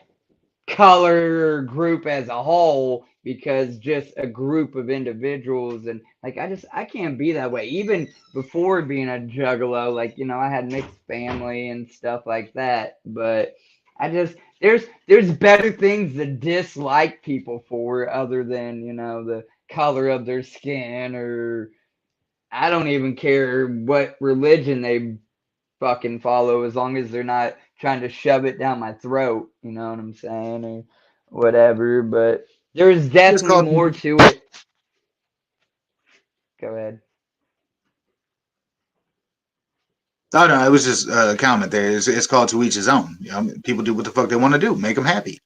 color group as a whole because just a group of individuals and like I can't be that way even before being a juggalo like I had mixed family and stuff like that but I just there's better things to dislike people for other than the color of their skin or I don't even care what religion they fucking follow as long as they're not trying to shove it down my throat, you know what I'm saying, or whatever. But there's It's definitely called. more to it. Go ahead. Oh no, it was just a comment there. It's called to each his own. You know, people do what the fuck they want to do. Make them happy.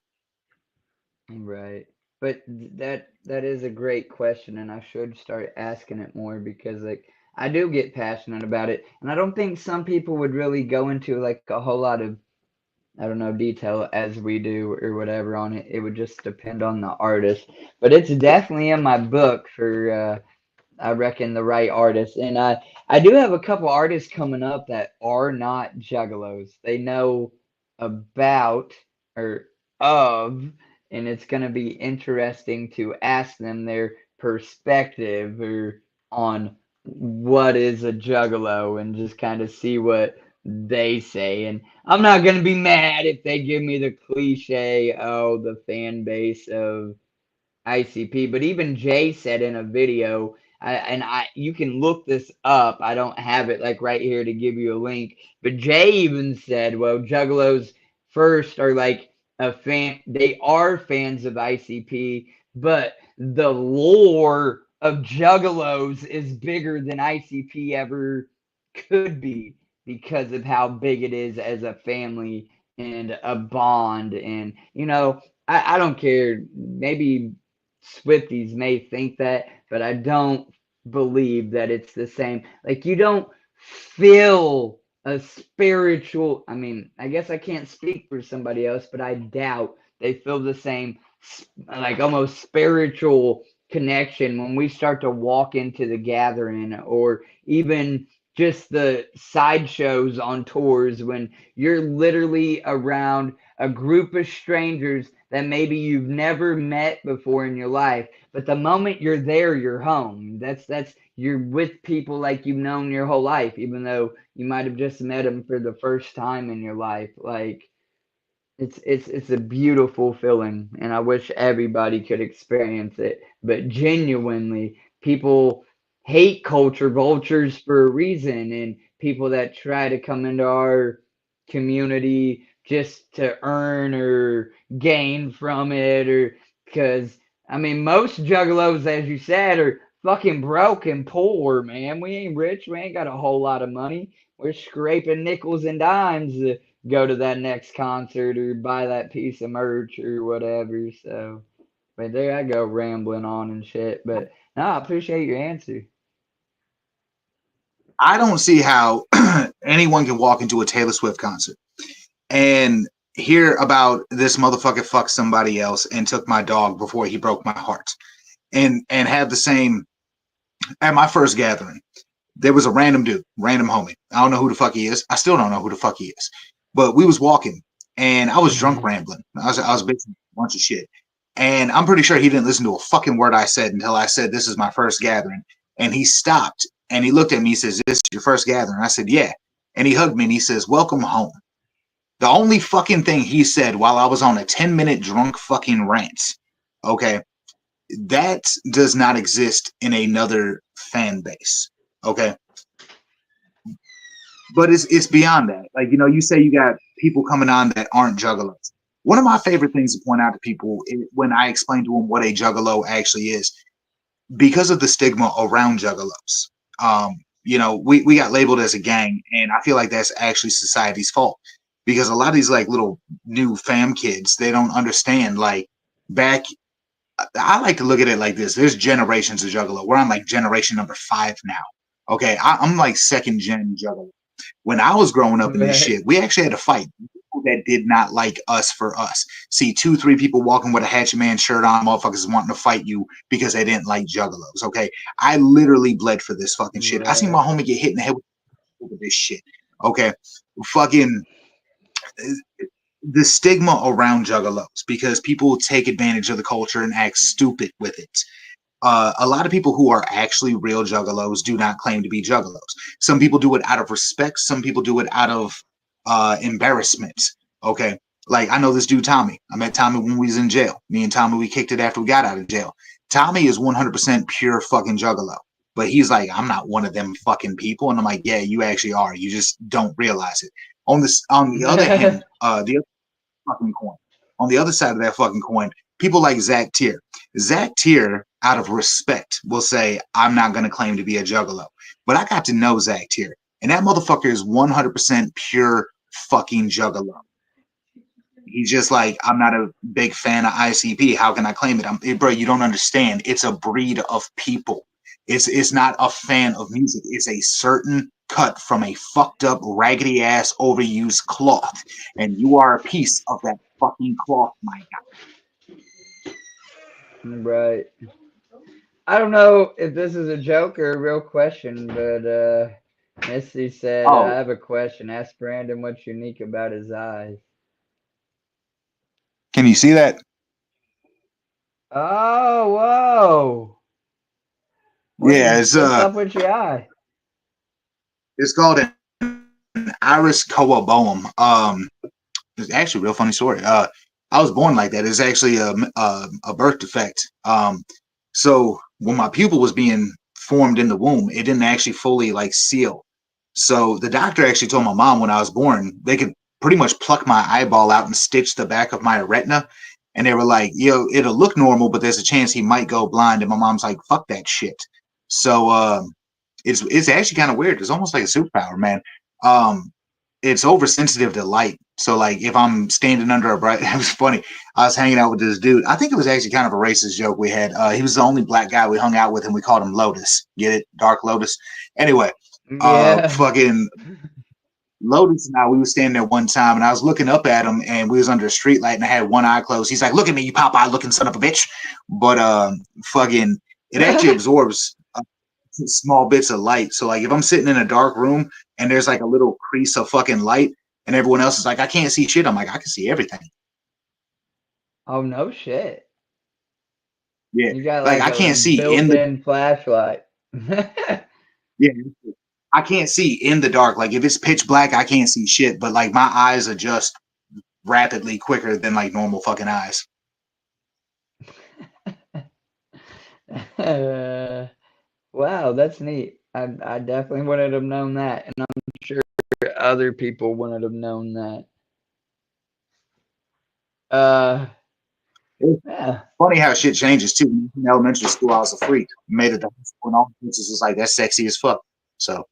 Right. But that is a great question, and I should start asking it more because like I do get passionate about it, and I don't think some people would really go into like a whole lot of I don't know detail as we do or whatever on it. It would just depend on the artist. But it's definitely in my book for I reckon the right artist. And I do have a couple artists coming up that are not juggalos. They know about or of, and it's going to be interesting to ask them their perspective or on what is a juggalo and just kind of see what they say. And I'm not going to be mad if they give me the cliche, oh, the fan base of ICP, but even Jay said in a video, you can look this up. I don't have it like right here to give you a link, but Jay even said, well, Juggalos first are like a fan. They are fans of ICP, but the lore of Juggalos is bigger than ICP ever could be because of how big it is as a family and a bond and I don't care. Maybe Swifties may think that, but I don't believe that it's the same. Like you don't feel a spiritual. I mean, I guess I can't speak for somebody else, but I doubt they feel the same, like almost spiritual connection when we start to walk into the gathering, or even just the sideshows on tours when you're literally around a group of strangers that maybe you've never met before in your life, but the moment you're there, you're home. That's you're with people like you've known your whole life, even though you might have just met them for the first time in your life. Like it's a beautiful feeling, and I wish everybody could experience it. But genuinely, people hate culture vultures for a reason, and people that try to come into our community just to earn or gain from it, or because I mean, most juggalos, as you said, are fucking broke and poor, man. We ain't rich. We ain't got a whole lot of money. We're scraping nickels and dimes go to that next concert or buy that piece of merch or whatever. So, but there I go rambling on and shit. But no, I appreciate your answer. I don't see how anyone can walk into a Taylor Swift concert and hear about this motherfucker fucked somebody else and took my dog before he broke my heart, and have the same at my first gathering. There was a random dude, random homie. I don't know who the fuck he is. I still don't know who the fuck he is. But we was walking, and I was drunk rambling. I was bitching a bunch of shit, and I'm pretty sure he didn't listen to a fucking word I said until I said, "This is my first gathering," and he stopped and he looked at me. He says, "This is your first gathering?" I said, "Yeah," and he hugged me and he says, "Welcome home." The only fucking thing he said while I was on a 10-minute drunk fucking rant, okay, that does not exist in another fan base, okay? But it's beyond that. Like, you know, you say you got people coming on that aren't juggalos. One of my favorite things to point out to people when I explain to them what a juggalo actually is, because of the stigma around juggalos. You know, we got labeled as a gang, and I feel like that's actually society's fault, because a lot of these like little new fam kids, they don't understand. Like, back, I like to look at it like this: there's generations of juggalo. We're on like generation number 5 now. Okay, I'm like second gen juggalo. When I was growing up in this Right. shit, we actually had to fight people that did not like us for us. See 2, 3 people walking with a Hatchet Man shirt on, motherfuckers wanting to fight you because they didn't like juggalos. Okay, I literally bled for this fucking shit. I seen Right. my homie get hit in the head with this shit. Okay, fucking the stigma around juggalos, because people take advantage of the culture and act stupid with it. A lot of people who are actually real juggalos do not claim to be juggalos. Some people do it out of respect. Some people do it out of embarrassment. Okay. Like, I know this dude, Tommy. I met Tommy when we was in jail. Me and Tommy, we kicked it after we got out of jail. Tommy is 100% pure fucking juggalo. But he's like, I'm not one of them fucking people. And I'm like, yeah, you actually are. You just don't realize it. On the other hand, the other fucking coin. On the other side of that fucking coin, people like Zach Tier. Zach Tier, out of respect, will say, I'm not going to claim to be a juggalo. But I got to know Zach Tier, and that motherfucker is 100% pure fucking juggalo. He's just like, I'm not a big fan of ICP. How can I claim it? Bro, you don't understand. It's a breed of people. It's not a fan of music. It's a certain cut from a fucked up, raggedy ass, overused cloth, and you are a piece of that fucking cloth, my guy. Right. I don't know if this is a joke or a real question, but Misty said, I Oh, have a question. Ask Brandon what's unique about his eyes. can you see that? Oh, whoa. Yeah, What's up with your eye? it's called an iris koa boum. It's actually a real funny story. I was born like that. It's actually a birth defect. So when my pupil was being formed in the womb, it didn't actually fully like seal. So the doctor actually told my mom when I was born, they could pretty much pluck my eyeball out and stitch the back of my retina. And they were like, yo, it'll look normal, but there's a chance he might go blind. And my mom's like, fuck that shit. So it's actually kind of weird. It's almost like a superpower, man. Um, it's oversensitive to light. So like if I'm standing under a bright, it was funny. I was hanging out with this dude. I think it was actually kind of a racist joke we had. He was the only black guy we hung out with, and we called him Lotus. Get it? Dark Lotus. Anyway, Yeah. fucking Lotus and I, we were standing there one time, and I was looking up at him, and we was under a street light, and I had one eye closed. He's like, "Look at me, you Popeye looking son of a bitch." But fucking, it actually absorbs. small bits of light. So like if I'm sitting in a dark room and there's like a little crease of fucking light and everyone else is like, I can't see shit. I'm like, I can see everything. Oh no shit. Yeah. You got Like like I a can't see in the built-in flashlight. yeah. I can't see in the dark. Like if it's pitch black, I can't see shit. But like my eyes adjust rapidly quicker than like normal fucking eyes. Wow, that's neat. I definitely wouldn't have known that, and I'm sure other people wouldn't have known that. Uh, It's yeah. funny how shit changes too. In elementary school, I was a freak. Made it to high school, and all the bitches was like, "That's sexy as fuck." So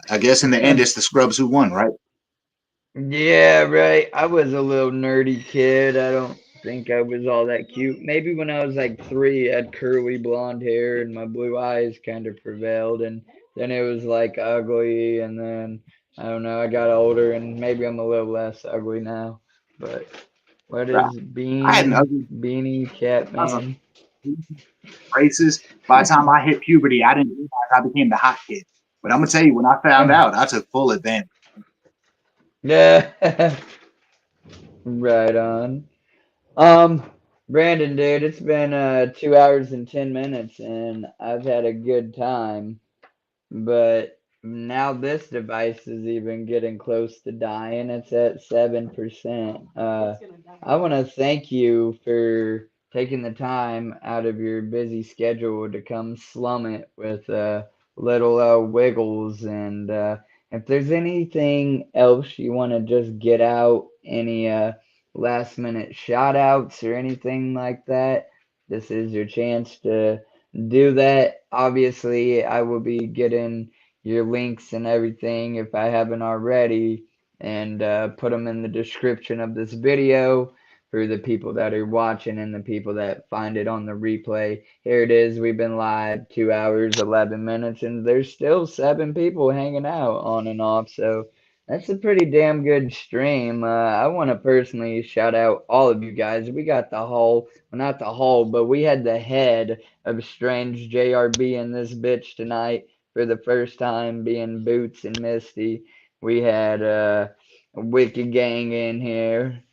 I guess in the end, it's the scrubs who won, right? Yeah, right. I was a little nerdy kid. I don't think I was all that cute. Maybe when I was like 3, I had curly blonde hair and my blue eyes kind of prevailed, and then it was like ugly, and then I don't know, I got older and maybe I'm a little less ugly now. But what Right. is I had an Bean ugly Beanie Cat Man? braces. By the time I hit puberty, I didn't realize I became the hot kid. But I'm gonna tell you, when I found out, I took full advantage. Yeah, right on. Um, Brandon, dude, it's been 2 hours and 10 minutes, and I've had a good time. But now this device is even getting close to dying. It's at 7%. I want to thank you for taking the time out of your busy schedule to come slum it with little Wiggles. And if there's anything else you want to just get out, any last minute shout outs or anything like that, this is your chance to do that. Obviously, I will be getting your links and everything if I haven't already, and put them in the description of this video for the people that are watching and the people that find it on the replay. Here it is. We've been live 2 hours, 11 minutes, and there's still 7 people hanging out on and off. So that's a pretty damn good stream. I want to personally shout out all of you guys. We got the whole, well, not the whole, but we had the head of Strange JRB in this bitch tonight for the first time, being Boots and Misty. We had Wicked Gang in here,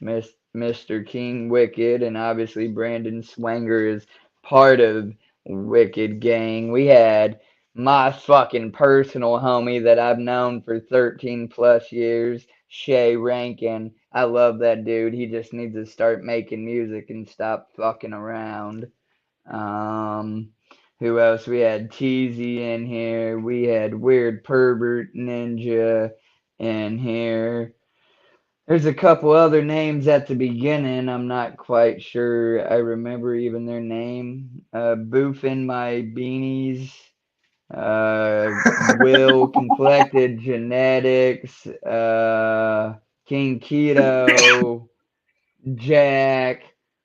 Mr. King Wicked, and obviously Brandon Swanger is part of Wicked Gang. We had my fucking personal homie that I've known for 13 plus years, Shay Rankin. I love that dude. He just needs to start making music and stop fucking around. Um, who else? We had Teasy in here. We had Weird Pervert Ninja in here. There's a couple other names at the beginning. I'm not quite sure I remember even their name. Boofing My Beanies. Will Conflicted Genetics. King Keto. Jack.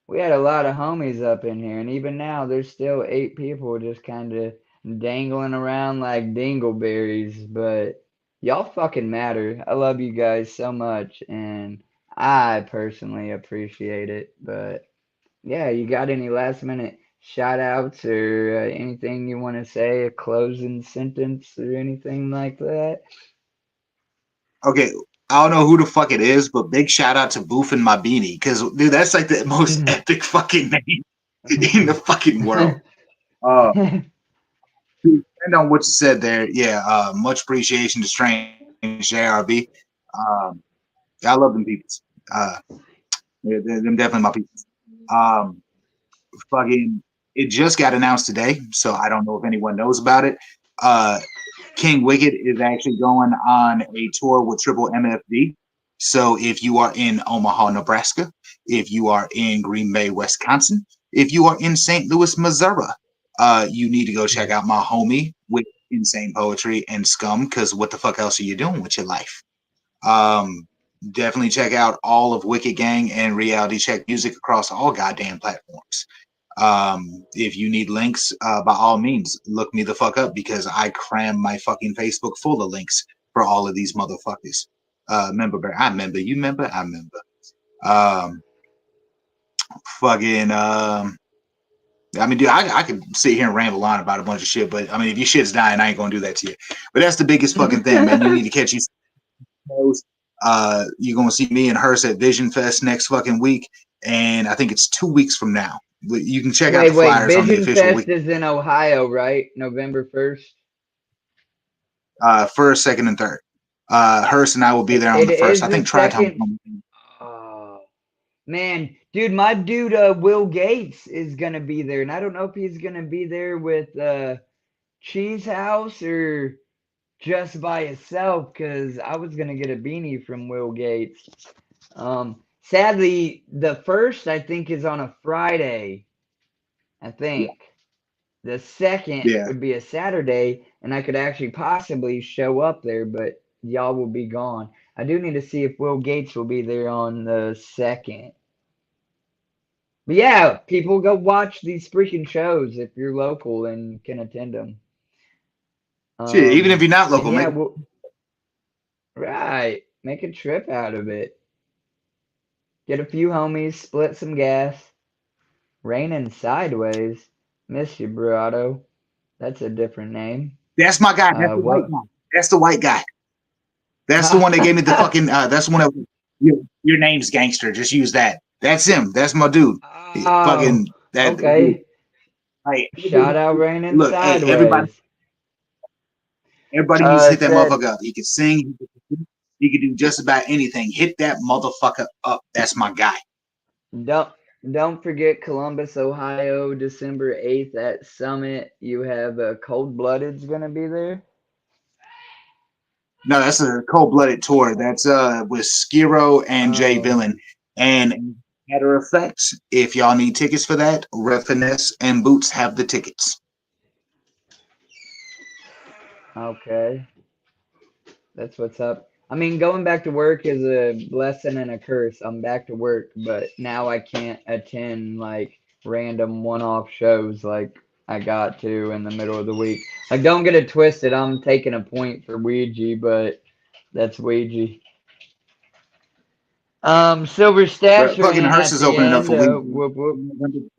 We had a lot of homies up in here, and even now there's still 8 people just kind of dangling around like dingleberries. But y'all fucking matter. I love you guys so much, and I personally appreciate it. But yeah, you got any last minute shout outs or anything you want to say, a closing sentence or anything like that? Okay, I don't know who the fuck it is, but big shout out to Boof and My Beanie because dude, that's like the most epic fucking name in the fucking world. Uh, depending on what you said there, yeah, much appreciation to Strange JRB. Um, I love them people. Uh, they're definitely my people. Um, fucking, it just got announced today, so I don't know if anyone knows about it. Uh, King Wicked is actually going on a tour with Triple MFD. So if you are in Omaha, Nebraska, if you are in Green Bay, Wisconsin, if you are in St. Louis, Missouri, you need to go check out my homie with Insane Poetry and Scum, because what the fuck else are you doing with your life? Um, Definitely check out all of Wicked Gang and Reality Check Music across all goddamn platforms. If you need links, by all means, look me the fuck up because I cram my fucking Facebook full of links for all of these motherfuckers. I remember, you remember, I remember. Um, fucking, I mean, dude, I could sit here and ramble on about a bunch of shit, but I mean, if your shit's dying, I ain't gonna do that to you. But that's the biggest fucking thing, man. You need to catch these shows. You're gonna see me and Hearst at Vision Fest next fucking week, and I think it's 2 weeks from now. You can check out the Wait. flyers on the Vision official Fest week. is in Ohio, right? November 1st. First, second, and third. Hearst and I will be there on It the first. is I the think Tri-Town. second. Oh, man, dude, my dude Will Gates is gonna be there, and I don't know if he's gonna be there with Cheese House or just by itself, because I was gonna get a beanie from Will Gates. Sadly, the first I think is on a Friday. I think the second Yeah. would be a Saturday, and I could actually possibly show up there, but y'all will be gone. I do need to see if Will Gates will be there on the second. But yeah, people go watch these freaking shows if you're local and can attend them. Shit, even if you're not And local, yeah, man. right, make a trip out of it. Get a few homies, split some gas. Raining sideways. Miss you, Brado. That's a different name. That's my guy. That's the white What? guy. That's the white guy. That's the one that gave me the fucking. That's the one that your name's gangster. Just use that. That's him. That's my dude. Oh, Fucking that. okay. Hey, Shout out Raining look, hey, everybody Sideways. needs to hit that Said, motherfucker up. He can sing. He can do just about anything. Hit that motherfucker up. That's my guy. don't forget Columbus, Ohio, December 8th at Summit. You have Cold Blooded's gonna be there. No, that's a cold-blooded tour. That's with Skiro and Jay Oh, Villain. And matter of fact, if y'all need tickets for that, Red Finesse and Boots have the tickets. okay. That's what's up. I mean, going back to work is a blessing and a curse. I'm back to work, but now I can't attend like random one-off shows like I got to in the middle of the week. Like, don't get it twisted. I'm taking a point for Ouija, but that's Ouija. Silver But Stature fucking in Hearst at is the opening up end. for week. Whoop, whoop.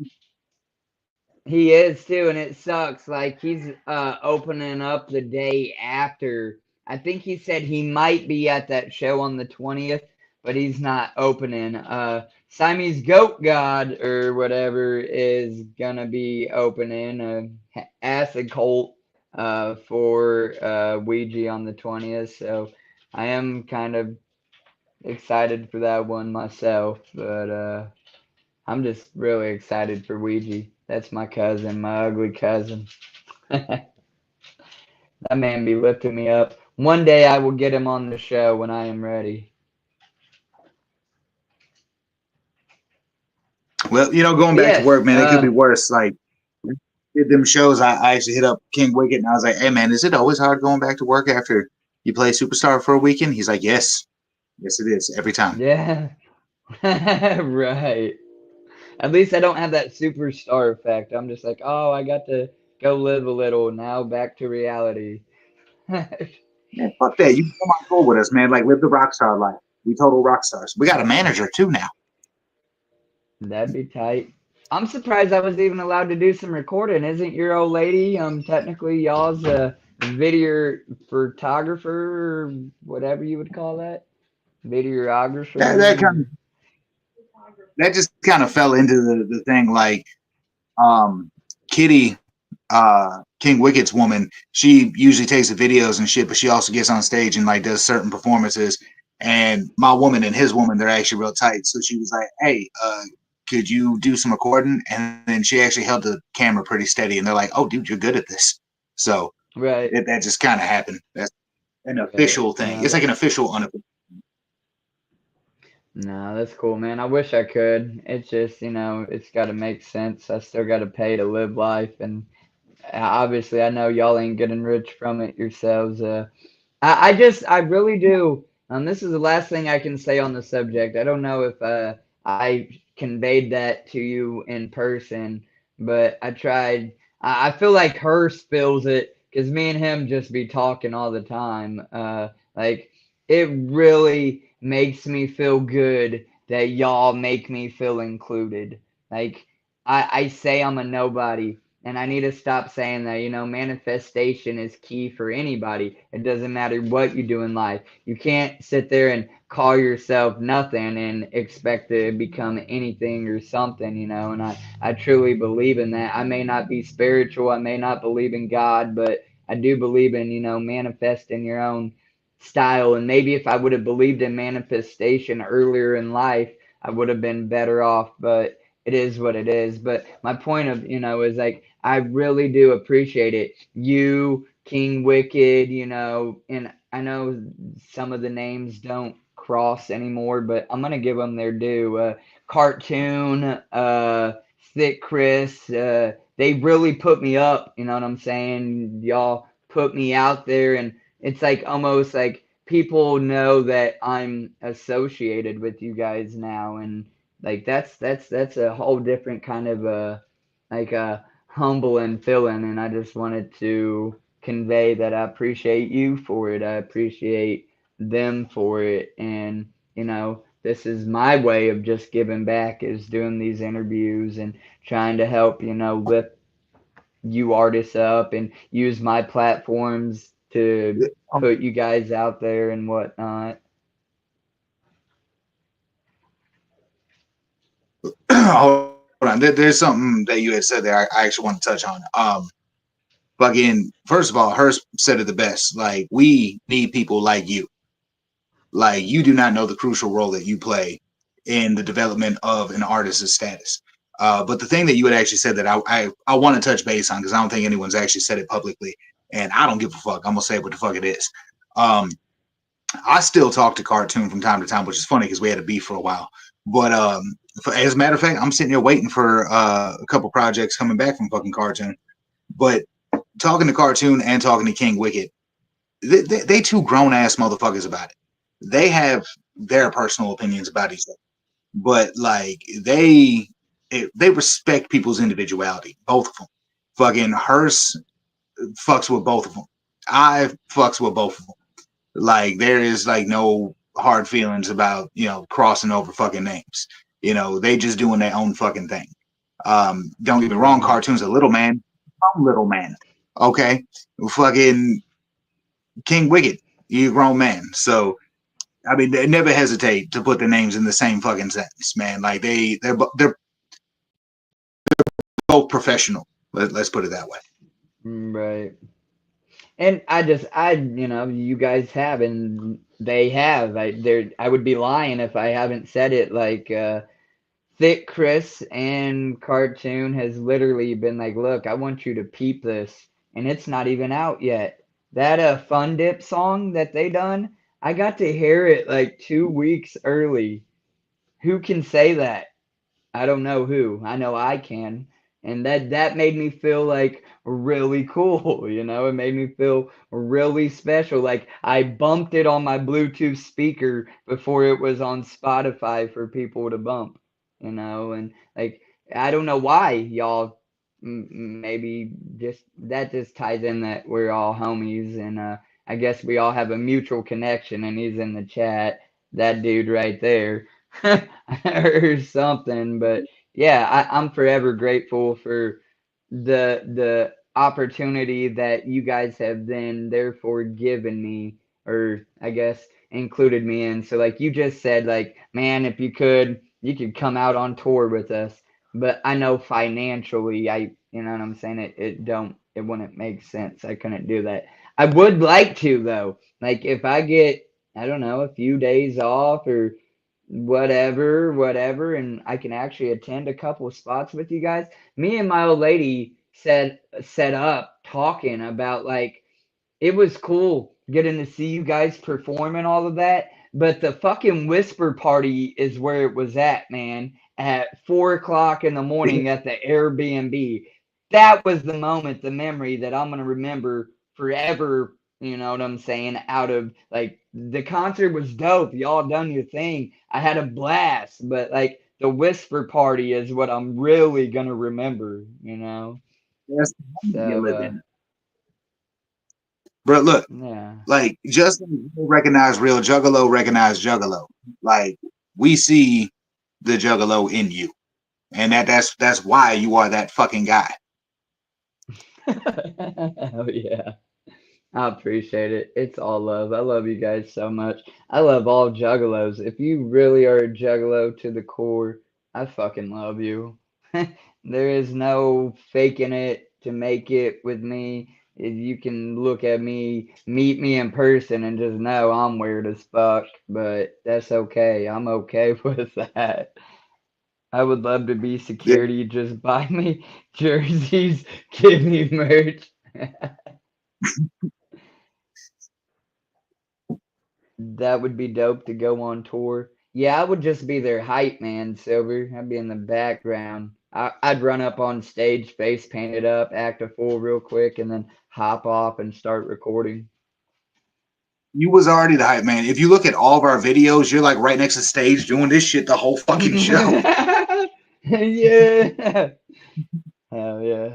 He is too, and it sucks. Like he's opening up the day after. I think he said he might be at that show on the 20th, but he's not opening. Siamese Goat God or whatever is gonna be opening Acid Cult for Ouija on the 20th. So I am kind of excited for that one myself, but I'm just really excited for Ouija. That's my cousin, my ugly cousin. That man be lifting me up. One day I will get him on the show when I am ready. Well, going But back to yes, work, man, it could be worse. Like, did them shows, I actually hit up King Wicket and I was like, hey, man, is it always hard going back to work after you play Superstar for a weekend? He's like, yes. Yes, it is. Every time. yeah, right. At least I don't have that superstar effect. I'm just like, oh, I got to go live a little. Now back to reality. Man, fuck that. You come on tour with us, man. Like, live the rock star life. We total rock stars. We got a manager, too, now. That'd be tight. I'm surprised I was even allowed to do some recording. Isn't your old lady technically y'all's video photographer or whatever you would call that? That Videographer? kind of, that just kind of fell into the thing. Like, Kitty, King Wicket's woman, she usually takes the videos and shit, but she also gets on stage and like does certain performances. And my woman and his woman, they're actually real tight. So she was like, hey, could you do some recording? And then she actually held the camera pretty steady. And they're like, oh, dude, you're good at this. So Right. that just kind of happened. That's an Right. official thing. No, It's like an official, unofficial. no, that's cool, man. I wish I could. It's just, it's got to make sense. I still got to pay to live life. And obviously, I know y'all ain't getting rich from it yourselves. I really do. This is the last thing I can say on the subject. I don't know if I conveyed that to you in person, but I tried. I feel like Hurst feels it because me and him just be talking all the time. Like it really makes me feel good that y'all make me feel included. Like I say I'm a nobody, and I need to stop saying that. Manifestation is key for anybody. It doesn't matter what you do in life. You can't sit there and call yourself nothing and expect to become anything or something, and I truly believe in that. I may not be spiritual, I may not believe in God, but I do believe in, manifesting your own style. And maybe if I would have believed in manifestation earlier in life, I would have been better off. But it is what it is. But my point of, is like, I really do appreciate it. You, King Wicked, and I know some of the names don't cross anymore, but I'm gonna give them their due. Cartoon, Thick Chris, they really put me up. You know what I'm saying? Y'all put me out there, and it's like almost like people know that I'm associated with you guys now, and like that's a whole different kind of like a humbling feeling, and I just wanted to convey that I appreciate you for it. I appreciate them for it, and this is my way of just giving back is doing these interviews and trying to help lift you artists up and use my platforms to put you guys out there and whatnot. Hold on. There's something that you had said there. I actually want to touch on. Fucking first of all, Hurst said it the best. Like, we need people like you. Like, you do not know the crucial role that you play in the development of an artist's status. But the thing that you had actually said that I want to touch base on, because I don't think anyone's actually said it publicly, and I don't give a fuck. I'm gonna say what the fuck it is. I still talk to Cartoon from time to time, which is funny because we had a beef for a while. But as a matter of fact, I'm sitting here waiting for a couple projects coming back from fucking Cartoon. But talking to Cartoon and talking to King Wicked, they two grown ass motherfuckers about it. They have their personal opinions about each other, but like they respect people's individuality, both of them. Fucking Hearst fucks with both of them. I fucks with both of them. Like, there is like no hard feelings about crossing over fucking names. They just doing their own fucking thing. Don't get me wrong, Cartoon's a little man. I'm little man. Okay, fucking King Wicked, you a grown man. So I mean, they never hesitate to put their names in the same fucking sentence, man. Like, they're both professional. Let's put it that way. Right. And you guys have, and they have. I would be lying if I haven't said it. Like, Thick Chris and Cartoon has literally been like, look, I want you to peep this, and it's not even out yet. That Fun Dip song that they done, I got to hear it like 2 weeks early. Who can say that? I don't know who. I know I can. And that made me feel like really cool, It made me feel really special. Like I bumped it on my Bluetooth speaker before it was on Spotify for people to bump, and like I don't know why y'all maybe just that just ties in that we're all homies, and I guess we all have a mutual connection, and he's in the chat, that dude right there. Or something. But yeah, I'm forever grateful for the opportunity that you guys have then therefore given me, or I guess included me in. So like you just said, like, man, if you could come out on tour with us. But I know financially, you know what I'm saying, it wouldn't make sense. I couldn't do that. I would like to though. Like if I get, I don't know, a few days off or whatever, and I can actually attend a couple spots with you guys. Me and my old lady set up talking about like it was cool getting to see you guys perform and all of that. But the fucking whisper party is where it was at, man. At 4 o'clock in the morning at the Airbnb. That was the moment, the memory that I'm gonna remember forever. You know what I'm saying? Out of like the concert was dope. Y'all done your thing. I had a blast, but like the whisper party is what I'm really gonna remember. Yes, you So live in. Bro, look, yeah. like, just like you recognize real Juggalo, recognize Juggalo. Like, we see the Juggalo in you. and that's why you are that fucking guy. Hell yeah. I appreciate it. It's all love. I love you guys so much. I love all juggalos. If you really are a juggalo to the core, I fucking love you. There is no faking it to make it with me. If you can look at me, meet me in person, and just know I'm weird as fuck, but that's okay. I'm okay with that. I would love to be Yeah. security. Just buy me jerseys, give me merch. That would be dope to go on tour. Yeah, I would just be their hype man, Silver. I'd be in the background. I'd run up on stage, face painted up, act a fool real quick, and then hop off and start recording. You was already the hype man. If you look at all of our videos, you're like right next to stage doing this shit the whole fucking show. Yeah. Hell yeah.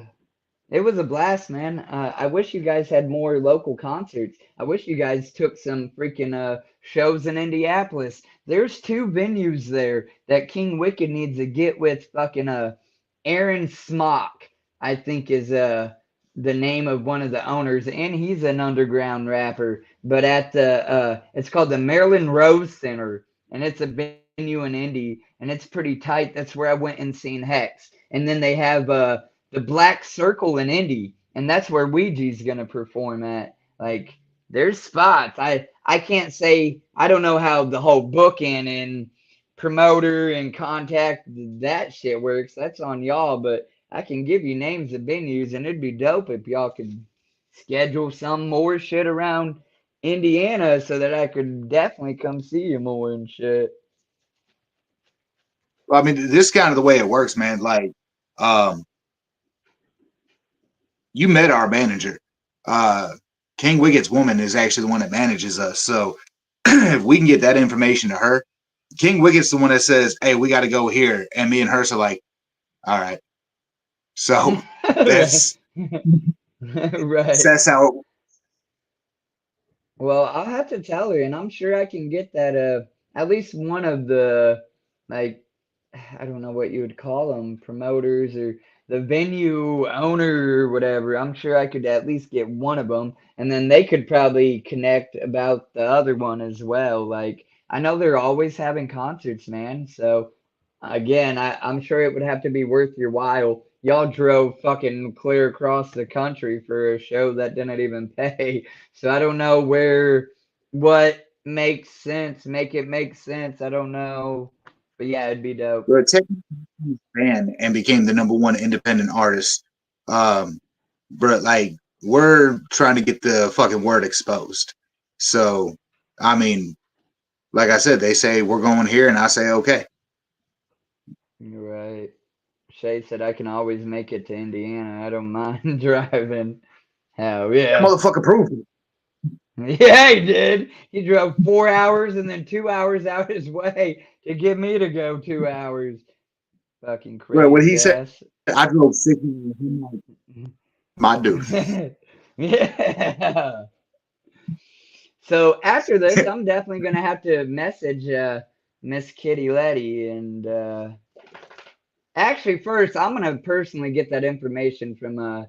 It was a blast, man. I wish you guys had more local concerts. I wish you guys took some freaking shows in Indianapolis. There's two venues there that King Wicked needs to get with fucking Aaron Smock, I think is the name of one of the owners, and he's an underground rapper. But at the it's called the Maryland Rose Center, and it's a venue in Indy, and it's pretty tight. That's where I went and seen Hex. And then they have the Black Circle in Indy, and that's where Ouija's gonna perform at. Like, there's spots. I can't say I don't know how the whole booking and promoter and contact that shit works. That's on y'all, but I can give you names of venues, and it'd be dope if y'all could schedule some more shit around Indiana so that I could definitely come see you more and shit. Well, I mean, this is kind of the way it works, man. Like, um, you met our manager. King Wicket's woman is actually the one that manages us. So if we can get that information to her, King Wicket's the one that says, "Hey, we got to go here," and me and her are like, "All right." So Right. that's Right. that's how. Well, I'll have to tell her, and I'm sure I can get that at least one of the like I don't know what you would call them, promoters or the venue owner or whatever. I'm sure I could at least get one of them, and then they could probably connect about the other one as well. Like I know they're always having concerts, man. So again, I'm sure it would have to be worth your while. Y'all drove fucking clear across the country for a show that didn't even pay. So I don't know what makes sense, make it make sense. I don't know. But yeah, it'd be dope. We're technically band and became the number one independent artist. Um, but like we're trying to get the fucking word exposed. So I mean, like I said, they say we're going here, and I say okay. You're right. Shay said I can always make it to Indiana. I don't mind driving. Hell That yeah. motherfucker proved it. Yeah, he did. He drove 4 hours and then 2 hours out his way to get me to go 2 hours. Fucking Well, what crazy he said, ass. I drove 60. My dude. Yeah. So after this, I'm definitely gonna have to message Miss Kitty Letty and actually first I'm gonna personally get that information from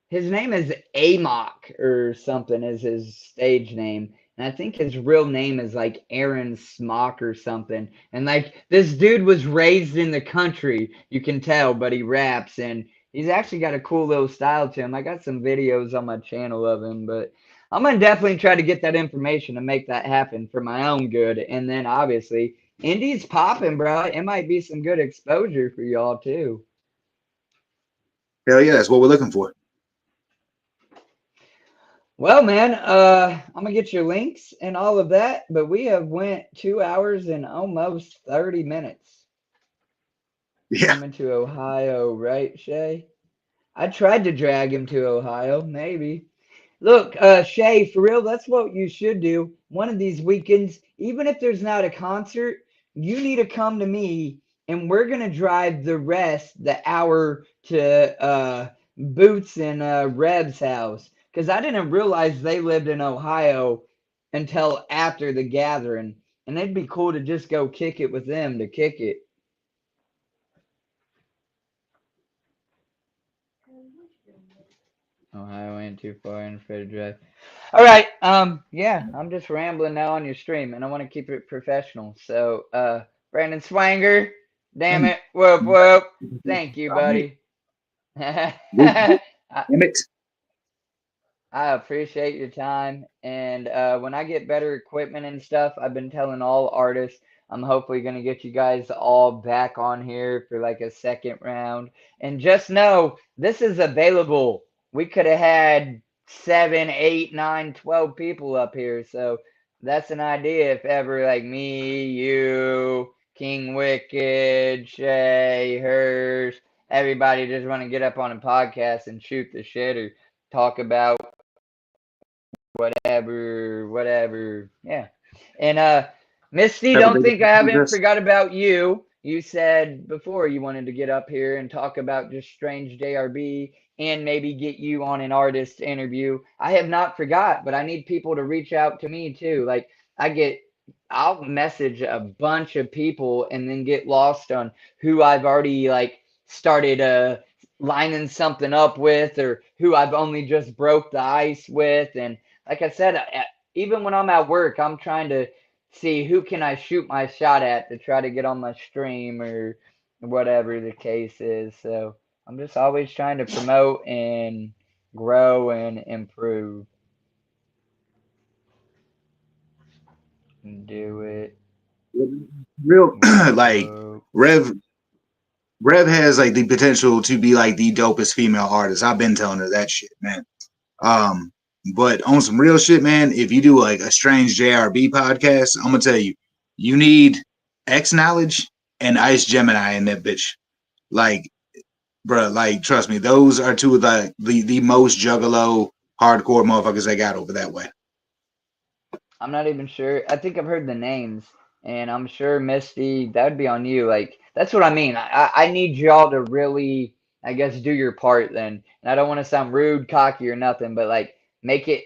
his name is Amok or something is his stage name. And I think his real name is like Aaron Smock or something. And like this dude was raised in the country, you can tell, but he raps and he's actually got a cool little style to him. I got some videos on my channel of him, but I'm gonna definitely try to get that information to make that happen for my own good. And then obviously Indy's popping, bro. It might be some good exposure for y'all too. Hell yeah, that's what we're looking for. Well, man, I'm gonna get your links and all of that, but we have went 2 hours and almost 30 minutes Yeah. coming to Ohio, right, Shay? I tried to drag him to Ohio, maybe. Look, Shay, for real, that's what you should do. One of these weekends, even if there's not a concert, you need to come to me and we're gonna drive the hour to Boots and Reb's house. Because I didn't realize they lived in Ohio until after the gathering. And it'd be cool to just go kick it with them to kick it. Ohio ain't too far in for the drive. All right. Yeah, I'm just rambling now on your stream, and I want to keep it professional. So, Brandon Swanger, damn Damn it, whoop whoop. Thank you, it. buddy. Damn I, it. I appreciate your time. And when I get better equipment and stuff, I've been telling all artists I'm hopefully going to get you guys all back on here for like a second round. And just know this is available. We could have had 7, 8, 9, 12 people up here. So that's an idea if ever like me, you, King Wicked, Shay, Hers, everybody just want to get up on a podcast and shoot the shit or talk about whatever. Yeah. And Misty, Have a don't big think I haven't contest. forgot about you. You said before you wanted to get up here and talk about just strange JRB and maybe get you on an artist interview. I have not forgot, but I need people to reach out to me too. Like I get I'll message a bunch of people and then get lost on who I've already like started lining something up with or who I've only just broke the ice with. And like I said, even when I'm at work, I'm trying to see who can I shoot my shot at to try to get on my stream or whatever the case is. So I'm just always trying to promote and grow and improve. Do it. Real Whoa, like whoa. Rev Rev has like the potential to be like the dopest female artist. I've been telling her that shit, man. Um, but on some real shit, man, if you do like a strange JRB podcast, I'm gonna tell you, you need X knowledge and Ice Gemini in that bitch. Like, bruh, like trust me, those are two of the most juggalo hardcore motherfuckers they got over that way. I'm not even sure. I think I've heard the names, and I'm sure Misty, that would be on you. Like that's what I mean. I need y'all to really, I guess, do your part then. And I don't want to sound rude, cocky, or nothing, but like make it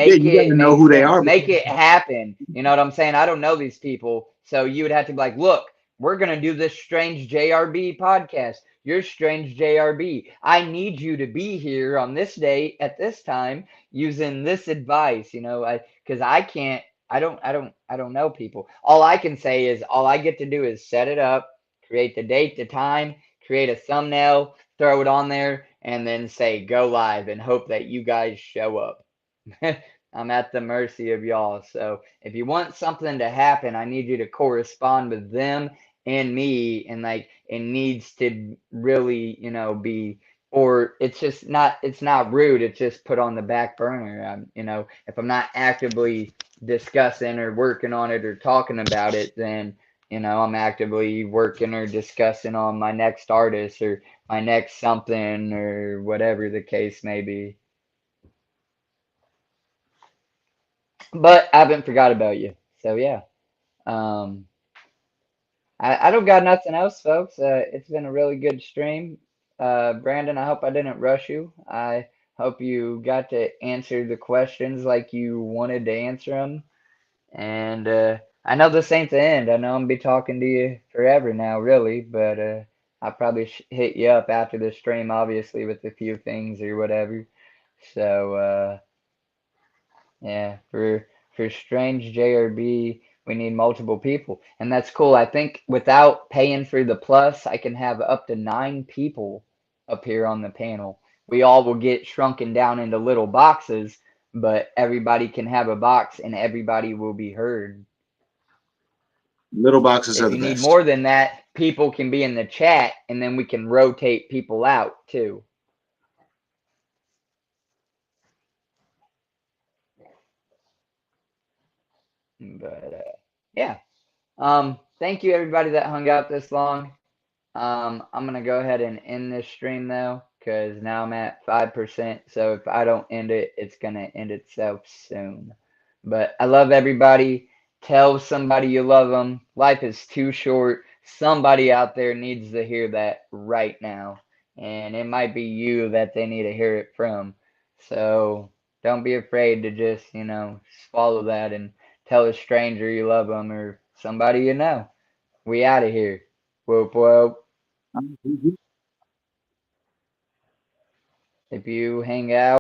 Yeah, make you gotta it know make who they sense, are. make it happen. You know what I'm saying? I don't know these people, so you would have to be like, look, we're gonna do this strange JRB podcast. You're strange JRB. I need you to be here on this day at this time using this advice. You know, because I can't. I don't know people. All I can say is all I get to do is set it up, create the date, the time, create a thumbnail, throw it on there, and then say go live and hope that you guys show up. I'm at the mercy of y'all. So if you want something to happen, I need you to correspond with them and me, and like it needs to really, be, or it's not rude. It's just put on the back burner. If I'm not actively discussing or working on it or talking about it, then I'm actively working or discussing on my next artist or my next something or whatever the case may be. But I haven't forgot about you. So yeah. Um, I don't got nothing else, folks. It's been a really good stream. Brandon, I hope I didn't rush you. I hope you got to answer the questions like you wanted to answer them. And I know this ain't the end. I know I'm gonna be talking to you forever now, really. But I'll probably hit you up after the stream, obviously, with a few things or whatever. So yeah, for Strange JRB, we need multiple people, and that's cool. I think without paying for the plus, I can have up to 9 people appear on the panel. We all will get shrunken down into little boxes, but everybody can have a box, and everybody will be heard. Little boxes are If the you need best. more than that, people can be in the chat, and then we can rotate people out too. But yeah. Thank you everybody that hung out this long. I'm gonna go ahead and end this stream though, because now I'm at 5%. So if I don't end it, it's gonna end itself soon. But I love everybody. Tell somebody you love them. Life is too short. Somebody out there needs to hear that right now, and it might be you that they need to hear it from. So don't be afraid to just swallow that and tell a stranger you love them or somebody you know. We out of here. Whoop whoop. If you hang out